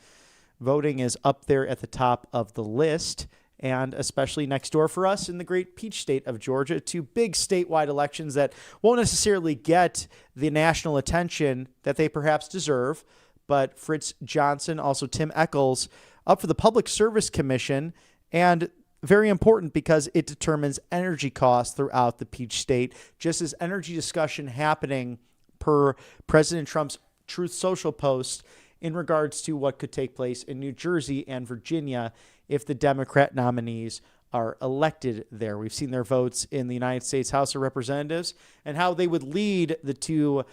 Voting is up there at the top of the list, and especially next door for us in the great peach state of Georgia, two big statewide elections that won't necessarily get the national attention that they perhaps deserve. But Fritz Johnson, also Tim Echols, up for the Public Service Commission, and very important because it determines energy costs throughout the peach state, just as energy discussion happening per President Trump's Truth Social post in regards to what could take place in New Jersey and Virginia if the Democrat nominees are elected there. We've seen their votes in the United States House of Representatives and how they would lead the two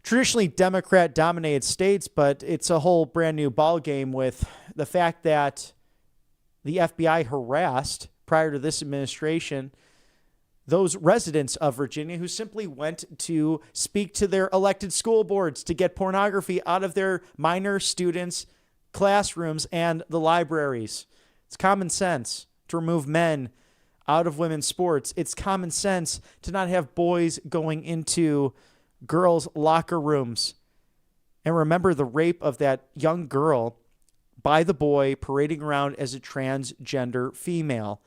traditionally Democrat-dominated states, but it's a whole brand new ballgame with the fact that the FBI harassed, prior to this administration, those residents of Virginia who simply went to speak to their elected school boards to get pornography out of their minor students' classrooms and the libraries. It's common sense to remove men out of women's sports. It's common sense to not have boys going into girls' locker rooms. And remember the rape of that young girl by the boy parading around as a transgender female.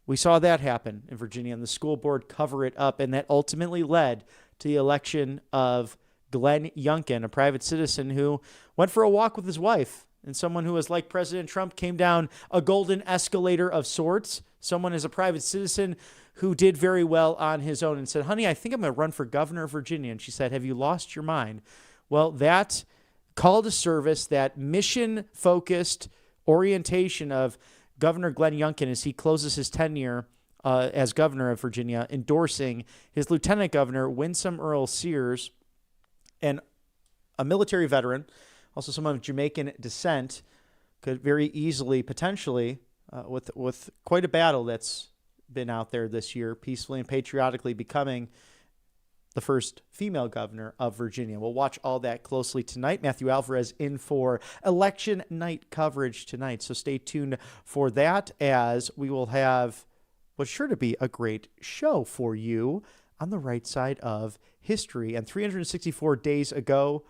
We saw that happen in Virginia, and the school board cover it up, and that ultimately led to the election of Glenn Youngkin, a private citizen who went for a walk with his wife, and someone who was like President Trump, came down a golden escalator of sorts. Someone as a private citizen who did very well on his own and said, honey, I think I'm going to run for governor of Virginia. And she said, have you lost your mind? Well, that call to service, that mission-focused orientation of Governor Glenn Youngkin as he closes his tenure as governor of Virginia, endorsing his lieutenant governor, Winsome Earl Sears, and a military veteran, also someone of Jamaican descent, could very easily, potentially, with quite a battle that's been out there this year, peacefully and patriotically becoming the first female governor of Virginia. We'll watch all that closely tonight. Matthew Alvarez in for election night coverage tonight, so stay tuned for that, as we will have what's sure to be a great show for you on the right side of history. And 364 days ago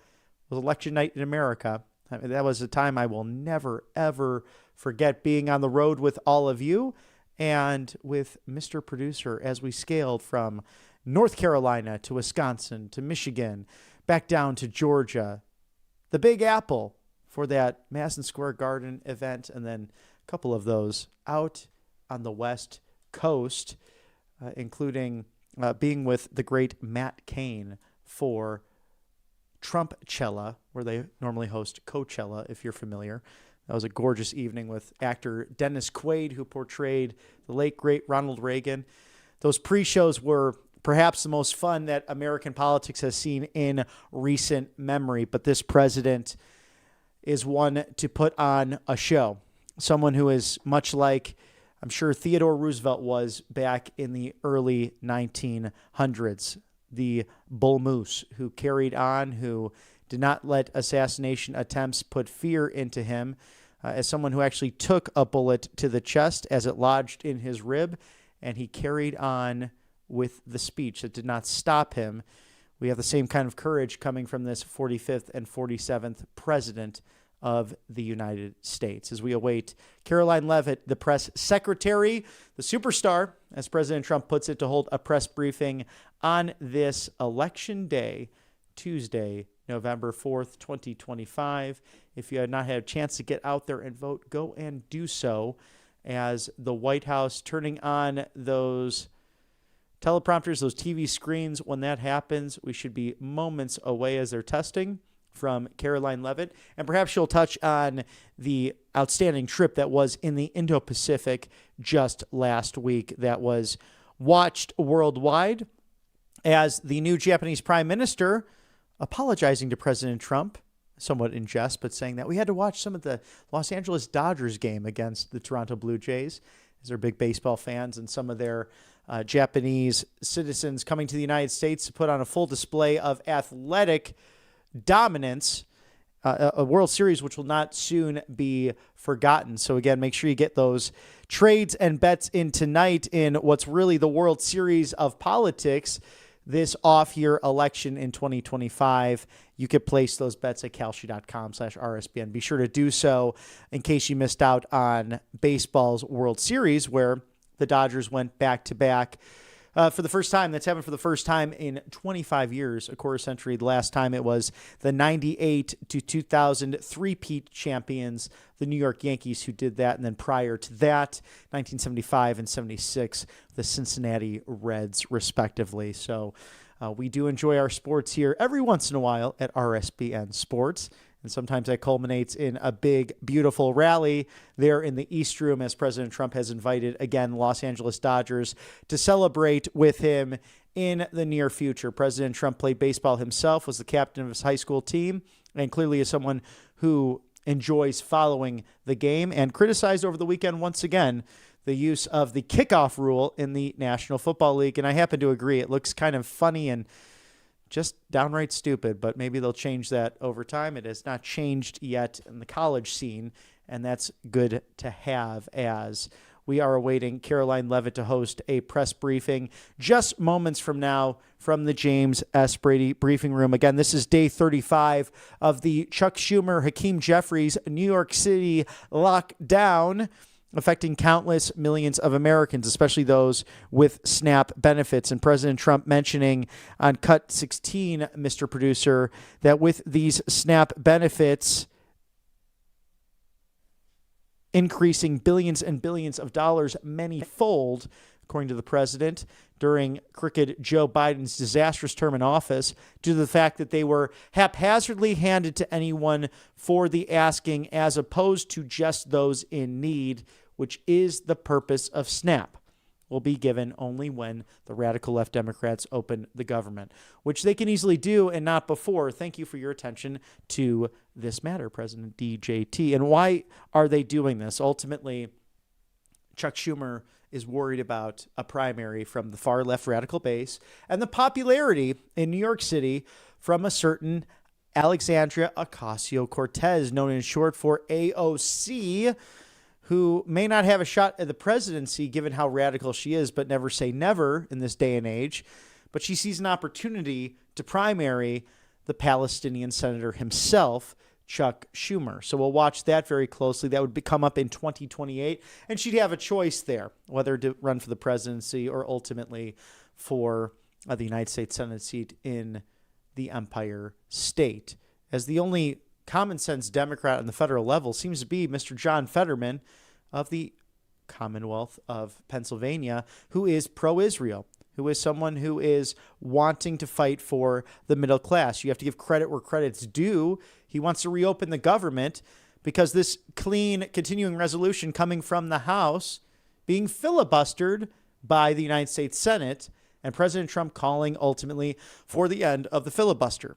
was election night in America. I mean, that was a time I will never, ever forget, being on the road with all of you and with Mr. Producer as we scaled from North Carolina to Wisconsin to Michigan, back down to Georgia, the Big Apple for that Madison Square Garden event, and then a couple of those out on the West Coast, including being with the great Matt Cain for Trumpchella, where they normally host Coachella, if you're familiar. That was a gorgeous evening with actor Dennis Quaid, who portrayed the late, great Ronald Reagan. Those pre-shows were perhaps the most fun that American politics has seen in recent memory, but this president is one to put on a show. Someone who is much like, I'm sure, Theodore Roosevelt was back in the early 1900s, the bull moose who carried on, who did not let assassination attempts put fear into him, as someone who actually took a bullet to the chest as it lodged in his rib, and he carried on with the speech that did not stop him. We have the same kind of courage coming from this 45th and 47th president of the United States, as we await Karoline Leavitt, the press secretary, the superstar, as President Trump puts it, to hold a press briefing on this election day, Tuesday, November 4th, 2025. If you have not had a chance to get out there and vote, go and do so, as the White House turning on those teleprompters, those TV screens. When that happens, we should be moments away as they're testing from Karoline Leavitt. And perhaps she'll touch on the outstanding trip that was in the Indo-Pacific just last week that was watched worldwide, as the new Japanese prime minister apologizing to President Trump, somewhat in jest, but saying that we had to watch some of the Los Angeles Dodgers game against the Toronto Blue Jays, as they're big baseball fans, and some of their Japanese citizens coming to the United States to put on a full display of athletic dominance, a World Series which will not soon be forgotten. So again, make sure you get those trades and bets in tonight in what's really the World Series of politics, this off-year election in 2025. You could place those bets at kalshi.com/RSBN. Be sure to do so in case you missed out on baseball's World Series, where the Dodgers went back-to-back for the first time. That's happened for the first time in 25 years, a quarter century. The last time it was the 98 to 2000 three-peat champions, the New York Yankees, who did that. And then prior to that, 1975 and 76, the Cincinnati Reds, respectively. So we do enjoy our sports here every once in a while at RSBN Sports. And sometimes that culminates in a big, beautiful rally there in the East Room, as President Trump has invited, again, Los Angeles Dodgers to celebrate with him in the near future. President Trump played baseball himself, was the captain of his high school team, and clearly is someone who enjoys following the game, and criticized over the weekend once again the use of the kickoff rule in the National Football League. And I happen to agree. It looks kind of funny and just downright stupid, but maybe they'll change that over time. It has not changed yet in the college scene, and that's good to have, as we are awaiting Karoline Leavitt to host a press briefing just moments from now from the James S. Brady briefing room. Again, this is day 35 of the Chuck Schumer, Hakeem Jeffries, New York City lockdown, affecting countless millions of Americans, especially those with SNAP benefits. And President Trump mentioning on Cut 16, Mr. Producer, that with these SNAP benefits increasing billions and billions of dollars many-fold, according to the president, during crooked Joe Biden's disastrous term in office, due to the fact that they were haphazardly handed to anyone for the asking, as opposed to just those in need, which is the purpose of SNAP, will be given only when the radical left Democrats open the government, which they can easily do and not before. Thank you for your attention to this matter, President DJT. And why are they doing this? Ultimately, Chuck Schumer is worried about a primary from the far left radical base and the popularity in New York City from a certain Alexandria Ocasio-Cortez, known in short for AOC, who may not have a shot at the presidency given how radical she is, but never say never in this day and age. But she sees an opportunity to primary the Palestinian senator himself, Chuck Schumer. So we'll watch that very closely. That would come up in 2028, and she'd have a choice there, whether to run for the presidency or ultimately for the United States Senate seat in the Empire State. As the only common sense Democrat on the federal level seems to be Mr. John Fetterman of the Commonwealth of Pennsylvania, who is pro-Israel, who is someone who is wanting to fight for the middle class. You have to give credit where credit's due. He wants to reopen the government because this clean continuing resolution coming from the House being filibustered by the United States Senate, and President Trump calling ultimately for the end of the filibuster.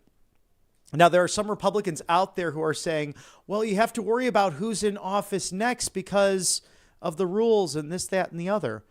Now, there are some Republicans out there who are saying, well, you have to worry about who's in office next because of the rules and this, that, and the other.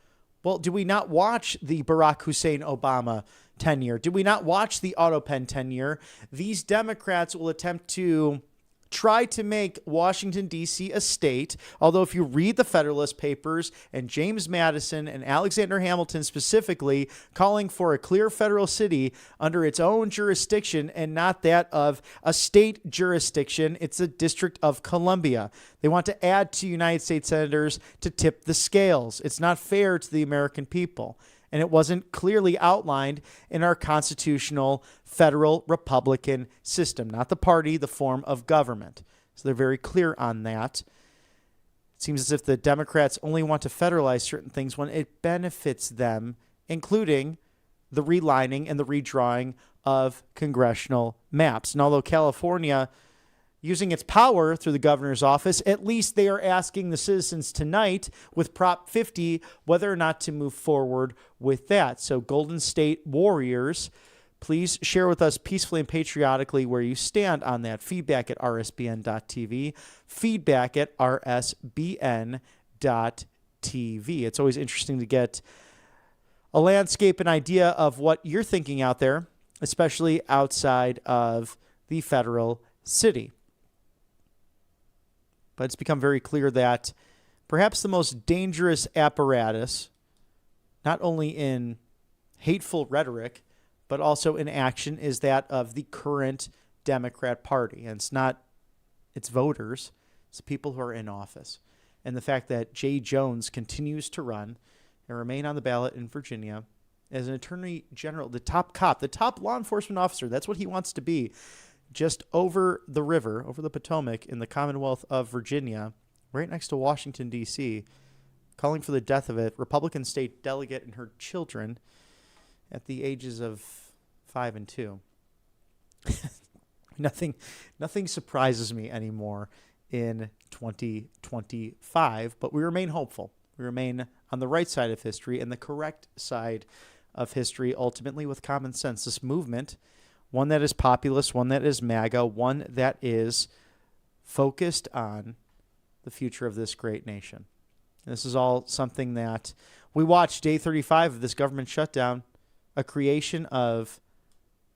Well, do we not watch the Barack Hussein Obama tenure? Did we not watch the Otto Penn tenure? These Democrats will attempt to try to make Washington, D.C. a state, although if you read the Federalist Papers and James Madison and Alexander Hamilton specifically calling for a clear federal city under its own jurisdiction and not that of a state jurisdiction, it's the District of Columbia. They want to add to United States senators to tip the scales. It's not fair to the American people. And it wasn't clearly outlined in our constitutional federal Republican system, not the party, the form of government. So they're very clear on that. It seems as if the Democrats only want to federalize certain things when it benefits them, including the relining and the redrawing of congressional maps. And although California, using its power through the governor's office, at least they are asking the citizens tonight with Prop 50 whether or not to move forward with that. So Golden State Warriors, please share with us peacefully and patriotically where you stand on that. Feedback at rsbn.tv, feedback at rsbn.tv. It's always interesting to get a landscape, an idea of what you're thinking out there, especially outside of the federal city. But it's become very clear that perhaps the most dangerous apparatus, not only in hateful rhetoric, but also in action, is that of the current Democrat Party. And it's not its voters, it's the people who are in office. And the fact that Jay Jones continues to run and remain on the ballot in Virginia as an attorney general, the top cop, the top law enforcement officer, that's what he wants to be, just over the river, over the Potomac in the Commonwealth of Virginia, right next to Washington, D.C., calling for the death of a Republican state delegate and her children at the ages of 5 and 2. Nothing surprises me anymore in 2025, but we remain hopeful. We remain on the right side of history and the correct side of history, ultimately with common sense. This movement, one that is populist, one that is MAGA, one that is focused on the future of this great nation. This is all something that we watched day 35 of this government shutdown, a creation of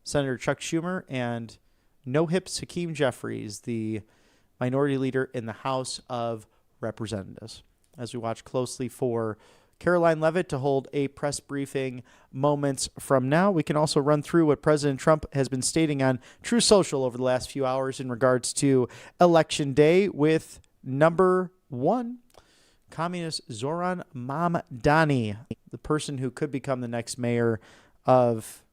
Senator Chuck Schumer and No-Hips Hakeem Jeffries, the minority leader in the House of Representatives. As we watch closely for Karoline Leavitt to hold a press briefing moments from now, we can also run through what President Trump has been stating on True Social over the last few hours in regards to Election Day with number one, Communist Zoran Mamdani, the person who could become the next mayor of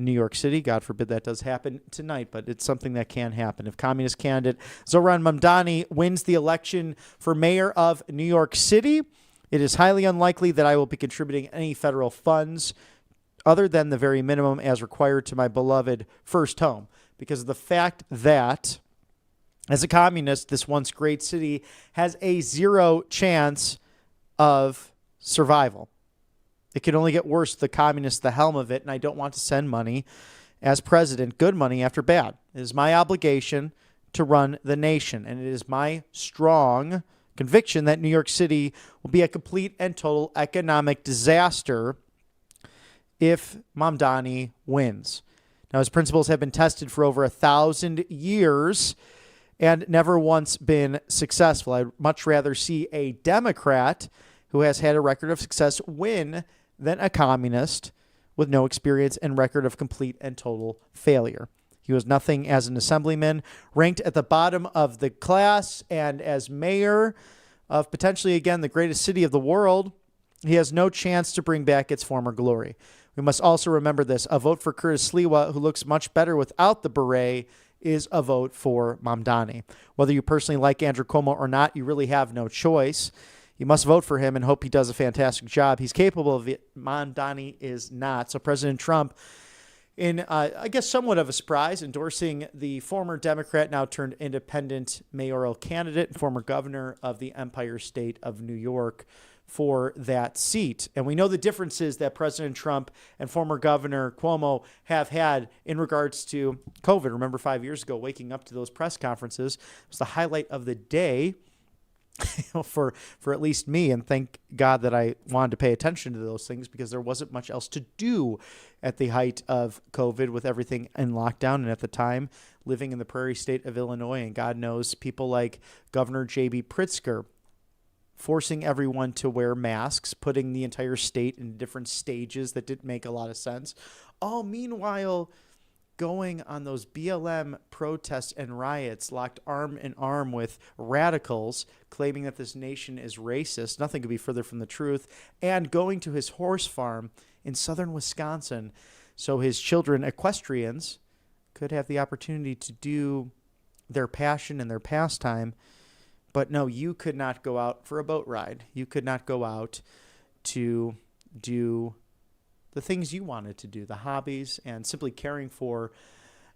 New York City. God forbid that does happen tonight, but it's something that can happen. If Communist candidate Zoran Mamdani wins the election for mayor of New York City, it is highly unlikely that I will be contributing any federal funds other than the very minimum as required to my beloved first home, because of the fact that as a communist, this once great city has a 0 chance of survival. It can only get worse with the communists at the helm of it, and I don't want to send money as president, good money after bad. It is my obligation to run the nation, and it is my strong conviction that New York City will be a complete and total economic disaster if Mamdani wins. Now, his principles have been tested for over 1,000 years and never once been successful. I'd much rather see a Democrat who has had a record of success win than a communist with no experience and record of complete and total failure. He was nothing as an assemblyman, ranked at the bottom of the class, and as mayor of potentially, again, the greatest city of the world, he has no chance to bring back its former glory. We must also remember this. A vote for Curtis Sliwa, who looks much better without the beret, is a vote for Mamdani. Whether you personally like Andrew Cuomo or not, you really have no choice. You must vote for him and hope he does a fantastic job. He's capable of it. Mamdani is not. So President Trump, in, I guess, somewhat of a surprise, endorsing the former Democrat, now turned independent mayoral candidate, former governor of the Empire State of New York, for that seat. And we know the differences that President Trump and former Governor Cuomo have had in regards to COVID. Remember 5 years ago, waking up to those press conferences was the highlight of the day for at least me. And thank God that I wanted to pay attention to those things, because there wasn't much else to do at the height of COVID with everything in lockdown. And at the time, living in the prairie state of Illinois, and God knows people like Governor J.B. Pritzker forcing everyone to wear masks, putting the entire state in different stages that didn't make a lot of sense. All meanwhile going on those BLM protests and riots, locked arm in arm with radicals, claiming that this nation is racist. Nothing could be further from the truth. And going to his horse farm in southern Wisconsin so his children, equestrians, could have the opportunity to do their passion and their pastime. But no, you could not go out for a boat ride. You could not go out to do the things you wanted to do, the hobbies, and simply caring for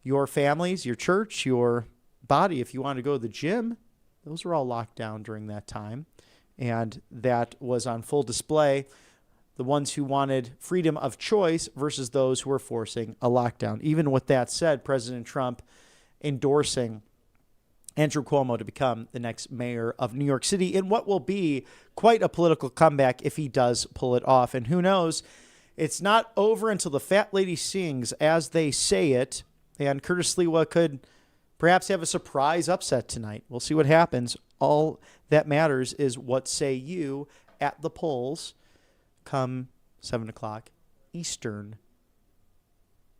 your families, your church, your body. If you wanted to go to the gym, those were all locked down during that time. And that was on full display. The ones who wanted freedom of choice versus those who were forcing a lockdown. Even with that said, President Trump endorsing Andrew Cuomo to become the next mayor of New York City in what will be quite a political comeback if he does pull it off. And who knows It's not over until the fat lady sings, as they say it. And Curtis Sliwa could perhaps have a surprise upset tonight. We'll see what happens. All that matters is what say you at the polls come 7 o'clock Eastern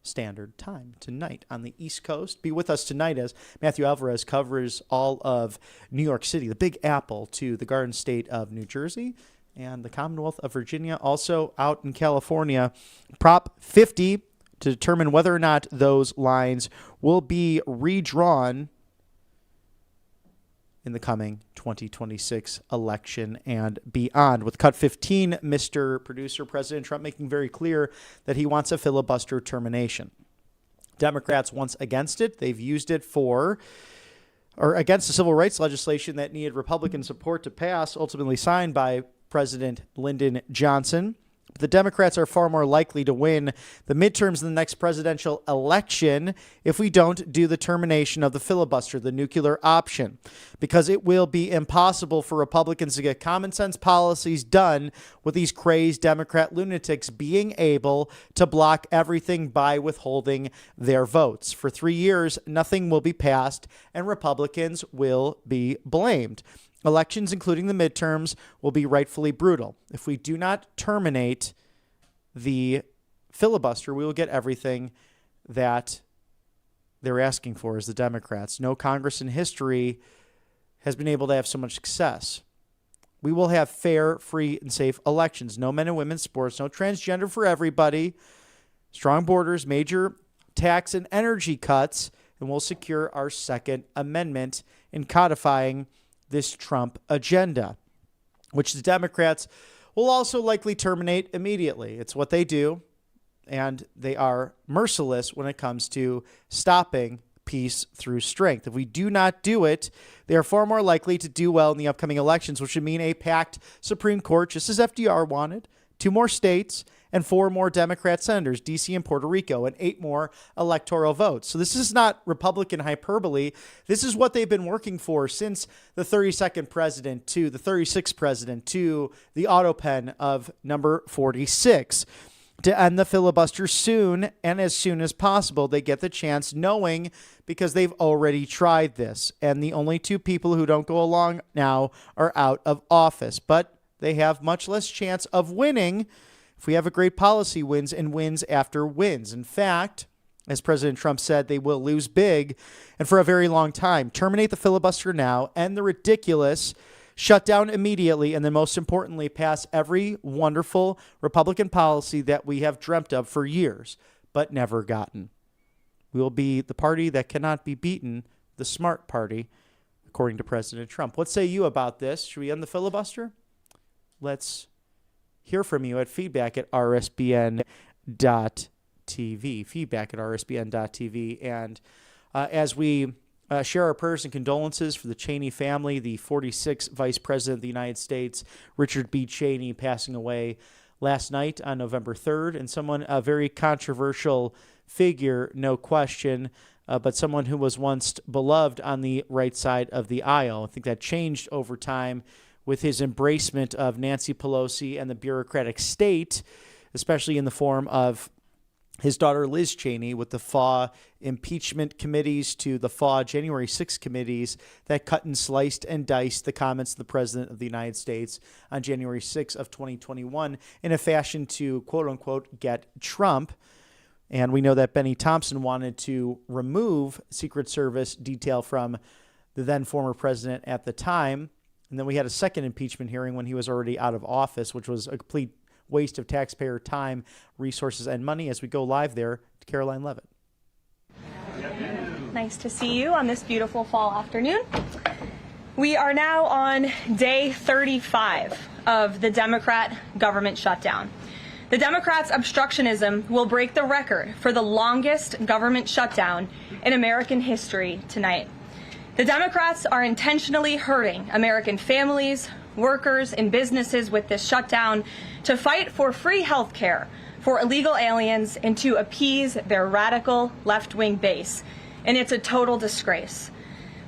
Standard Time tonight on the East Coast. Be with us tonight as Matthew Alvarez covers all of New York City, the Big Apple to the Garden State of New Jersey and the Commonwealth of Virginia. Also out in California, Prop 50 to determine whether or not those lines will be redrawn in the coming 2026 election and beyond. With Cut 15, Mr. Producer, President Trump making very clear that he wants a filibuster termination. Democrats once against it. They've used it against the civil rights legislation that needed Republican support to pass, ultimately signed by President Lyndon Johnson. The Democrats are far more likely to win the midterms in the next presidential election if we don't do the termination of the filibuster, the nuclear option, because it will be impossible for Republicans to get common sense policies done with these crazed Democrat lunatics being able to block everything by withholding their votes. For 3 years, nothing will be passed and Republicans will be blamed. Elections, including the midterms, will be rightfully brutal. If we do not terminate the filibuster, we will get everything that they're asking for as the Democrats. No Congress in history has been able to have so much success. We will have fair, free, and safe elections. No men and women's sports, no transgender for everybody, strong borders, major tax and energy cuts, and we'll secure our Second Amendment in codifying this Trump agenda, which the Democrats will also likely terminate immediately. It's what they do, and they are merciless when it comes to stopping peace through strength. If we do not do it, they are far more likely to do well in the upcoming elections, which would mean a packed Supreme Court, just as FDR wanted, 2 more states, and 4 more Democrat senators, D.C. and Puerto Rico, and 8 more electoral votes. So this is not Republican hyperbole. This is what they've been working for since the 32nd president to the 36th president to the auto pen of number 46. To end the filibuster soon and as soon as possible. They get the chance knowing because they've already tried this. And the only 2 people who don't go along now are out of office. But they have much less chance of winning if we have a great policy wins and wins after wins. In fact, as President Trump said, they will lose big and for a very long time. Terminate the filibuster now, end the ridiculous, shut down immediately, and then most importantly, pass every wonderful Republican policy that we have dreamt of for years, but never gotten. We will be the party that cannot be beaten, the smart party, according to President Trump. What say you about this? Should we end the filibuster? Let's hear from you at feedback@rsbn.tv. Feedback@rsbn.tv. And as we share our prayers and condolences for the Cheney family, the 46th Vice President of the United States, Richard B. Cheney, passing away last night on November 3rd, and a very controversial figure, no question, but someone who was once beloved on the right side of the aisle. I think that changed over time with his embracement of Nancy Pelosi and the bureaucratic state, especially in the form of his daughter Liz Cheney, with the FAW impeachment committees to the FAW January 6 committees that cut and sliced and diced the comments of the President of the United States on January 6 of 2021 in a fashion to, quote unquote, get Trump. And we know that Benny Thompson wanted to remove Secret Service detail from the then former president at the time. And then we had a second impeachment hearing when he was already out of office, which was a complete waste of taxpayer time, resources, and money. As we go live there to Karoline Leavitt. Nice to see you on this beautiful fall afternoon. We are now on day 35 of the Democrat government shutdown. The Democrats' obstructionism will break the record for the longest government shutdown in American history tonight. The Democrats are intentionally hurting American families, workers, and businesses with this shutdown to fight for free health care for illegal aliens and to appease their radical left-wing base. And it's a total disgrace.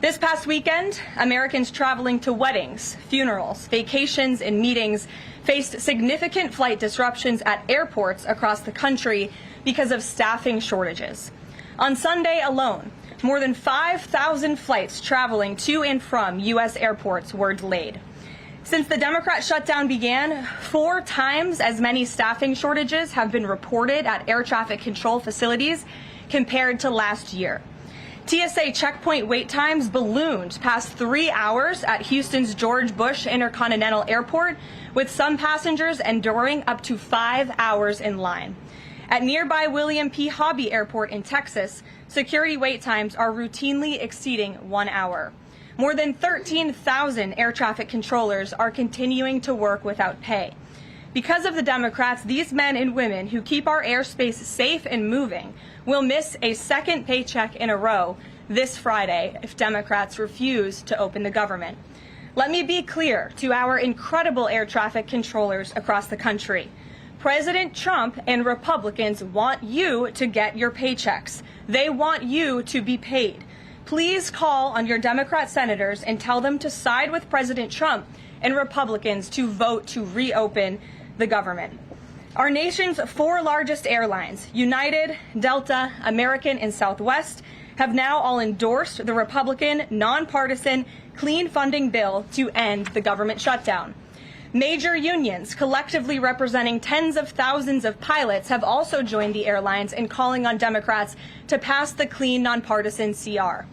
This past weekend, Americans traveling to weddings, funerals, vacations, and meetings faced significant flight disruptions at airports across the country because of staffing shortages. On Sunday alone, more than 5,000 flights traveling to and from U.S. airports were delayed. Since the Democrat shutdown began, 4 times as many staffing shortages have been reported at air traffic control facilities compared to last year. TSA checkpoint wait times ballooned past 3 hours at Houston's George Bush Intercontinental Airport, with some passengers enduring up to 5 hours in line. At nearby William P. Hobby Airport in Texas, security wait times are routinely exceeding 1 hour. More than 13,000 air traffic controllers are continuing to work without pay. Because of the Democrats, these men and women who keep our airspace safe and moving will miss a second paycheck in a row this Friday if Democrats refuse to open the government. Let me be clear to our incredible air traffic controllers across the country. President Trump and Republicans want you to get your paychecks. They want you to be paid. Please call on your Democrat senators and tell them to side with President Trump and Republicans to vote to reopen the government. Our nation's 4 largest airlines, United, Delta, American, and Southwest, have now all endorsed the Republican, nonpartisan, clean funding bill to end the government shutdown. Major unions, collectively representing tens of thousands of pilots, have also joined the airlines in calling on Democrats to pass the clean, nonpartisan CR.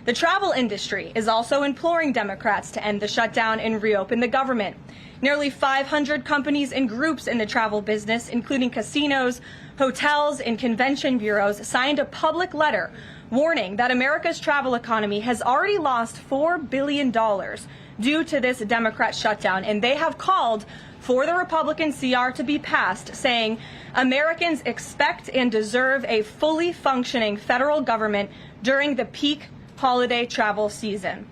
The travel industry is also imploring Democrats to end the shutdown and reopen the government. Nearly 500 companies and groups in the travel business, including casinos, hotels, and convention bureaus, signed a public letter warning that America's travel economy has already lost $4 billion due to this Democrat shutdown, and they have called for the Republican CR to be passed, saying Americans expect and deserve a fully functioning federal government during the peak holiday travel season.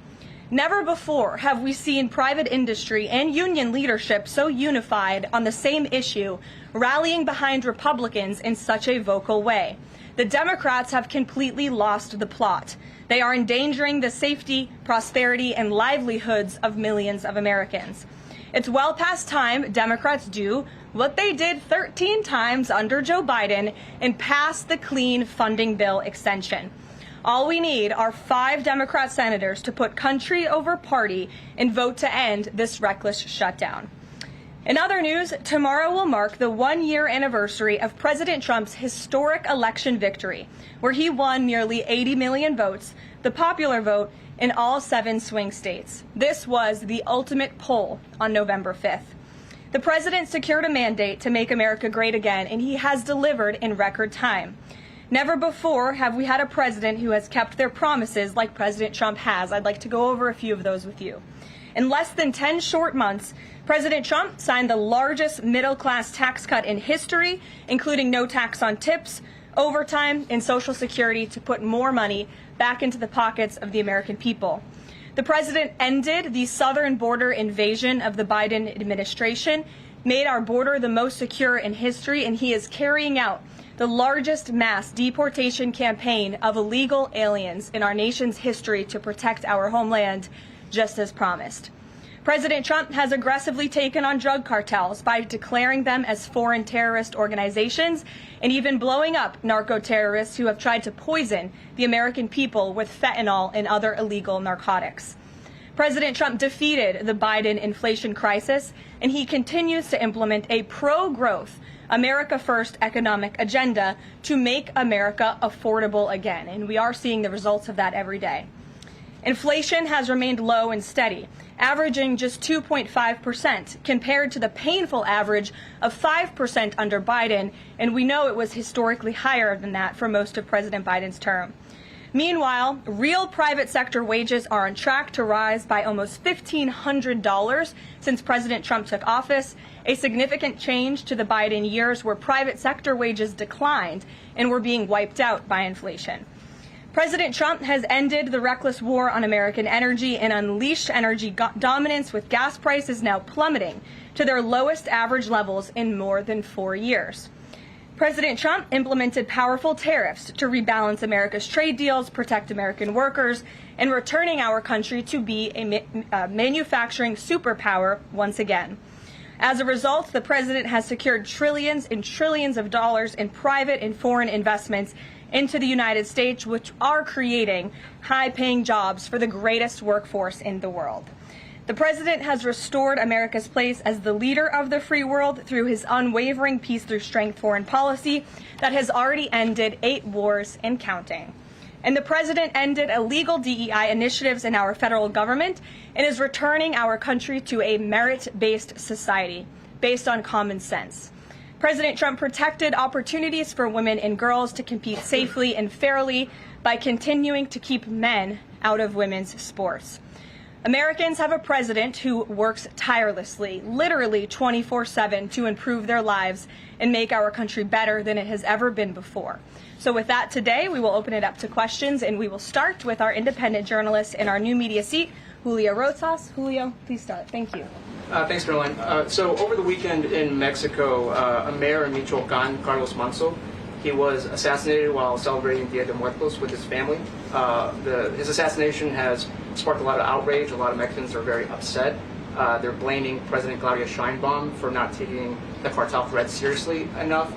Never before have we seen private industry and union leadership so unified on the same issue, rallying behind Republicans in such a vocal way. The Democrats have completely lost the plot. They are endangering the safety, prosperity, and livelihoods of millions of Americans. It's well past time Democrats do what they did 13 times under Joe Biden and pass the clean funding bill extension. All we need are 5 Democrat senators to put country over party and vote to end this reckless shutdown. In other news, tomorrow will mark the 1-year anniversary of President Trump's historic election victory, where he won nearly 80 million votes, the popular vote, in all 7 swing states. This was the ultimate poll on November 5th. The president secured a mandate to make America great again, and he has delivered in record time. Never before have we had a president who has kept their promises like President Trump has. I'd like to go over a few of those with you. In less than 10 short months, President Trump signed the largest middle-class tax cut in history, including no tax on tips, overtime, and Social Security to put more money back into the pockets of the American people. The president ended the southern border invasion of the Biden administration, made our border the most secure in history, and he is carrying out the largest mass deportation campaign of illegal aliens in our nation's history to protect our homeland, just as promised. President Trump has aggressively taken on drug cartels by declaring them as foreign terrorist organizations and even blowing up narco-terrorists who have tried to poison the American people with fentanyl and other illegal narcotics. President Trump defeated the Biden inflation crisis, and he continues to implement a pro-growth, America First economic agenda to make America affordable again, and we are seeing the results of that every day. Inflation has remained low and steady, averaging just 2.5% compared to the painful average of 5% under Biden, and we know it was historically higher than that for most of President Biden's term. Meanwhile, real private sector wages are on track to rise by almost $1,500 since President Trump took office, a significant change to the Biden years where private sector wages declined and were being wiped out by inflation. President Trump has ended the reckless war on American energy and unleashed energy dominance, with gas prices now plummeting to their lowest average levels in more than 4 years. President Trump implemented powerful tariffs to rebalance America's trade deals, protect American workers, and returning our country to be a manufacturing superpower once again. As a result, the president has secured trillions and trillions of dollars in private and foreign investments into the United States, which are creating high-paying jobs for the greatest workforce in the world. The president has restored America's place as the leader of the free world through his unwavering peace through strength foreign policy that has already ended 8 wars and counting. And the president ended illegal DEI initiatives in our federal government and is returning our country to a merit-based society based on common sense. President Trump protected opportunities for women and girls to compete safely and fairly by continuing to keep men out of women's sports. Americans have a president who works tirelessly, literally 24/7, to improve their lives and make our country better than it has ever been before. So with that, today we will open it up to questions, and we will start with our independent journalist in our new media seat, Julio Rosas. Julio, please start. Thank you. Thanks, Caroline. So over the weekend in Mexico, a mayor in Michoacan, Carlos Manso, he was assassinated while celebrating Dia de Muertos with his family. His assassination has sparked a lot of outrage. A lot of Mexicans are very upset. They're blaming President Claudia Sheinbaum for not taking the cartel threat seriously enough.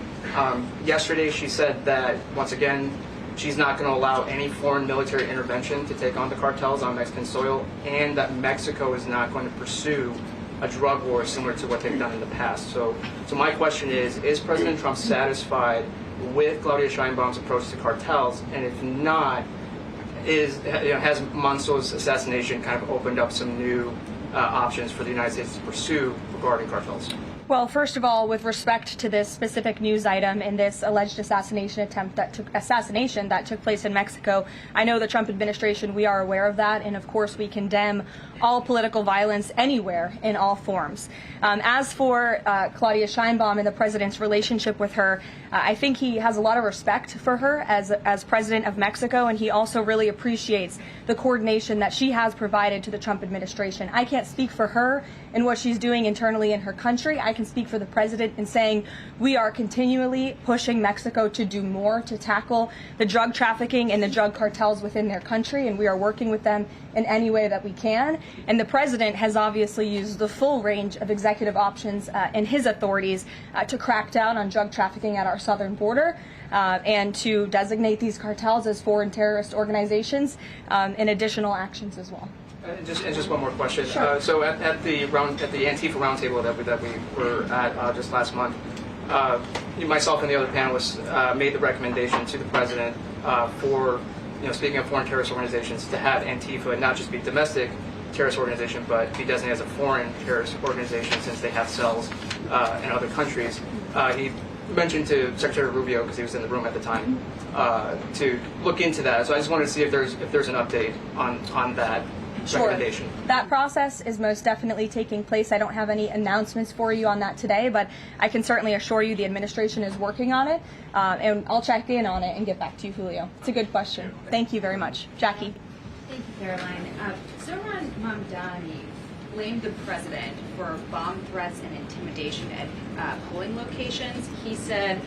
Yesterday, she said that, once again, she's not going to allow any foreign military intervention to take on the cartels on Mexican soil, and that Mexico is not going to pursue a drug war similar to what they've done in the past. So my question is President Trump satisfied with Claudia Sheinbaum's approach to cartels? And if not, has Manso's assassination kind of opened up some new options for the United States to pursue regarding cartels? Well, first of all, with respect to this specific news item and this alleged assassination that took place in Mexico, I know the Trump administration, we are aware of that, and of course we condemn all political violence anywhere in all forms. As for Claudia Sheinbaum and the president's relationship with her, I think he has a lot of respect for her as president of Mexico, and he also really appreciates the coordination that she has provided to the Trump administration. I can't speak for her and what she's doing internally in her country. I can speak for the president in saying we are continually pushing Mexico to do more to tackle the drug trafficking and the drug cartels within their country, and we are working with them in any way that we can. And the president has obviously used the full range of executive options in his authorities to crack down on drug trafficking at our southern border and to designate these cartels as foreign terrorist organizations and additional actions as well. Just one more question. Sure. So at the Antifa roundtable that we were at just last month, myself and the other panelists made the recommendation to the president for, speaking of foreign terrorist organizations, to have Antifa not just be domestic terrorist organization, but be designated as a foreign terrorist organization since they have cells in other countries. He mentioned to Secretary Rubio, because he was in the room at the time, to look into that. So I just wanted to see if there's an update on that. Sure. That process is most definitely taking place. I don't have any announcements for you on that today, but I can certainly assure you the administration is working on it, and I'll check in on it and get back to you, Julio. It's a good question. Thank you very much. Jackie. Thank you, Caroline. Zohran Mamdani blamed the president for bomb threats and intimidation at polling locations. He said,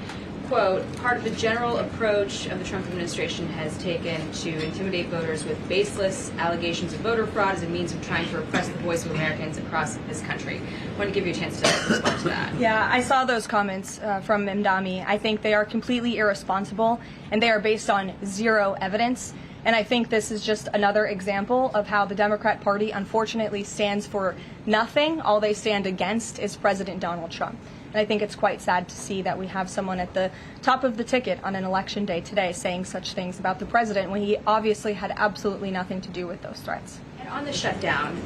quote, part of the general approach of the Trump administration has taken to intimidate voters with baseless allegations of voter fraud as a means of trying to repress the voice of Americans across this country. I want to give you a chance to respond to that. Yeah, I saw those comments from Mamdani. I think they are completely irresponsible, and they are based on zero evidence. And I think this is just another example of how the Democrat Party unfortunately stands for nothing. All they stand against is President Donald Trump. And I think it's quite sad to see that we have someone at the top of the ticket on an election day today saying such things about the president when he obviously had absolutely nothing to do with those threats. And on the shutdown,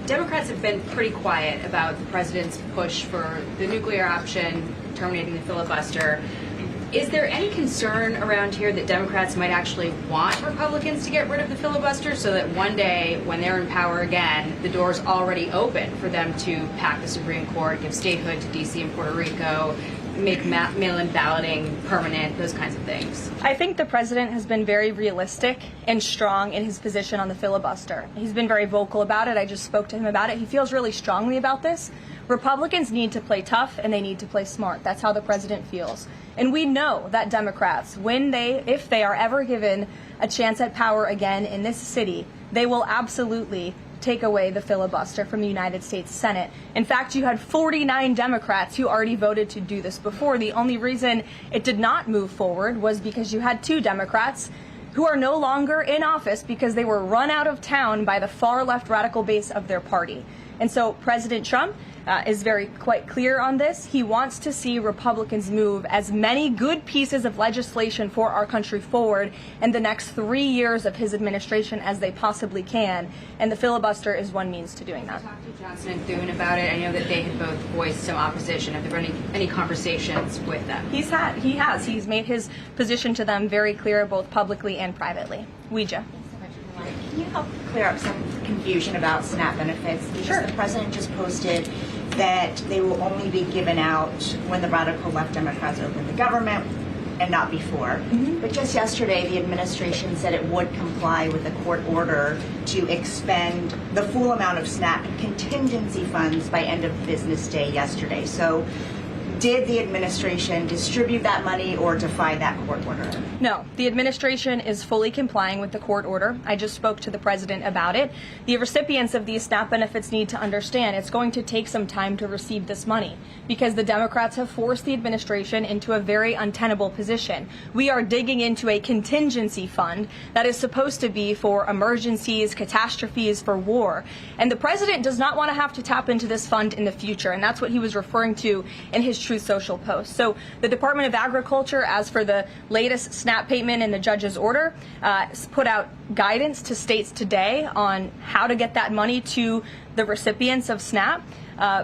Democrats have been pretty quiet about the president's push for the nuclear option, terminating the filibuster. Is there any concern around here that Democrats might actually want Republicans to get rid of the filibuster so that one day when they're in power again, the door's already open for them to pack the Supreme Court, give statehood to D.C. and Puerto Rico, make mail-in balloting permanent, those kinds of things? I think the president has been very realistic and strong in his position on the filibuster. He's been very vocal about it. I just spoke to him about it. He feels really strongly about this. Republicans need to play tough and they need to play smart. That's how the president feels. And we know that Democrats, if they are ever given a chance at power again in this city, they will absolutely take away the filibuster from the United States Senate. In fact, you had 49 Democrats who already voted to do this before. The only reason it did not move forward was because you had 2 Democrats who are no longer in office because they were run out of town by the far left radical base of their party. And so President Trump is quite clear on this. He wants to see Republicans move as many good pieces of legislation for our country forward in the next 3 years of his administration as they possibly can. And the filibuster is one means to doing that. Talked to Johnson and Thune about it. I know that they had both voiced some opposition. Have there been any conversations with them? He has. He's made his position to them very clear, both publicly and privately. Ouija. Can you help clear up some confusion about SNAP benefits? Because Sure. The president just posted that they will only be given out when the radical left Democrats open the government and not before. But just yesterday, the administration said it would comply with a court order to expend the full amount of SNAP contingency funds by end of business day yesterday. So did the administration distribute that money or defy that court order? No, the administration is fully complying with the court order. I just spoke to the president about it. The recipients of these SNAP benefits need to understand it's going to take some time to receive this money because the Democrats have forced the administration into a very untenable position. We are digging into a contingency fund that is supposed to be for emergencies, catastrophes, for war. And the president does not want to have to tap into this fund in the future, and that's what he was referring to in his Truth Social post. So the Department of Agriculture, as for the latest SNAP payment in the judge's order, put out guidance to states today on how to get that money to the recipients of SNAP.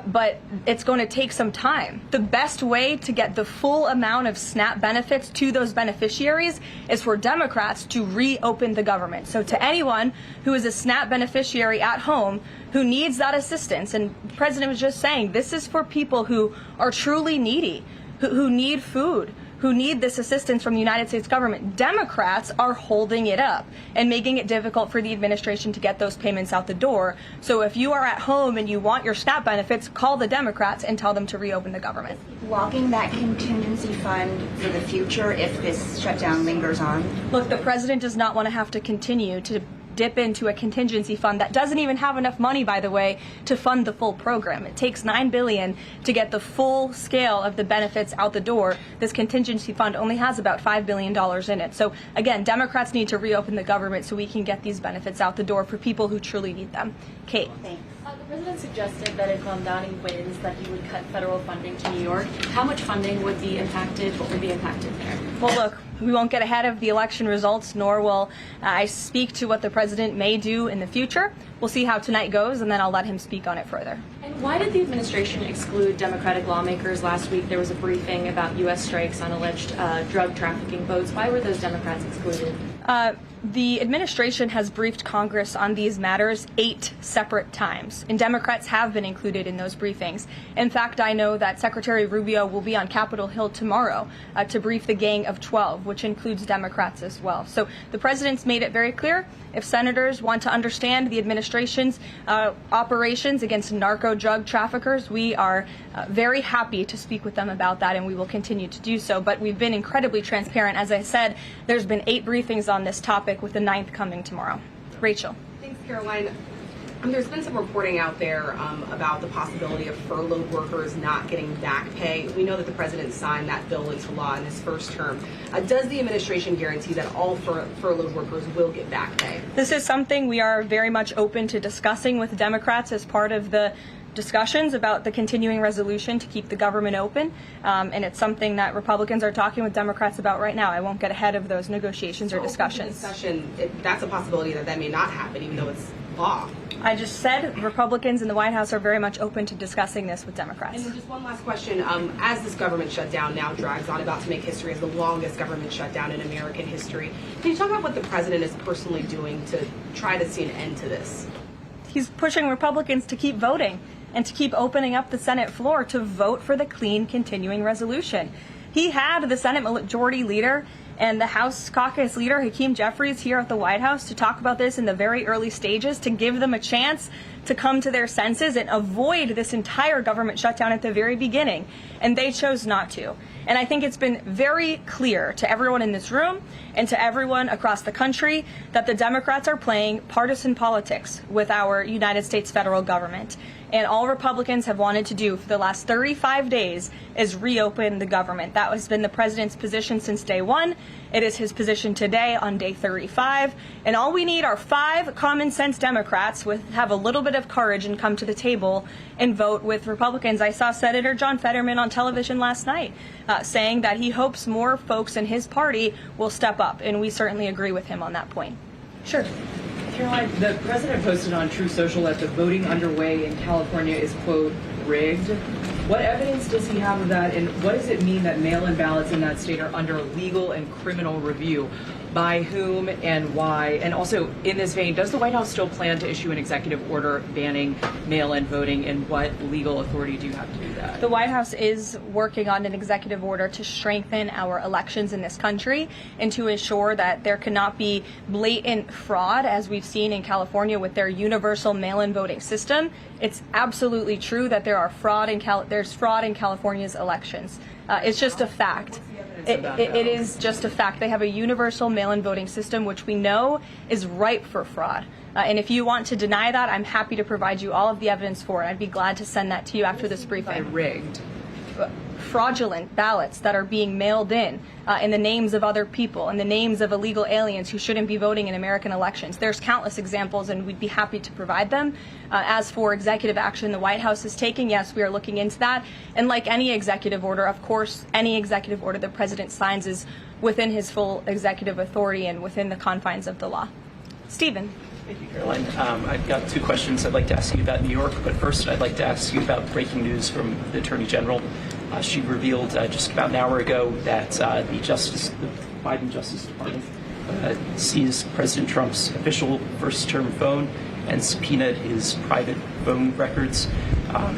But it's going to take some time. The best way to get the full amount of SNAP benefits to those beneficiaries is for Democrats to reopen the government. So to anyone who is a SNAP beneficiary at home who needs that assistance, and the president was just saying, this is for people who are truly needy, who need food, who need this assistance from the United States government. Democrats are holding it up and making it difficult for the administration to get those payments out the door. So if you are at home and you want your SNAP benefits, call the Democrats and tell them to reopen the government. Blocking that contingency fund for the future if this shutdown lingers on? Look, the president does not want to have to continue to dip into a contingency fund that doesn't even have enough money, by the way, to fund the full program. It takes $9 billion to get the full scale of the benefits out the door. This contingency fund only has about $5 billion in it. So again, Democrats need to reopen the government so we can get these benefits out the door for people who truly need them. Kate. The president suggested that if Downing wins, that he would cut federal funding to New York. How much funding would be impacted? What would be impacted there? Well, look, we won't get ahead of the election results, nor will I speak to what the president may do in the future. We'll see how tonight goes, and then I'll let him speak on it further. And why did the administration exclude Democratic lawmakers? Last week there was a briefing about U.S. strikes on alleged drug trafficking boats. Why were those Democrats excluded? The administration has briefed Congress on these matters 8 separate times, and Democrats have been included in those briefings. In fact, I know that Secretary Rubio will be on Capitol Hill tomorrow to brief the Gang of 12, which includes Democrats as well. So the president's made it very clear, if senators want to understand the administration's operations against narco drug traffickers, we are very happy to speak with them about that, and we will continue to do so. But we've been incredibly transparent. As I said, there's been 8 briefings on this topic, with the 9th coming tomorrow. Rachel. Thanks, Caroline. There's been some reporting out there about the possibility of furloughed workers not getting back pay. We know that the president signed that bill into law in his first term. Does the administration guarantee that all furloughed workers will get back pay? This is something we are very much open to discussing with Democrats as part of the discussions about the continuing resolution to keep the government open, and it's something that Republicans are talking with Democrats about right now. I won't get ahead of those negotiations or discussions. That's a possibility that may not happen, even though it's law. I just said Republicans in the White House are very much open to discussing this with Democrats. And then just one last question. As this government shutdown now drags on, about to make history as the longest government shutdown in American history, can you talk about what the president is personally doing to try to see an end to this? He's pushing Republicans to keep voting and to keep opening up the Senate floor to vote for the clean continuing resolution. He had the Senate Majority Leader and the House Caucus Leader, Hakeem Jeffries, here at the White House to talk about this in the very early stages, to give them a chance to come to their senses and avoid this entire government shutdown at the very beginning, and they chose not to. And I think it's been very clear to everyone in this room and to everyone across the country that the Democrats are playing partisan politics with our United States federal government. And all Republicans have wanted to do for the last 35 days is reopen the government. That has been the president's position since day one. It is his position today on day 35. And all we need are 5 common sense Democrats who have a little bit of courage and come to the table and vote with Republicans. I saw Senator John Fetterman on television last night saying that he hopes more folks in his party will step up. And we certainly agree with him on that point. Sure. Caroline, the president posted on Truth Social that the voting underway in California is, quote, rigged. What evidence does he have of that, and what does it mean that mail-in ballots in that state are under legal and criminal review? By whom and why? And also, in this vein, does the White House still plan to issue an executive order banning mail-in voting, and what legal authority do you have to do that? The White House is working on an executive order to strengthen our elections in this country and to ensure that there cannot be blatant fraud, as we've seen in California with their universal mail-in voting system. It's absolutely true that there's fraud in California's elections. It's just a fact. It is just a fact. They have a universal mail-in voting system, which we know is ripe for fraud. And if you want to deny that, I'm happy to provide you all of the evidence for it. I'd be glad to send that to you after this briefing. Rigged. Fraudulent ballots that are being mailed in the names of other people, in the names of illegal aliens who shouldn't be voting in American elections. There's countless examples, and we'd be happy to provide them. As for executive action the White House is taking, yes, we are looking into that. And like any executive order, of course, any executive order the president signs is within his full executive authority and within the confines of the law. Stephen. Thank you, Caroline. I've got 2 questions I'd like to ask you about New York, but first I'd like to ask you about breaking news from the Attorney General. She revealed just about an hour ago that the Biden Justice Department seized President Trump's official first-term phone and subpoenaed his private phone records.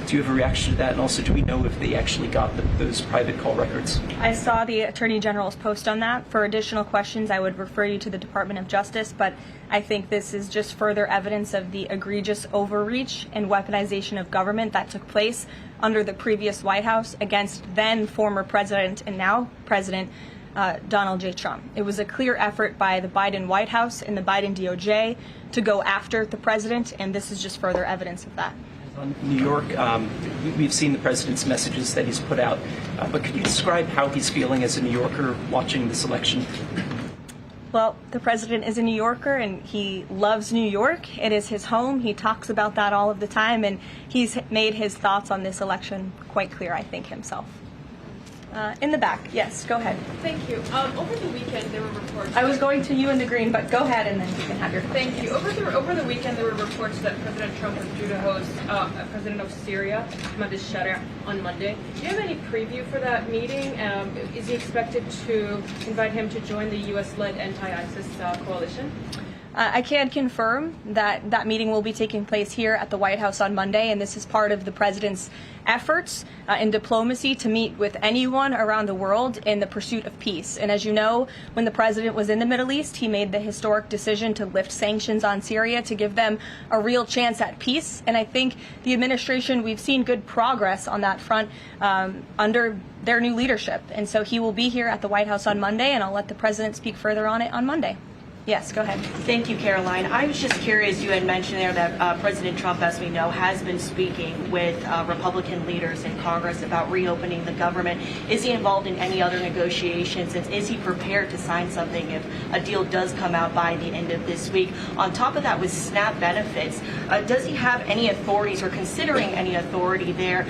Do you have a reaction to that? And also, do we know if they actually got those private call records? I saw the Attorney General's post on that. For additional questions, I would refer you to the Department of Justice, but I think this is just further evidence of the egregious overreach and weaponization of government that took place under the previous White House against then former President and now President Donald J. Trump. It was a clear effort by the Biden White House and the Biden DOJ to go after the president, and this is just further evidence of that. On New York, we've seen the president's messages that he's put out, but could you describe how he's feeling as a New Yorker watching this election? Well, the president is a New Yorker, and he loves New York. It is his home. He talks about that all of the time, and he's made his thoughts on this election quite clear, I think, himself. In the back, yes, go ahead. Thank you. Over the weekend, there were reports. I was going to you in the green, but go ahead and then you can have your. Thank you. Over the weekend, there were reports that President Trump withdrew to host President of Syria, Ahmad al-Sharia, on Monday. Do you have any preview for that meeting? Is he expected to invite him to join the U.S.-led anti-ISIS coalition? I can confirm that that meeting will be taking place here at the White House on Monday, and this is part of the president's efforts in diplomacy to meet with anyone around the world in the pursuit of peace. And as you know, when the president was in the Middle East, he made the historic decision to lift sanctions on Syria to give them a real chance at peace. And I think the administration, we've seen good progress on that front under their new leadership. And so he will be here at the White House on Monday, and I'll let the president speak further on it on Monday. Yes, go ahead. Thank you, Caroline. I was just curious, you had mentioned there that President Trump, as we know, has been speaking with Republican leaders in Congress about reopening the government. Is he involved in any other negotiations? And is he prepared to sign something if a deal does come out by the end of this week? On top of that, with SNAP benefits, does he have any authorities or considering any authority there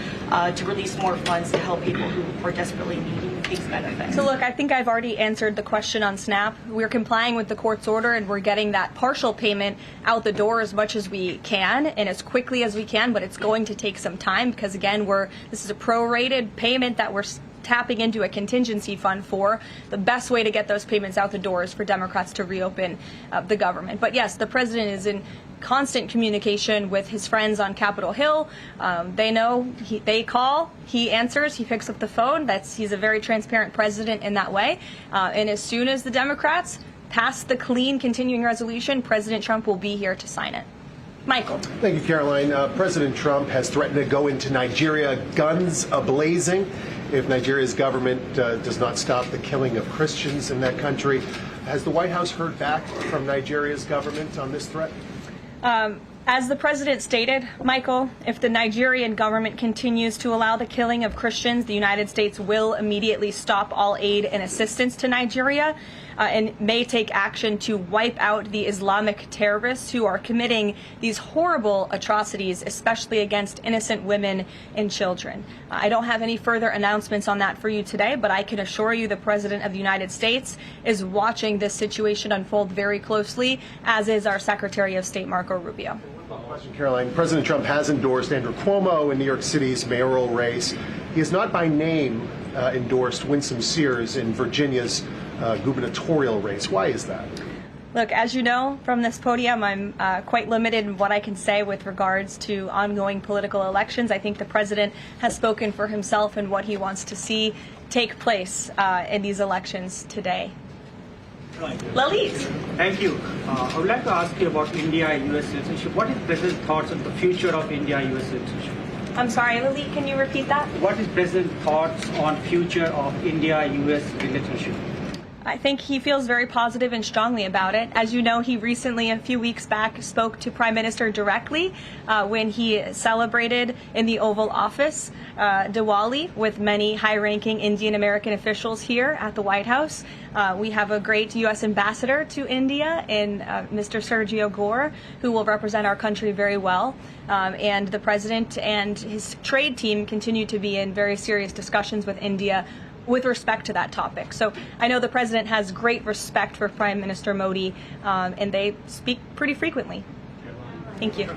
to release more funds to help people who are desperately needing these benefits? So look, I think I've already answered the question on SNAP. We're complying with the court's order, and we're getting that partial payment out the door as much as we can and as quickly as we can, but it's going to take some time because, again, this is a prorated payment that we're tapping into a contingency fund for. The best way to get those payments out the door is for Democrats to reopen the government. But yes, the president is in constant communication with his friends on Capitol Hill. They know, they call, he answers, he picks up the phone. He's a very transparent president in that way. And as soon as the Democrats pass the clean continuing resolution, President Trump will be here to sign it. Michael. Thank you, Caroline. President Trump has threatened to go into Nigeria guns a-blazing if Nigeria's government does not stop the killing of Christians in that country. Has the White House heard back from Nigeria's government on this threat? As the president stated, Michael, if the Nigerian government continues to allow the killing of Christians, the United States will immediately stop all aid and assistance to Nigeria and may take action to wipe out the Islamic terrorists who are committing these horrible atrocities, especially against innocent women and children. I don't have any further announcements on that for you today, but I can assure you the President of the United States is watching this situation unfold very closely, as is our Secretary of State, Marco Rubio. Question, Caroline. President Trump has endorsed Andrew Cuomo in New York City's mayoral race. He has not by name endorsed Winsome Sears in Virginia's gubernatorial race. Why is that? Look, as you know from this podium, I'm quite limited in what I can say with regards to ongoing political elections. I think the president has spoken for himself and what he wants to see take place in these elections today. Lalit. Thank you. I would like to ask you about India-U.S. citizenship. What is President's thoughts on the future of India-U.S. citizenship? I'm sorry, Lalit, can you repeat that? What is President's thoughts on future of India-U.S. relationship? I think he feels very positive and strongly about it. As you know, he recently, a few weeks back, spoke to Prime Minister directly when he celebrated in the Oval Office Diwali with many high-ranking Indian American officials here at the White House. We have a great U.S. ambassador to India in Mr. Sergio Gore, who will represent our country very well. And the president and his trade team continue to be in very serious discussions with India with respect to that topic. So I know the president has great respect for Prime Minister Modi, and they speak pretty frequently. Thank you.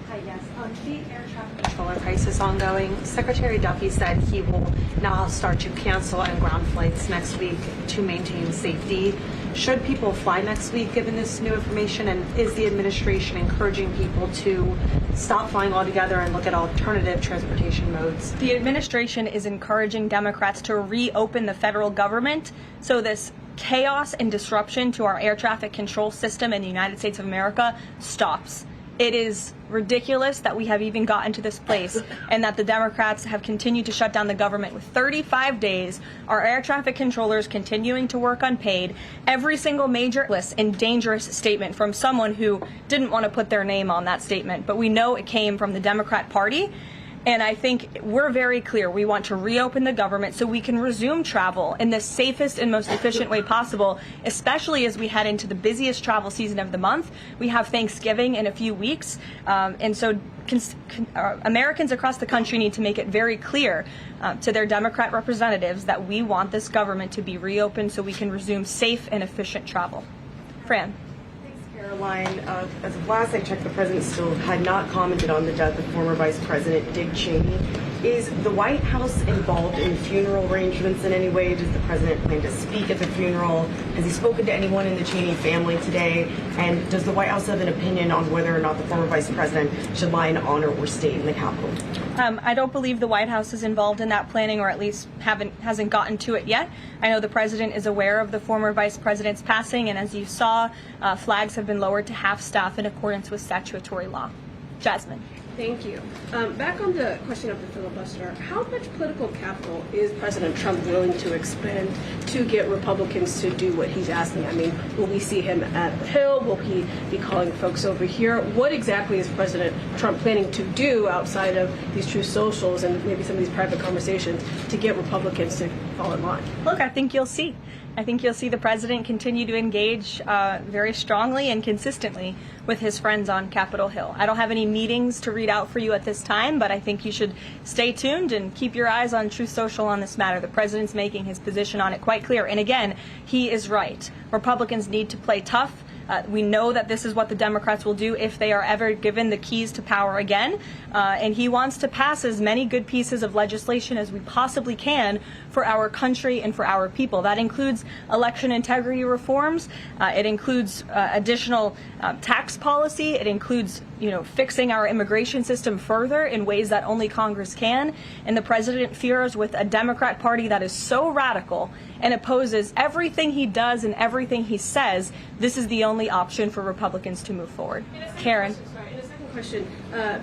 Hi, yes. The air traffic controller crisis ongoing. Secretary Duffy said he will now start to cancel on ground flights next week to maintain safety. Should people fly next week given this new information? And is the administration encouraging people to stop flying altogether and look at alternative transportation modes? The administration is encouraging Democrats to reopen the federal government so this chaos and disruption to our air traffic control system in the United States of America stops. It is ridiculous that we have even gotten to this place and that the Democrats have continued to shut down the government with 35 days, our air traffic controllers continuing to work unpaid, every single major and dangerous statement from someone who didn't want to put their name on that statement. But we know it came from the Democrat Party. And I think we're very clear. We want to reopen the government so we can resume travel in the safest and most efficient way possible, especially as we head into the busiest travel season of the month. We have Thanksgiving in a few weeks. And so Americans across the country need to make it very clear to their Democrat representatives that we want this government to be reopened so we can resume safe and efficient travel. Fran. Caroline, as of last I checked, the president still had not commented on the death of former Vice President Dick Cheney. Is the White House involved in funeral arrangements in any way? Does the president plan to speak at the funeral? Has he spoken to anyone in the Cheney family today? And does the White House have an opinion on whether or not the former vice president should lie in honor or stay in the Capitol? I don't believe the White House is involved in that planning, or at least hasn't gotten to it yet. I know the president is aware of the former vice president's passing, and as you saw, flags have been lowered to half staff in accordance with statutory law. Jasmine. Thank you. Back on the question of the filibuster, how much political capital is President Trump willing to expend to get Republicans to do what he's asking? I mean, will we see him at the Hill? Will he be calling folks over here? What exactly is President Trump planning to do outside of these true socials and maybe some of these private conversations to get Republicans to fall in line? Look, I think you'll see. I think you'll see the president continue to engage very strongly and consistently with his friends on Capitol Hill. I don't have any meetings to read out for you at this time, but I think you should stay tuned and keep your eyes on Truth Social on this matter. The president's making his position on it quite clear. And again, he is right. Republicans need to play tough. We know that this is what the Democrats will do if they are ever given the keys to power again. And he wants to pass as many good pieces of legislation as we possibly can for our country and for our people. That includes election integrity reforms. It includes additional tax policy. It includes, fixing our immigration system further in ways that only Congress can. And the president fears with a Democrat Party that is so radical and opposes everything he does and everything he says, this is the only option for Republicans to move forward. Karen. In a second a question.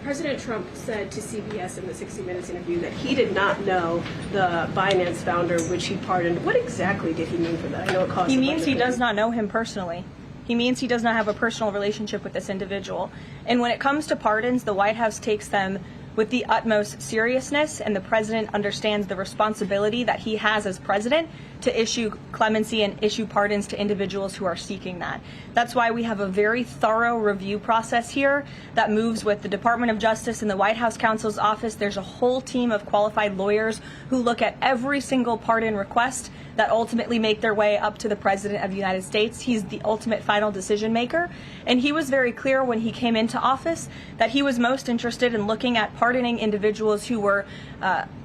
President Trump said to CBS in the 60 Minutes interview that he did not know the Binance founder, which he pardoned. What exactly did he mean for that? I know it cost. He means he does not know him personally. He means he does not have a personal relationship with this individual. And when it comes to pardons, the White House takes them with the utmost seriousness, and the president understands the responsibility that he has as president to issue clemency and issue pardons to individuals who are seeking that. That's why we have a very thorough review process here that moves with the Department of Justice and the White House counsel's office. There's a whole team of qualified lawyers who look at every single pardon request that ultimately make their way up to the President of the United States. He's the ultimate final decision maker. And he was very clear when he came into office that he was most interested in looking at pardoning individuals who were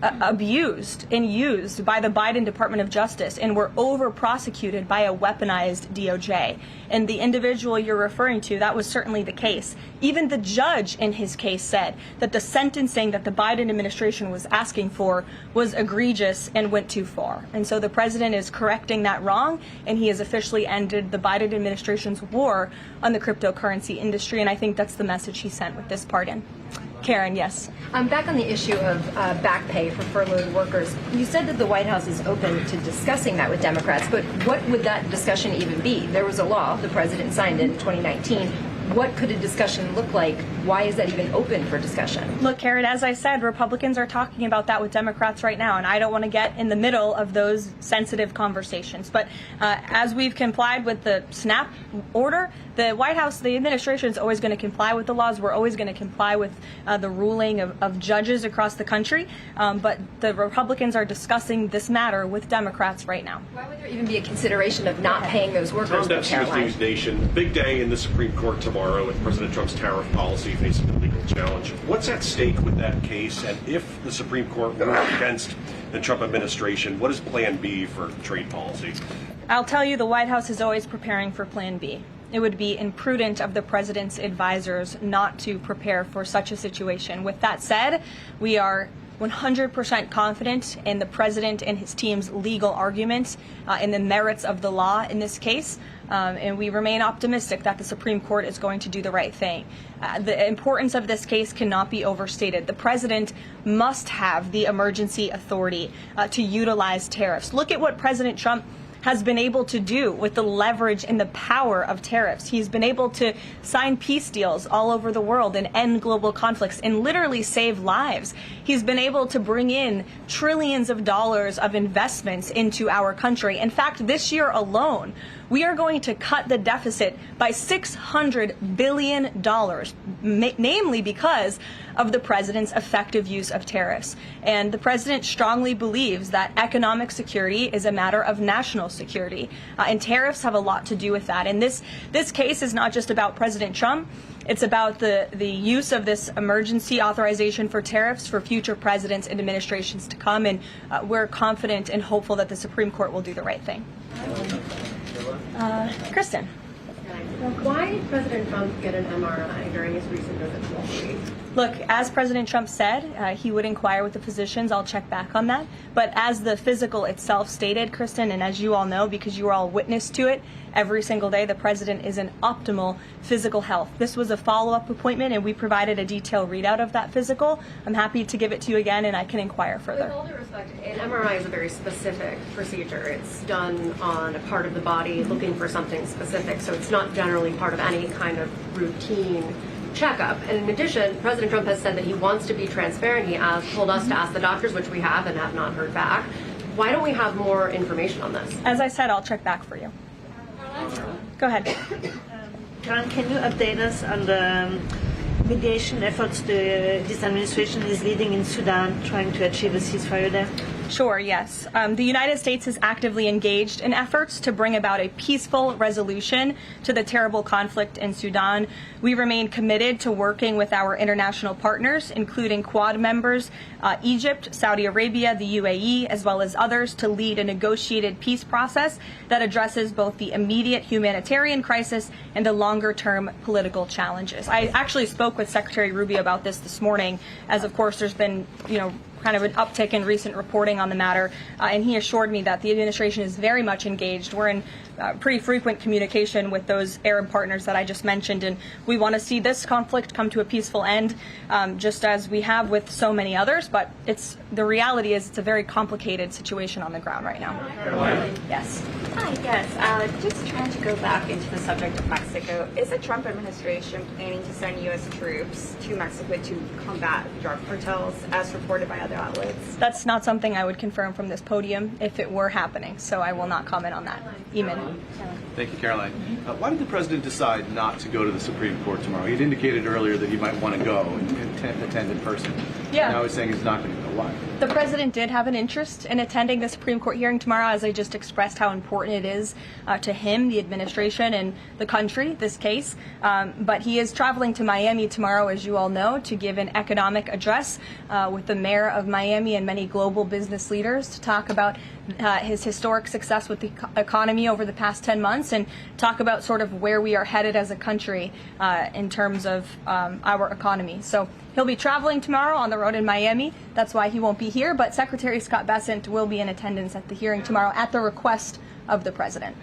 abused and used by the Biden Department of Justice and were over-prosecuted by a weaponized DOJ. And the individual you're referring to, that was certainly the case. Even the judge in his case said that the sentencing that the Biden administration was asking for was egregious and went too far. And so the president is correcting that wrong, and he has officially ended the Biden administration's war on the cryptocurrency industry, and I think that's the message he sent with this pardon. Karen, yes. Back on the issue of back pay for furloughed workers, you said that the White House is open to discussing that with Democrats, but what would that discussion even be? There was a law, the president signed it in 2019. What could a discussion look like? Why is that even open for discussion? Look, Karen, as I said, Republicans are talking about that with Democrats right now, and I don't want to get in the middle of those sensitive conversations. But as we've complied with the SNAP order, the White House, the administration is always going to comply with the laws. We're always going to comply with the ruling of judges across the country. But the Republicans are discussing this matter with Democrats right now. Why would there even be a consideration of not paying those workers? Tom Debs, News Nation. Big day in the Supreme Court tomorrow with President Trump's tariff policy facing a legal challenge. What's at stake with that case? And if the Supreme Court rules against the Trump administration, what is Plan B for trade policy? I'll tell you, the White House is always preparing for Plan B. It would be imprudent of the president's advisors not to prepare for such a situation. With that said, we are 100% confident in the president and his team's legal arguments in the merits of the law in this case. And we remain optimistic that the Supreme Court is going to do the right thing. The importance of this case cannot be overstated. The president must have the emergency authority to utilize tariffs. Look at what President Trump has been able to do with the leverage and the power of tariffs. He's been able to sign peace deals all over the world and end global conflicts and literally save lives. He's been able to bring in trillions of dollars of investments into our country. In fact, this year alone, we are going to cut the deficit by $600 billion, namely because of the president's effective use of tariffs. And the president strongly believes that economic security is a matter of national security, and tariffs have a lot to do with that. And this case is not just about President Trump. It's about the use of this emergency authorization for tariffs for future presidents and administrations to come, and we're confident and hopeful that the Supreme Court will do the right thing. Kristen. Why did President Trump get an MRI during his recent visit to Wall Street? Look, as President Trump said, he would inquire with the physicians. I'll check back on that. But as the physical itself stated, Kristen, and as you all know, because you were all witness to it, every single day the president is in optimal physical health. This was a follow-up appointment, and we provided a detailed readout of that physical. I'm happy to give it to you again, and I can inquire further. With all due respect, an MRI is a very specific procedure. It's done on a part of the body looking for something specific, so it's not generally part of any kind of routine checkup. And in addition, President Trump has said that he wants to be transparent. He told us to ask the doctors, which we have and have not heard back. Why don't we have more information on this? As I said, I'll check back for you. Go ahead. Karen, can you update us on the mediation efforts this administration is leading in Sudan, trying to achieve a ceasefire there? Sure, yes. The United States is actively engaged in efforts to bring about a peaceful resolution to the terrible conflict in Sudan. We remain committed to working with our international partners, including Quad members, Egypt, Saudi Arabia, the UAE, as well as others, to lead a negotiated peace process that addresses both the immediate humanitarian crisis and the longer-term political challenges. I actually spoke with Secretary Rubio about this morning, as of course there's been, kind of an uptick in recent reporting on the matter, and he assured me that the administration is very much engaged. We're in pretty frequent communication with those Arab partners that I just mentioned, and we want to see this conflict come to a peaceful end, just as we have with so many others. But the reality is it's a very complicated situation on the ground right now. Yes. Hi, yes. Just trying to go back into the subject of Mexico. Is the Trump administration planning to send U.S. troops to Mexico to combat drug cartels, as reported by other outlets? That's not something I would confirm from this podium if it were happening, so I will not comment on that. Eamon. Thank you, Caroline. Why did the president decide not to go to the Supreme Court tomorrow? He had indicated earlier that he might want to go and attend in person. Yeah. Now he's saying he's not going to go. Why? The president did have an interest in attending the Supreme Court hearing tomorrow, as I just expressed how important it is to him, the administration, and the country, this case. But he is traveling to Miami tomorrow, as you all know, to give an economic address with the mayor of Miami and many global business leaders to talk about his historic success with the economy over the past 10 months and talk about sort of where we are headed as a country in terms of our economy. So he'll be traveling tomorrow on the road in Miami. That's why he won't be here. But Secretary Scott Bessent will be in attendance at the hearing tomorrow at the request of the president.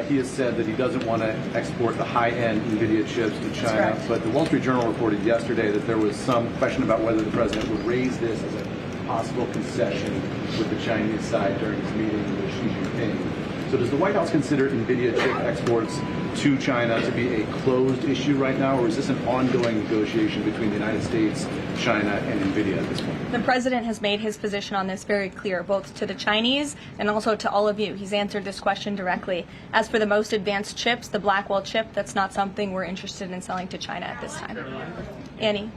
He has said that he doesn't want to export the high-end NVIDIA chips to China. But the Wall Street Journal reported yesterday that there was some question about whether the president would raise this as a possible concession with the Chinese side during his meeting with Xi Jinping. So does the White House consider NVIDIA chip exports to China to be a closed issue right now, or is this an ongoing negotiation between the United States, China, and NVIDIA at this point? The president has made his position on this very clear, both to the Chinese and also to all of you. He's answered this question directly. As for the most advanced chips, the Blackwell chip, that's not something we're interested in selling to China at this time. Annie?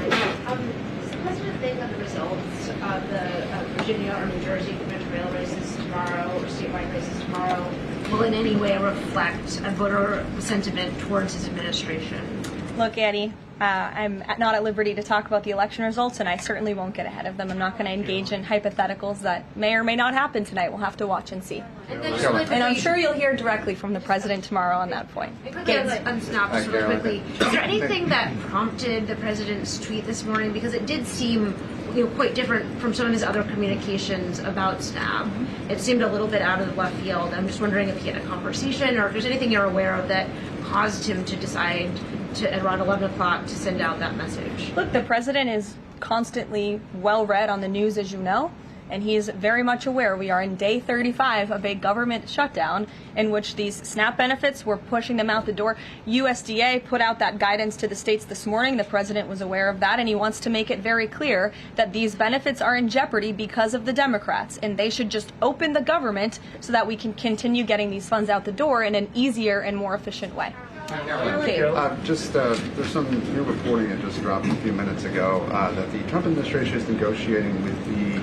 Does the president think that the results of the Virginia or New Jersey gubernatorial races tomorrow, or statewide races tomorrow, will in any way reflect a voter sentiment towards his administration? Look, Annie, I'm not at liberty to talk about the election results, and I certainly won't get ahead of them. I'm not going to engage in hypotheticals that may or may not happen tonight. We'll have to watch and see. And I'm sure you'll hear directly from the president tomorrow on that point. On Snap, just really quickly, is there anything that prompted the president's tweet this morning? Because it did seem quite different from some of his other communications about Snap. It seemed a little bit out of left field. I'm just wondering if he had a conversation or if there's anything you're aware of that caused him to decide to, at around 11 o'clock, to send out that message. Look, the president is constantly well read on the news, as you know, and he is very much aware we are in day 35 of a government shutdown in which these SNAP benefits, we're pushing them out the door. USDA put out that guidance to the states this morning. The president was aware of that, and he wants to make it very clear that these benefits are in jeopardy because of the Democrats, and they should just open the government so that we can continue getting these funds out the door in an easier and more efficient way. There's some new reporting that just dropped a few minutes ago that the Trump administration is negotiating with the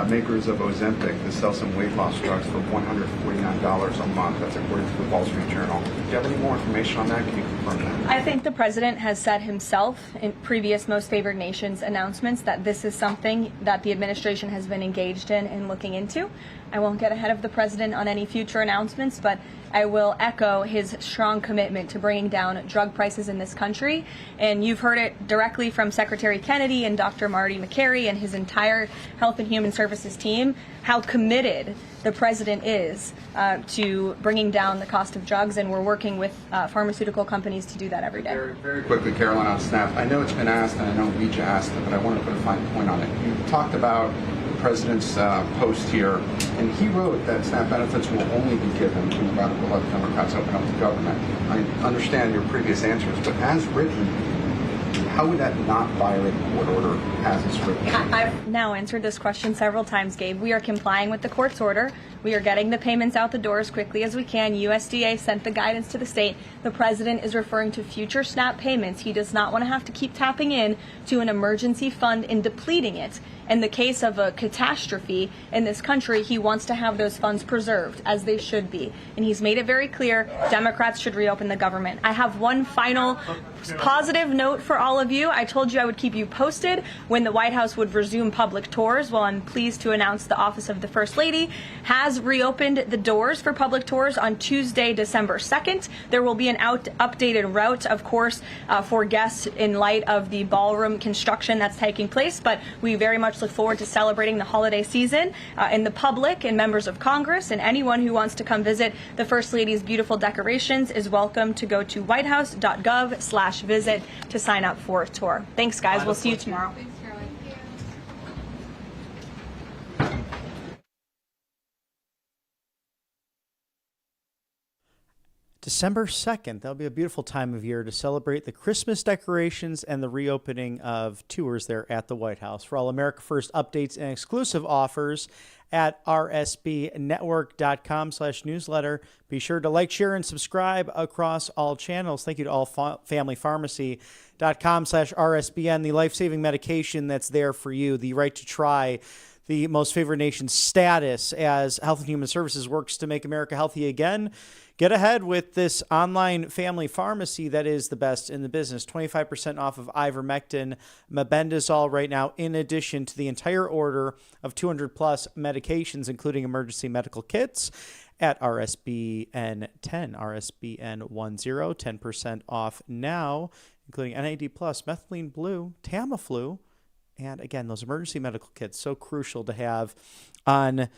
makers of Ozempic to sell some weight loss drugs for $149 a month. That's according to the Wall Street Journal. Do you have any more information on that? Can you confirm that? I think the president has said himself in previous Most Favored Nations announcements that this is something that the administration has been engaged in and looking into. I won't get ahead of the president on any future announcements, but I will echo his strong commitment to bringing down drug prices in this country. And you've heard it directly from Secretary Kennedy and Dr. Marty McCary and his entire Health and Human Services team, how committed the president is to bringing down the cost of drugs, and we're working with pharmaceutical companies to do that every day. Very quickly, Caroline, on SNAP. I know it's been asked, and I know Reach asked it, but I want to put a fine point on it. You talked about the president's post here, and he wrote that SNAP benefits will only be given when the radical left Democrats open up the government. I understand your previous answers, but as written, how would that not violate the court order as it's written? I've now answered this question several times, Gabe. We are complying with the court's order. We are getting the payments out the door as quickly as we can. USDA sent the guidance to the state. The president is referring to future SNAP payments. He does not want to have to keep tapping in to an emergency fund and depleting it. In the case of a catastrophe in this country, he wants to have those funds preserved, as they should be. And he's made it very clear Democrats should reopen the government. I have one final positive note for all of you. I told you I would keep you posted when the White House would resume public tours. Well, I'm pleased to announce the Office of the First Lady has has reopened the doors for public tours on Tuesday, December 2nd. There will be an updated route, of course, for guests in light of the ballroom construction that's taking place. But we very much look forward to celebrating the holiday season. And the public and members of Congress and anyone who wants to come visit the First Lady's beautiful decorations is welcome to go to whitehouse.gov/visit to sign up for a tour. Thanks, guys. We'll see you tomorrow. December 2nd, that'll be a beautiful time of year to celebrate the Christmas decorations and the reopening of tours there at the White House. For all America First updates and exclusive offers at rsbnetwork.com/newsletter. Be sure to like, share, and subscribe across all channels. Thank you to allfamilypharmacy.com/RSBN, the life-saving medication that's there for you, the right to try the most favored nation status as Health and Human Services works to make America healthy again. Get ahead with this online family pharmacy that is the best in the business. 25% off of ivermectin, mebendazole right now, in addition to the entire order of 200-plus medications, including emergency medical kits at RSBN 10, RSBN 10, 10% off now, including NAD+, methylene blue, Tamiflu, and again, those emergency medical kits, so crucial to have on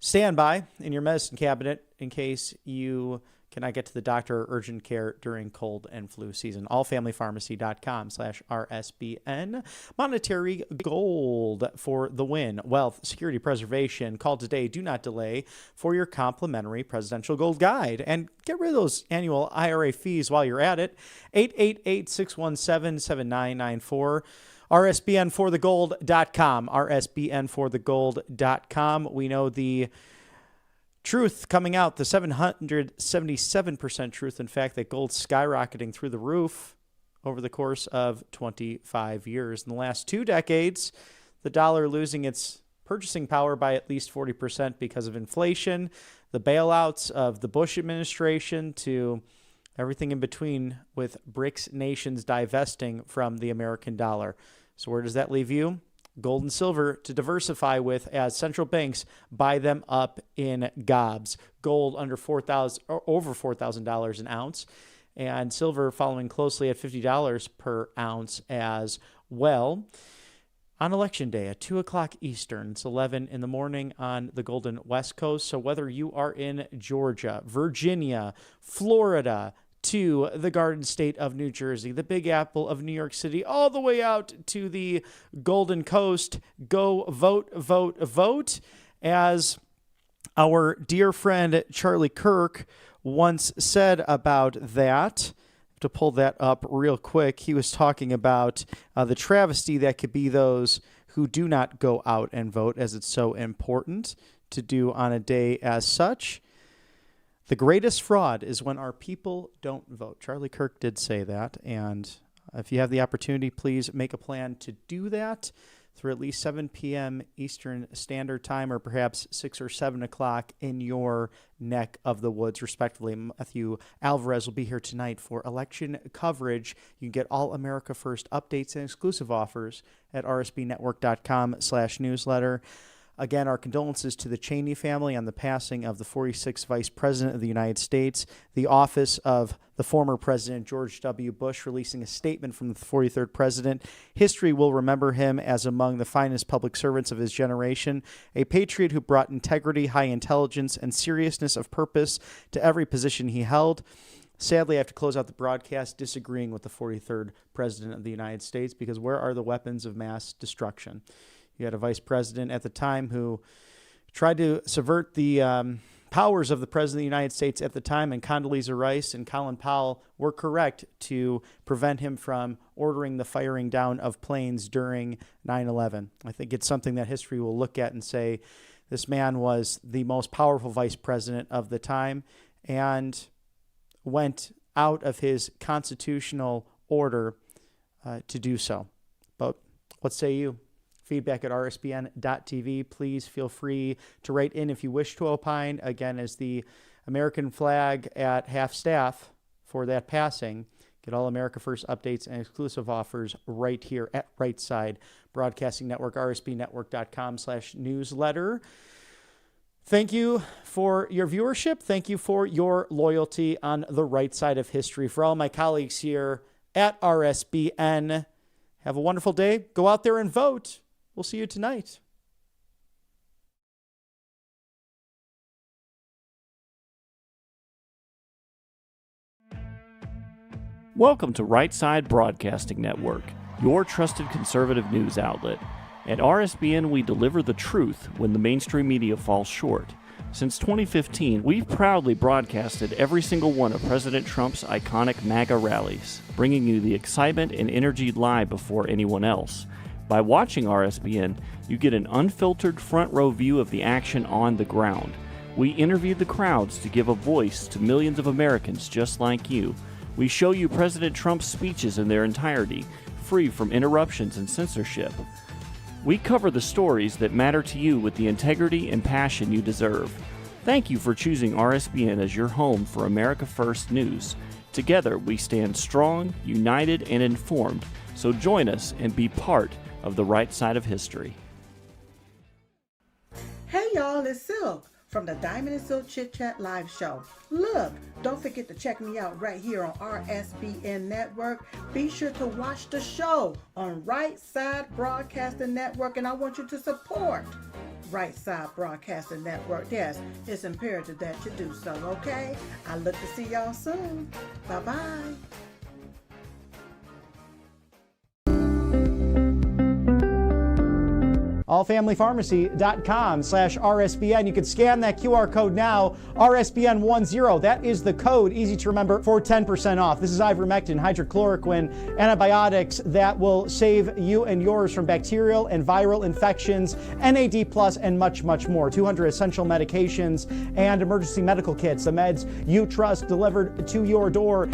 standby in your medicine cabinet in case you cannot get to the doctor or urgent care during cold and flu season. Allfamilypharmacy.com/RSBN. Monetary gold for the win. Wealth, security, preservation. Call today. Do not delay for your complimentary presidential gold guide. And get rid of those annual IRA fees while you're at it. 888-617-7994. RSBNforthegold.com. RSBNforthegold.com. We know the truth coming out, the 777% truth, in fact, that gold's skyrocketing through the roof over the course of 25 years. In the last 2 decades, the dollar losing its purchasing power by at least 40% because of inflation, the bailouts of the Bush administration, to everything in between, with BRICS nations divesting from the American dollar. So where does that leave you? Gold and silver to diversify with as central banks buy them up in gobs. Gold under $4,000 or over $4,000 an ounce, and silver following closely at $50 per ounce as well. On Election Day at 2 o'clock Eastern, it's 11 in the morning on the Golden West Coast. So whether you are in Georgia, Virginia, Florida, to the Garden State of New Jersey, the Big Apple of New York City, all the way out to the Golden Coast, go vote, vote, vote. As our dear friend Charlie Kirk once said about that, to pull that up real quick, he was talking about the travesty that could be those who do not go out and vote, as it's so important to do on a day as such. The greatest fraud is when our people don't vote. Charlie Kirk did say that, and if you have the opportunity, please make a plan to do that through at least 7 p.m. Eastern Standard Time, or perhaps 6 or 7 o'clock in your neck of the woods, respectively. Matthew Alvarez will be here tonight for election coverage. You can get all America First updates and exclusive offers at rsbnetwork.com/newsletter. Again, our condolences to the Cheney family on the passing of the 46th Vice President of the United States. The office of the former President George W. Bush releasing a statement from the 43rd President. History will remember him as among the finest public servants of his generation, a patriot who brought integrity, high intelligence, and seriousness of purpose to every position he held. Sadly, I have to close out the broadcast disagreeing with the 43rd President of the United States, because where are the weapons of mass destruction? You had a vice president at the time who tried to subvert the powers of the president of the United States at the time, and Condoleezza Rice and Colin Powell were correct to prevent him from ordering the firing down of planes during 9/11. I think it's something that history will look at and say, this man was the most powerful vice president of the time and went out of his constitutional order to do so. But what say you? Feedback at rsbn.tv. Please feel free to write in if you wish to opine. Again, as the American flag at half staff for that passing, get all America First updates and exclusive offers right here at Right Side Broadcasting Network, rsbnetwork.com/newsletter. Thank you for your viewership. Thank you for your loyalty on the right side of history. For all my colleagues here at RSBN, have a wonderful day. Go out there and vote. We'll see you tonight. Welcome to Right Side Broadcasting Network, your trusted conservative news outlet. At RSBN, we deliver the truth when the mainstream media falls short. Since 2015, we've proudly broadcasted every single one of President Trump's iconic MAGA rallies, bringing you the excitement and energy live before anyone else. By watching RSBN, you get an unfiltered front row view of the action on the ground. We interview the crowds to give a voice to millions of Americans just like you. We show you President Trump's speeches in their entirety, free from interruptions and censorship. We cover the stories that matter to you with the integrity and passion you deserve. Thank you for choosing RSBN as your home for America First News. Together, we stand strong, united, and informed. So join us and be part of the right side of history. Hey y'all, it's Silk from the Diamond and Silk Chit Chat live show. Look, don't forget to check me out right here on RSBN Network. Be sure to watch the show on Right Side Broadcasting Network, and I want you to support Right Side Broadcasting Network. Yes, it's imperative that you do so, okay? I look to see y'all soon. Bye-bye. allfamilypharmacy.com/RSBN. You can scan that QR code now, RSBN10. That is the code, easy to remember, for 10% off. This is ivermectin, hydrochloroquine, antibiotics that will save you and yours from bacterial and viral infections, NAD+, and much, much more. 200 essential medications and emergency medical kits, the meds you trust delivered to your door.